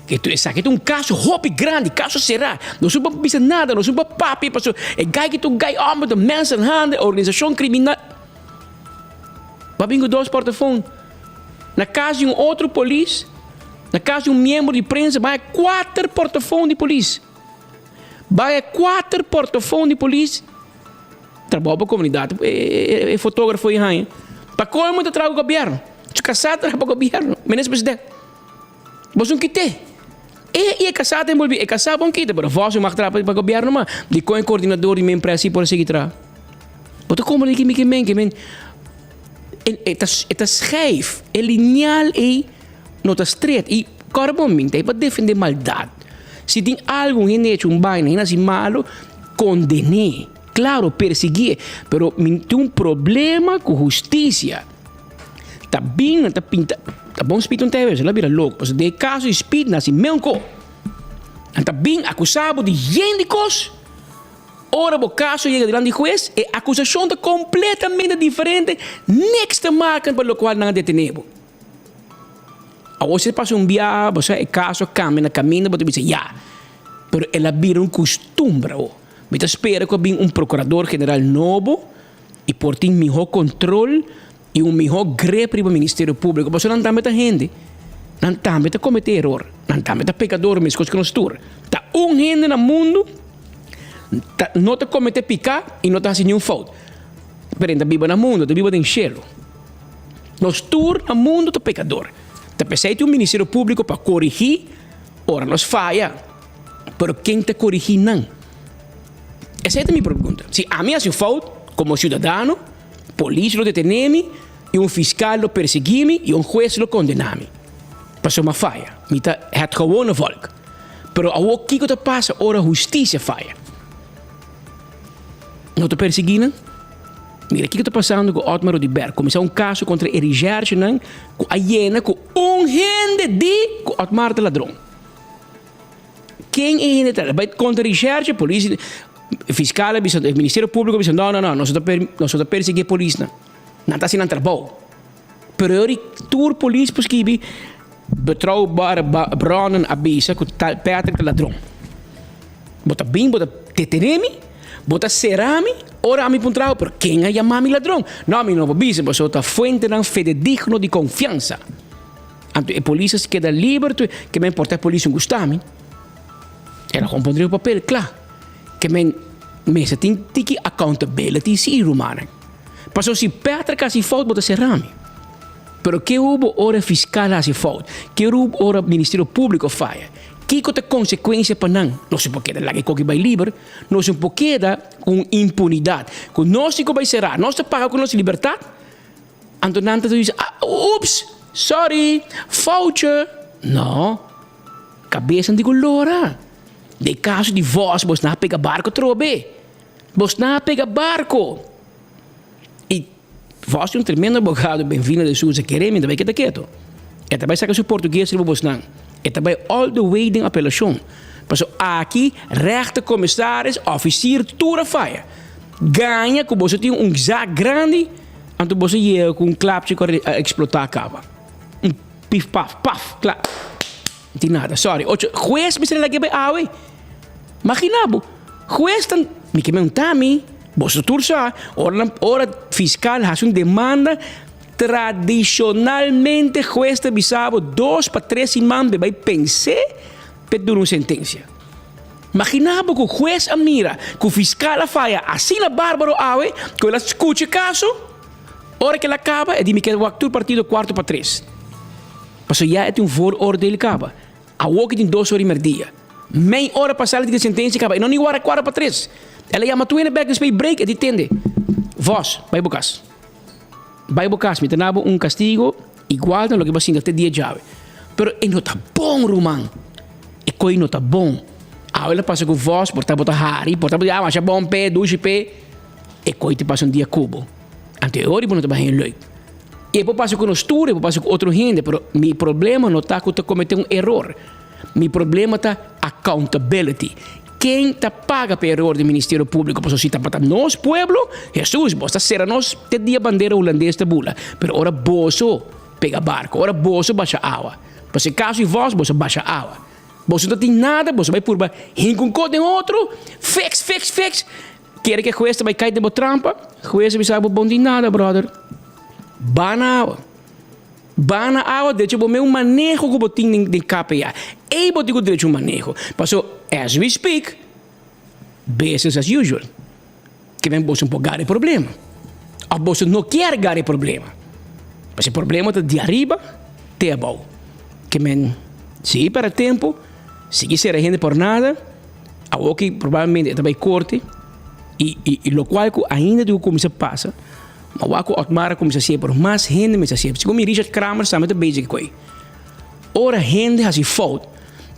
que tu sabe que é caso hobby grande, caso será. Não sou para pensar nada, não sou para papi, para é gai que tu gai homem de mensenhandel, organização criminal. Babingo 2 portafone. Na casa de outro polícia, na casa de membro de prensa, vai 4 portafólios de polícia. Vai 4 portafólios de polícia. Trabalha para a comunidade. É fotógrafo e rainha. Para como te traga o governo? Se casar, traga para o governo. Menos presidente. Você não quer. É casado envolvido. É casado bom quita. Mas você não traga para o governo. Mas de qual coordenador de minha empresa por seguir traga. Mas como ele que me é scheef. É lineal e não está estreito. E cada momento é para defender maldade. Se tem algo que hecho um vaina, que é malo, condene. Claro, perseguir. Pero tem problema com justiça. Tá bem, tá pinta. Tá bom speed um TV, ela vira louco. Mas de caso speed nasce menco. Tá bem acusado de gendicos. Ora o caso chega diante do juiz e a acusação está completamente diferente. Next marca pelo qual não detenemos. A você passa viagem, você caso cambia na caminho, você diz já. Pero ela vira costume. Me espera que venha procurador-geral novo e por ter melhor controle e melhor grepe para o Ministério Público. Você não está gente. Não está cometer erro. Não está pecador, mas coisas que não estou. Está gente no mundo, não está cometer picar e não está fazendo nenhum falta. Pero ainda vive no mundo, ainda vive no cielo. Nós tour no mundo está pecador. Está pensando um Ministério Público para corrigir, ora nós falha. Pero quem te corrigir não? Essa é a minha pergunta. Se a mim faz falta, como cidadão, polícia lo detém-me, e fiscal lo persegue-me, e juiz lo condena-me. Passou uma falha. É gewoon volk. Pero o que te passa, ora justiça falha. Não te perseguindo? Mira, o que está passando com Otmar Rodrigues? Começou caso contra Erigerge, com a Iena, com gente de Otmar de ladrão. Quem é gente? Contra Erigerge, polícia, fiscal, Ministério Público, não, nós estamos perseguindo a polícia. Não está sendo trabalho. Pero eu tour polícia porque betrouwbare bronnen avisa com Patrick de ladrão. Bota bem, bota deteneme, bota serame, ora a mi puntrao, pero quem é chamar-me ladrão? Não, mi não avisa, mas outra fonte não fidedigno de confiança. Anto a polícia se queda livre, que me importa a polícia gostar-me. Ela compondria o papel, claro. Que me tem que accountability se romana. Passou se Patrick assim falta, bota serame. Pero que houve ora fiscal assim falta? Que houve ora Ministério Público falha? Que tem consequência para não? Não se pode dar que vai livre, não se pode dar com impunidade. Com nós que vai ser, nós te paga com nossa liberdade. Então não te diz, ups, sorry, voucher. Não, cabeça de colora. De caso de voz, você não pega barco trobe. Você não pega barco. E você é tremendo advogado, bem-vindo de sua queremos, também que está quieto. E também saca seu português, você não. E também all the way em apelação. Mas aqui, rechtercommissaris, officier, tudo falha. Ganha que você tem zaak grande, então você ia com clapje para explotar a cava. Pif, paf, paf, clap. Não tem nada, sorry. Juiz, você não lagi bij awe. Imaginabo, juiz, me que me tami, você tursa, ora fiscal, faz uma demanda. Tradicionalmente, juiz te avisava 2 para 3 semanas vai pensar para dar uma sentença. Imaginava que o juiz admira, que o fiscal falha assim na bárbaro awe, que ela escute o caso, hora que ela acaba, é de me quedar o partido 4 para 3. Mas já é um voordeel ele acaba. A outra tem 2 horas e meia. Meia hora passada de sentença acaba. E não nem hora 4 para 3. Ela chama tu in back e break, e detende. Vos, vai bocas. Vai bocas, me tenabo castigo igual no que você até dia chave. Pero não está bom, Roman. E coi não está bom. A ela passa com vos, porta bota hari, porta bota mas é bom pé, 2 pé. E coi te passa dia cubo. Anterior, não está bem leuk. E depois passa com nós tudo, depois passa com outro gente, pero meu problema não está que tu cometeu erro. Meu problema está accountability. Quem te paga pelo erro do Ministério Público? Porque se está para nós, pueblo, Jesus, você será nós, te dia bandeira holandesa de bula. Pero ora bolso pega barco, ora bolso baixa água. Porque caso de vós, você baixa água. Você não tem nada, você vai por rincon em outro, fix. Quer que a juez vai cair de boa trampa? Juez vai saber bom de nada, brother. Bana água, deixa eu ver manejo que eu tenho de KPA. E eu tenho direito a manejo. Passou, as we speak, business as usual. Que vem você não pode problema. Ou você não quer ganhar problema. Mas o problema está de arriba, até abaixo. Que vem, se para tempo, se ser a gente por nada, a que provavelmente também corte, e o qual ainda do como se passa, mas o Otmar começa a ser por mais gente, mas assim, se como Richard Kramer sabe muito bem que coi. Ora gente assim falta,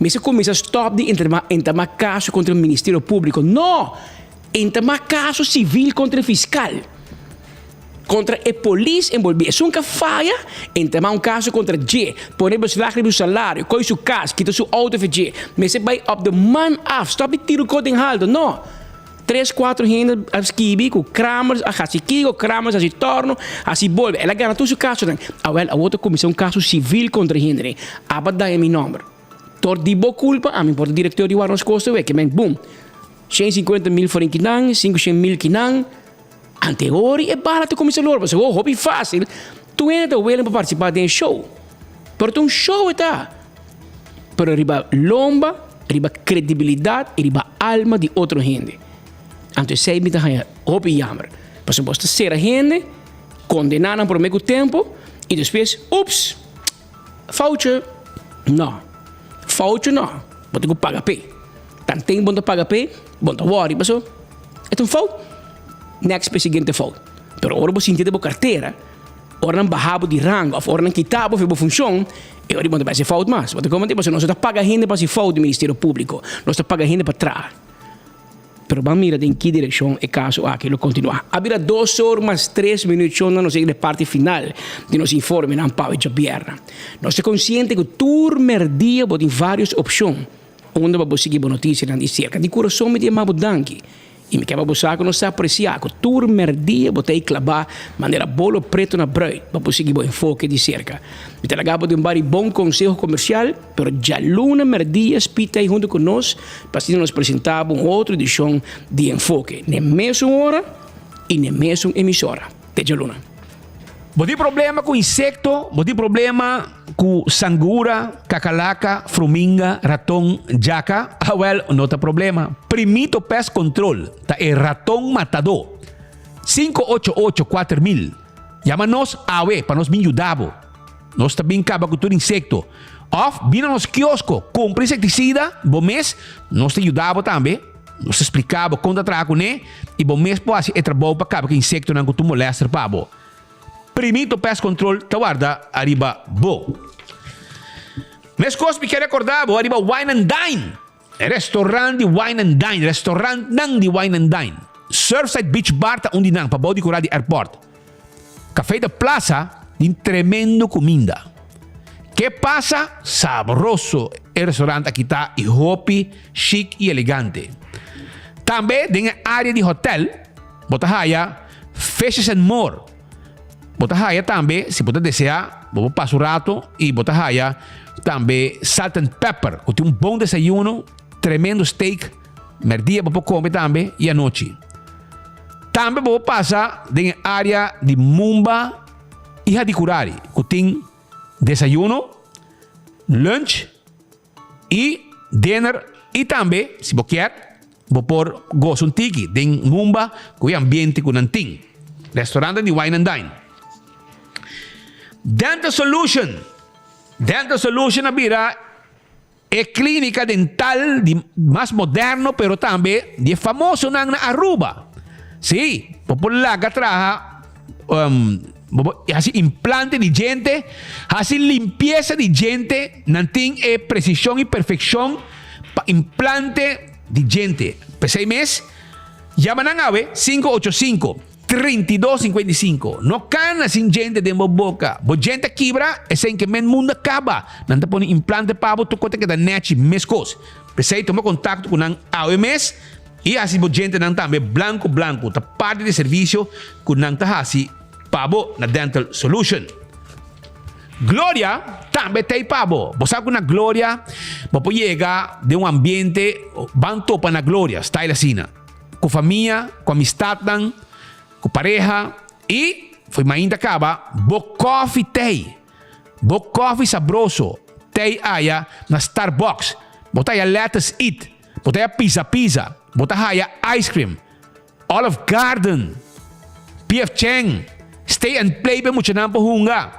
Mas começa a stop de entrar caso contra o Ministério Público. Não! Entrar caso civil contra o fiscal. Contra a polícia envolvida. Se nunca falha, entrar caso contra G. Põe os lágrimas do salário, coi sua casa, quita sua auto de G. Mas você vai up the man off. Stop de tiro com o haldo. Não! 3, 4 gente a skibi, com Kramers, a Hassikigo, Kramers, a se torno, a se volve. Ela ganha todo o caso. A outra comissão caso civil contra gente. Abadai é meu nome. Tor di bo culpa, a mim porta diretor de Warnos Costa, que men boom. 150.000 for in kinang, 500.000 kinang. Anteori é barato comissão lor, mas o hobby fácil. Tu ainda willing para participar de um show. Porque um show está. Pero riba lomba, riba credibilidade, riba alma de outra gente. Então sei me da hobby jammer. Mas suposto ser a gente, condenaram por meio tempo, e depois, ups, voucher. Não. Voucher não. Bote que paga pay. Tantém bom paga pay, bom worry, pasó. É um fout. Next para seguinte fout. Pero ora você entende a carteira, ora não barrabo de rango, ora não quitabo para função, e ora bom para ser fout mais. Bote como tipo, nós está paga gente para ser fout do Ministério Público, nós está paga gente para trás. Pero vamos mirar em que direção é caso aquilo continuar. Havia 2 horas mais 3 minutos na nossa parte final de nosso informe na Pau de Bierra. Nós estamos conscientes que o merdia tem várias opções onde vamos seguir boa notícia na cerca. De coração me diz mais danke. E me quer buscar que nós apreciar que o merdia botei clavar maneira bolo preto na bread para conseguir bom enfoque de cerca. Me telagabo de um bom conselho comercial, pero já luna merdia espita aí junto conosco para nos apresentar uma outra edição de enfoque. Na mesma hora e na mesma emissora. Até luna. Bom problema com insecto, bom problema com sangura, cacalaca, fruminga, ratão, jaca. Well, não tem problema. Primito Pest Control, tá é ratão matador. 588-4000. Chama-nos AWE para nos ajudar. Nós também acaba com todo insecto. Off, vina nos quiosco, compra inseticida, bom mês, nós te ajudava também. Nós explicava quando atraco, né? E bom mês pode ser trabalho para acabar com insecto não tu molesta para bo. Primito Pest Control, tawarda, arriba bo. Mas coisa que quero recordar, arriba Wine and Dine. Restaurante de Wine and Dine. Restaurante nang de Wine and Dine. Surfside Beach Bar ta undi nang, pabau de curar de airport. Café da Plaza, de tremendo comida. Que passa? Sabroso. El restaurante aqui está hopi, chic e elegante. Também tem área de hotel, botahaya, Fishes and More. Botahaya também, se você desejar, vou passar o rato e botahaya também salt and pepper. Tem bom desayuno, tremendo steak, merdia para comer também e à noite. Também vou passar na área de Mumba e Hadicurari, que tem desayuno, lunch e dinner. E também, se você quer, vou pôr gosto um tiki, tem Mumba, com o ambiente que não tem. Restaurante de Wine and Dine. Dental Solution. Dental Solution abira é clínica dental de mais moderno, pero também de famoso na Aruba. Sim, popular que traja assim implante de gente, assim limpeza de gente, não tem precisão e perfeição para implante de gente. Pensei mês, chama na ave 585-3255. No cana sin gente de boca. Bo gente quebra, é sem que men mundo acaba. Não te põe implante para tu conta que da net mescos. Pensei tomar contato com an AOMS e assim bo gente não também blanco tá parte de serviço com não tá assim pabo na Dental Solution. Gloria também tem pabo. Você sabe que na Gloria você chega de um ambiente van topa na Gloria, style assim, com família, com amistade, com pareja e foi mais ainda acaba bo coffee tem. Bo coffee sabroso. Tem aí na Starbucks. Bota aí lettuce eat. Bota aí pizza. Bota aí ice cream. Olive Garden. PF Chang. Stay and Play para muito nampo hunga.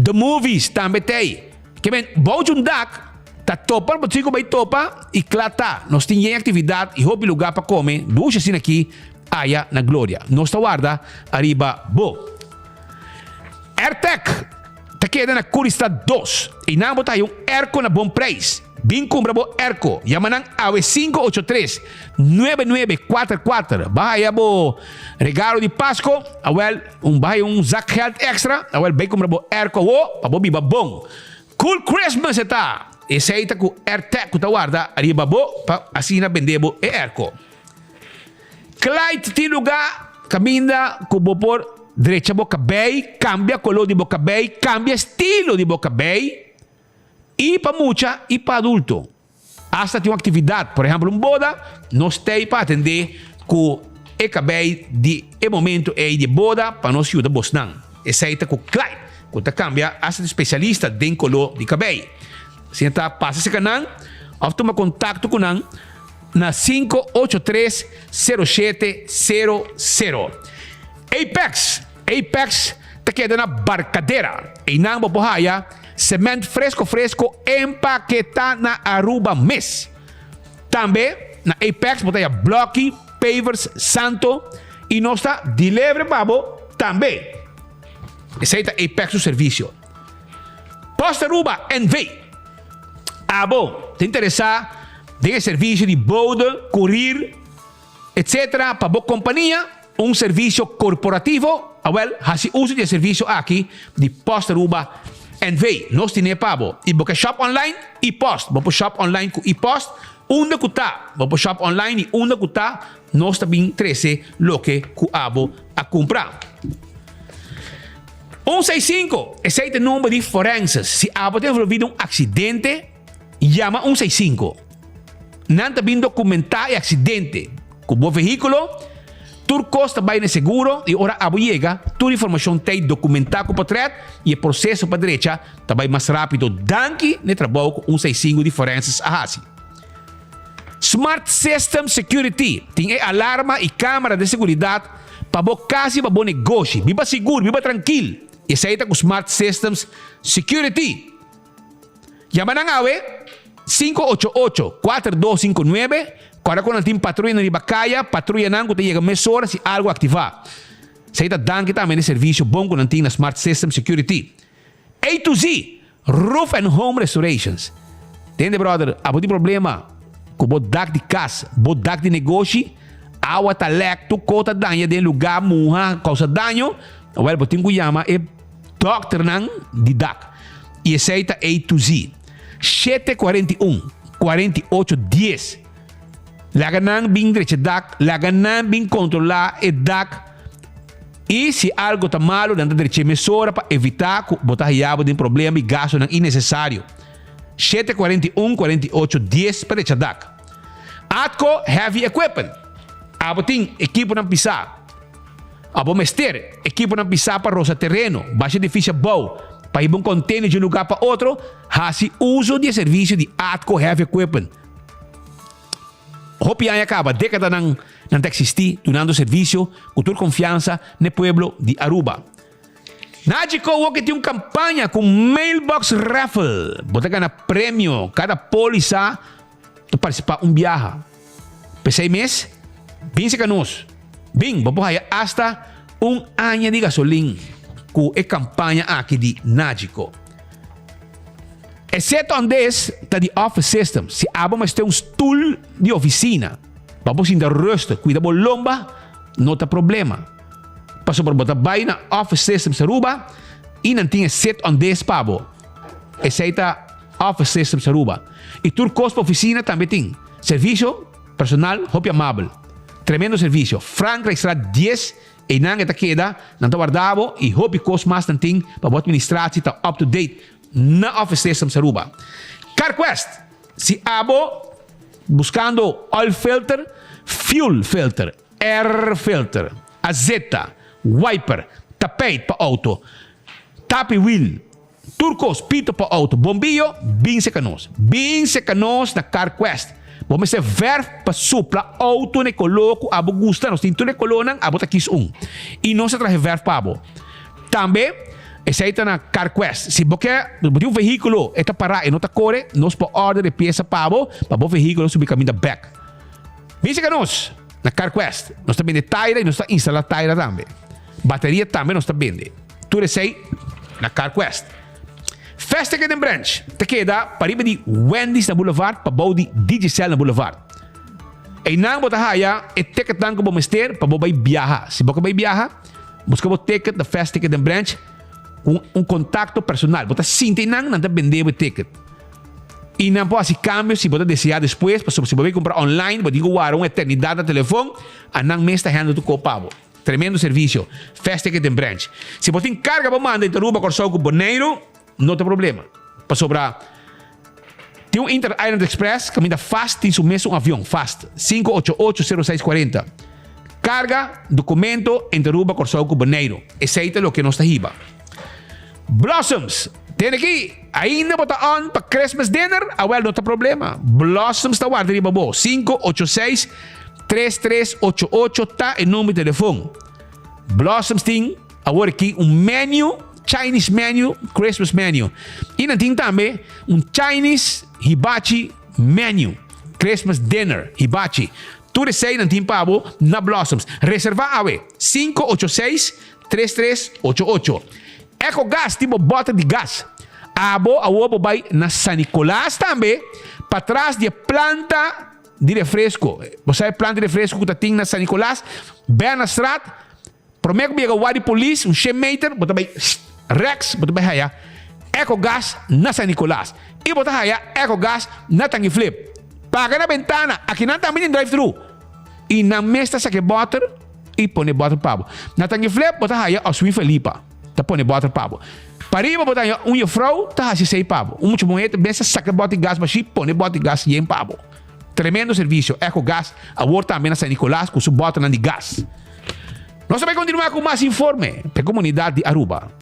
The Movies também tem. Que men bojun dak ta topa, but sigo vai topa e clata. Nós temos atividade e hobby lugar para comer. Duas assim aqui aya na Gloria. Nós guarda arriba bo. AirTech. Te queda na Curistad 2. E não botar um aircon na bom preço. Bin compra bo Erco. Yamanang awe 583-9944. Bahaya bo regalo de Páscoa. Awel, bahaya zak geld extra. Awel, bay compra bo Erco wo. Pabo biba bom. Cool Christmas eta. Esse aí tá com AirTag, que tá guarda. Arriba bo, assim na vendebo e Erco. Clyde tem lugar, caminha com o por direita boca bem, cambia color de boca bem, cambia estilo de boca bem. E para mucha e para adulto. Hasta tem uma atividade, por exemplo, boda, nós temos para atender com o cabelo de momento de boda para nós ajudar a não. Esse aí tá com Clyde, que tá cambia, hasta especialista de color de cabelo. Se você passa esse canal, ou toma contato com nós na 583-0700. Apex te queda na Barcadeira. E na Bobohaya, cimento fresco empaquetado na Aruba mês. Também na Apex, botei bloque, pavers, santo. E nós está delivery babo também. Esse aí é Apex o serviço. Posta Aruba NV. Bom, te interessar de serviço de boda, courier, etc. Para boa companhia, serviço corporativo. Well, hasi uso de serviço aqui de Posta Aruba NV. Nós temos pabo. E boca shop online e post. Boca shop online com e post. Onde que tá? Boca shop online e onde que tá? Nós também trece lo que abo a comprar. 165. Esse é o número de forenses. Se abo tem envolvido acidente, llama 165. Nanta bin documentar acidente com o veículo, tu costa vai no seguro e ora abo chega, tu informação tem documentar com o portret e o processo para direita também mais rápido. Danke ne trabalho com 165 de forenses a hasi. Smart System Security tem alarma e câmera de segurança para bo casa para bo negócio, viva seguro, viva tranquilo. E saída com Smart Systems Security. Llama na awe 588-4259. Agora quando tem patrulha na Bacaya, patrulha não que chega mais horas se algo ativar. Saída danke também de serviço bom quando tem na Smart System Security. A to Z, Roof and Home Restorations. Entende, brother? Abo de problema com o dak de casa, o dak de negócio, água tá lek, tu cota danha de lugar, morra, causa danho. Well, botin ko yama e doctor ng di dak. E aceita A to Z. 741-4810. Laga nang bing direcha dak, laga nang bing controlar e dak. E se algo tá malo, nanda direcha emissora para evitar que botar yabo de problema e gasto não innecessário. 741-4810 para direcha dak. Atco Heavy Equipment. Aboting equipo ng pisar. Abo mester, equipo ng pisar para rosa terreno, baixa difícil bow. Para ibang container de um lugar para outro, hasi uso de serviço de Atco Heavy Equipment. Hopi ay acaba, década ng existir, donando serviço, cultura confiança no pueblo de Aruba. Nagico, que tem uma campanha com mailbox raffle. Bota ganhar prêmio, cada polícia, tu participar viaje. Por 6 meses, 15 canos. Bem, vamos hasta ano de gasolina com a campanha aqui de Nagico. Exceto onde está de office system, se abamos ter stool de oficina, vamos in de rust, cuida bo lomba, não tem problema. Passo por botar vai na office system sa Aruba, e não tem set on this pabo. Exceto office system sa Aruba. E tur cost para oficina também tem. Serviço personal, hopi amável. Tremendo serviço. Frank extra 10 e nang eta queda, não tá guardado e hopi cost mas não tem para administração tá up to date na office system sa Aruba. CarQuest, si abo buscando oil filter, fuel filter, air filter, azeta, wiper, tapete para auto, tapi wheel, turcos, pito para auto, bombillo, 15 canos. 15 canos na CarQuest. Vamos ser verf para supla auto ne coloco abo gusta, nos tinto ne colonan abo takis e não se traje verf para abo. Também aceita na CarQuest. Se você um veículo está parado e não está corre, nós podemos order de peça para o veículo subir caminho da back. Visita nós na CarQuest. Nós está vendendo tire e nós está instalando tire também. Bateria também nós está vendendo. Tudo isso aí na CarQuest. Fast Ticket and Branch. Te queda pariba di Wendy's na Boulevard, pabaw di Digicel na Boulevard. E nang botahaya, e ticket lang ko bumester, pababay biyaha. Si baka bay biyaha, busca mo ticket da Fast Ticket and Branch, un contacto personal. Bota sinti nang nanta bende o ticket. E não pode se câmbio se você desejar depois, se você vai comprar online, você tem uma eternidade no telefone, a não me está rendendo o pago. Tremendo serviço. Fast Ticket and Branch. Se você tem carga para mandar em Aruba, Corsol com Bonaire, não tem problema. Para sobrar. Tem um Inter Island Express, que ainda fast, tem mesmo um avião, fast. 588-0640. Carga, documento, em Aruba, Corsol com Bonaire. Aceita o que não está riba. Blossoms. Tem aqui, ainda bota on para Christmas dinner, well, não tem problema. Blossoms está guarda riba bo. 586-3388 tá em número de telefone. Blossoms tem agora aqui menu, Chinese menu, Christmas menu. E não tem também Chinese hibachi menu, Christmas dinner hibachi. Tudo isso aí não tem pabo na Blossoms. Reserva a 586-3388. Eco Gas, tipo bota de gás. Abo vai na San Nicolás também, para trás de planta de refresco. Você é planta de refresco que tem na San Nicolás, bem na estrada, prometo que vai a polícia, meter, bota vai Rex, bota vai haya. Eco Gas na San Nicolás. E bota haya Eco Gas na Tangi Flip. Paga na ventana, aqui não também em drive-thru. E na mesa saque butter e põe butter pabo. Na Tangi Flip, bota haya a Sui Felipa. Tá põe butter pabo. Pariba botar frau, tá hasi sei pabo. Muito moeda, bença saca bota de gás baixi, põe bota de gás e em pabo. Tremendo serviço. Eco Gas, a volta também na San Nicolás com su bota de gás. Nós vamos continuar com mais informe para a comunidade de Aruba.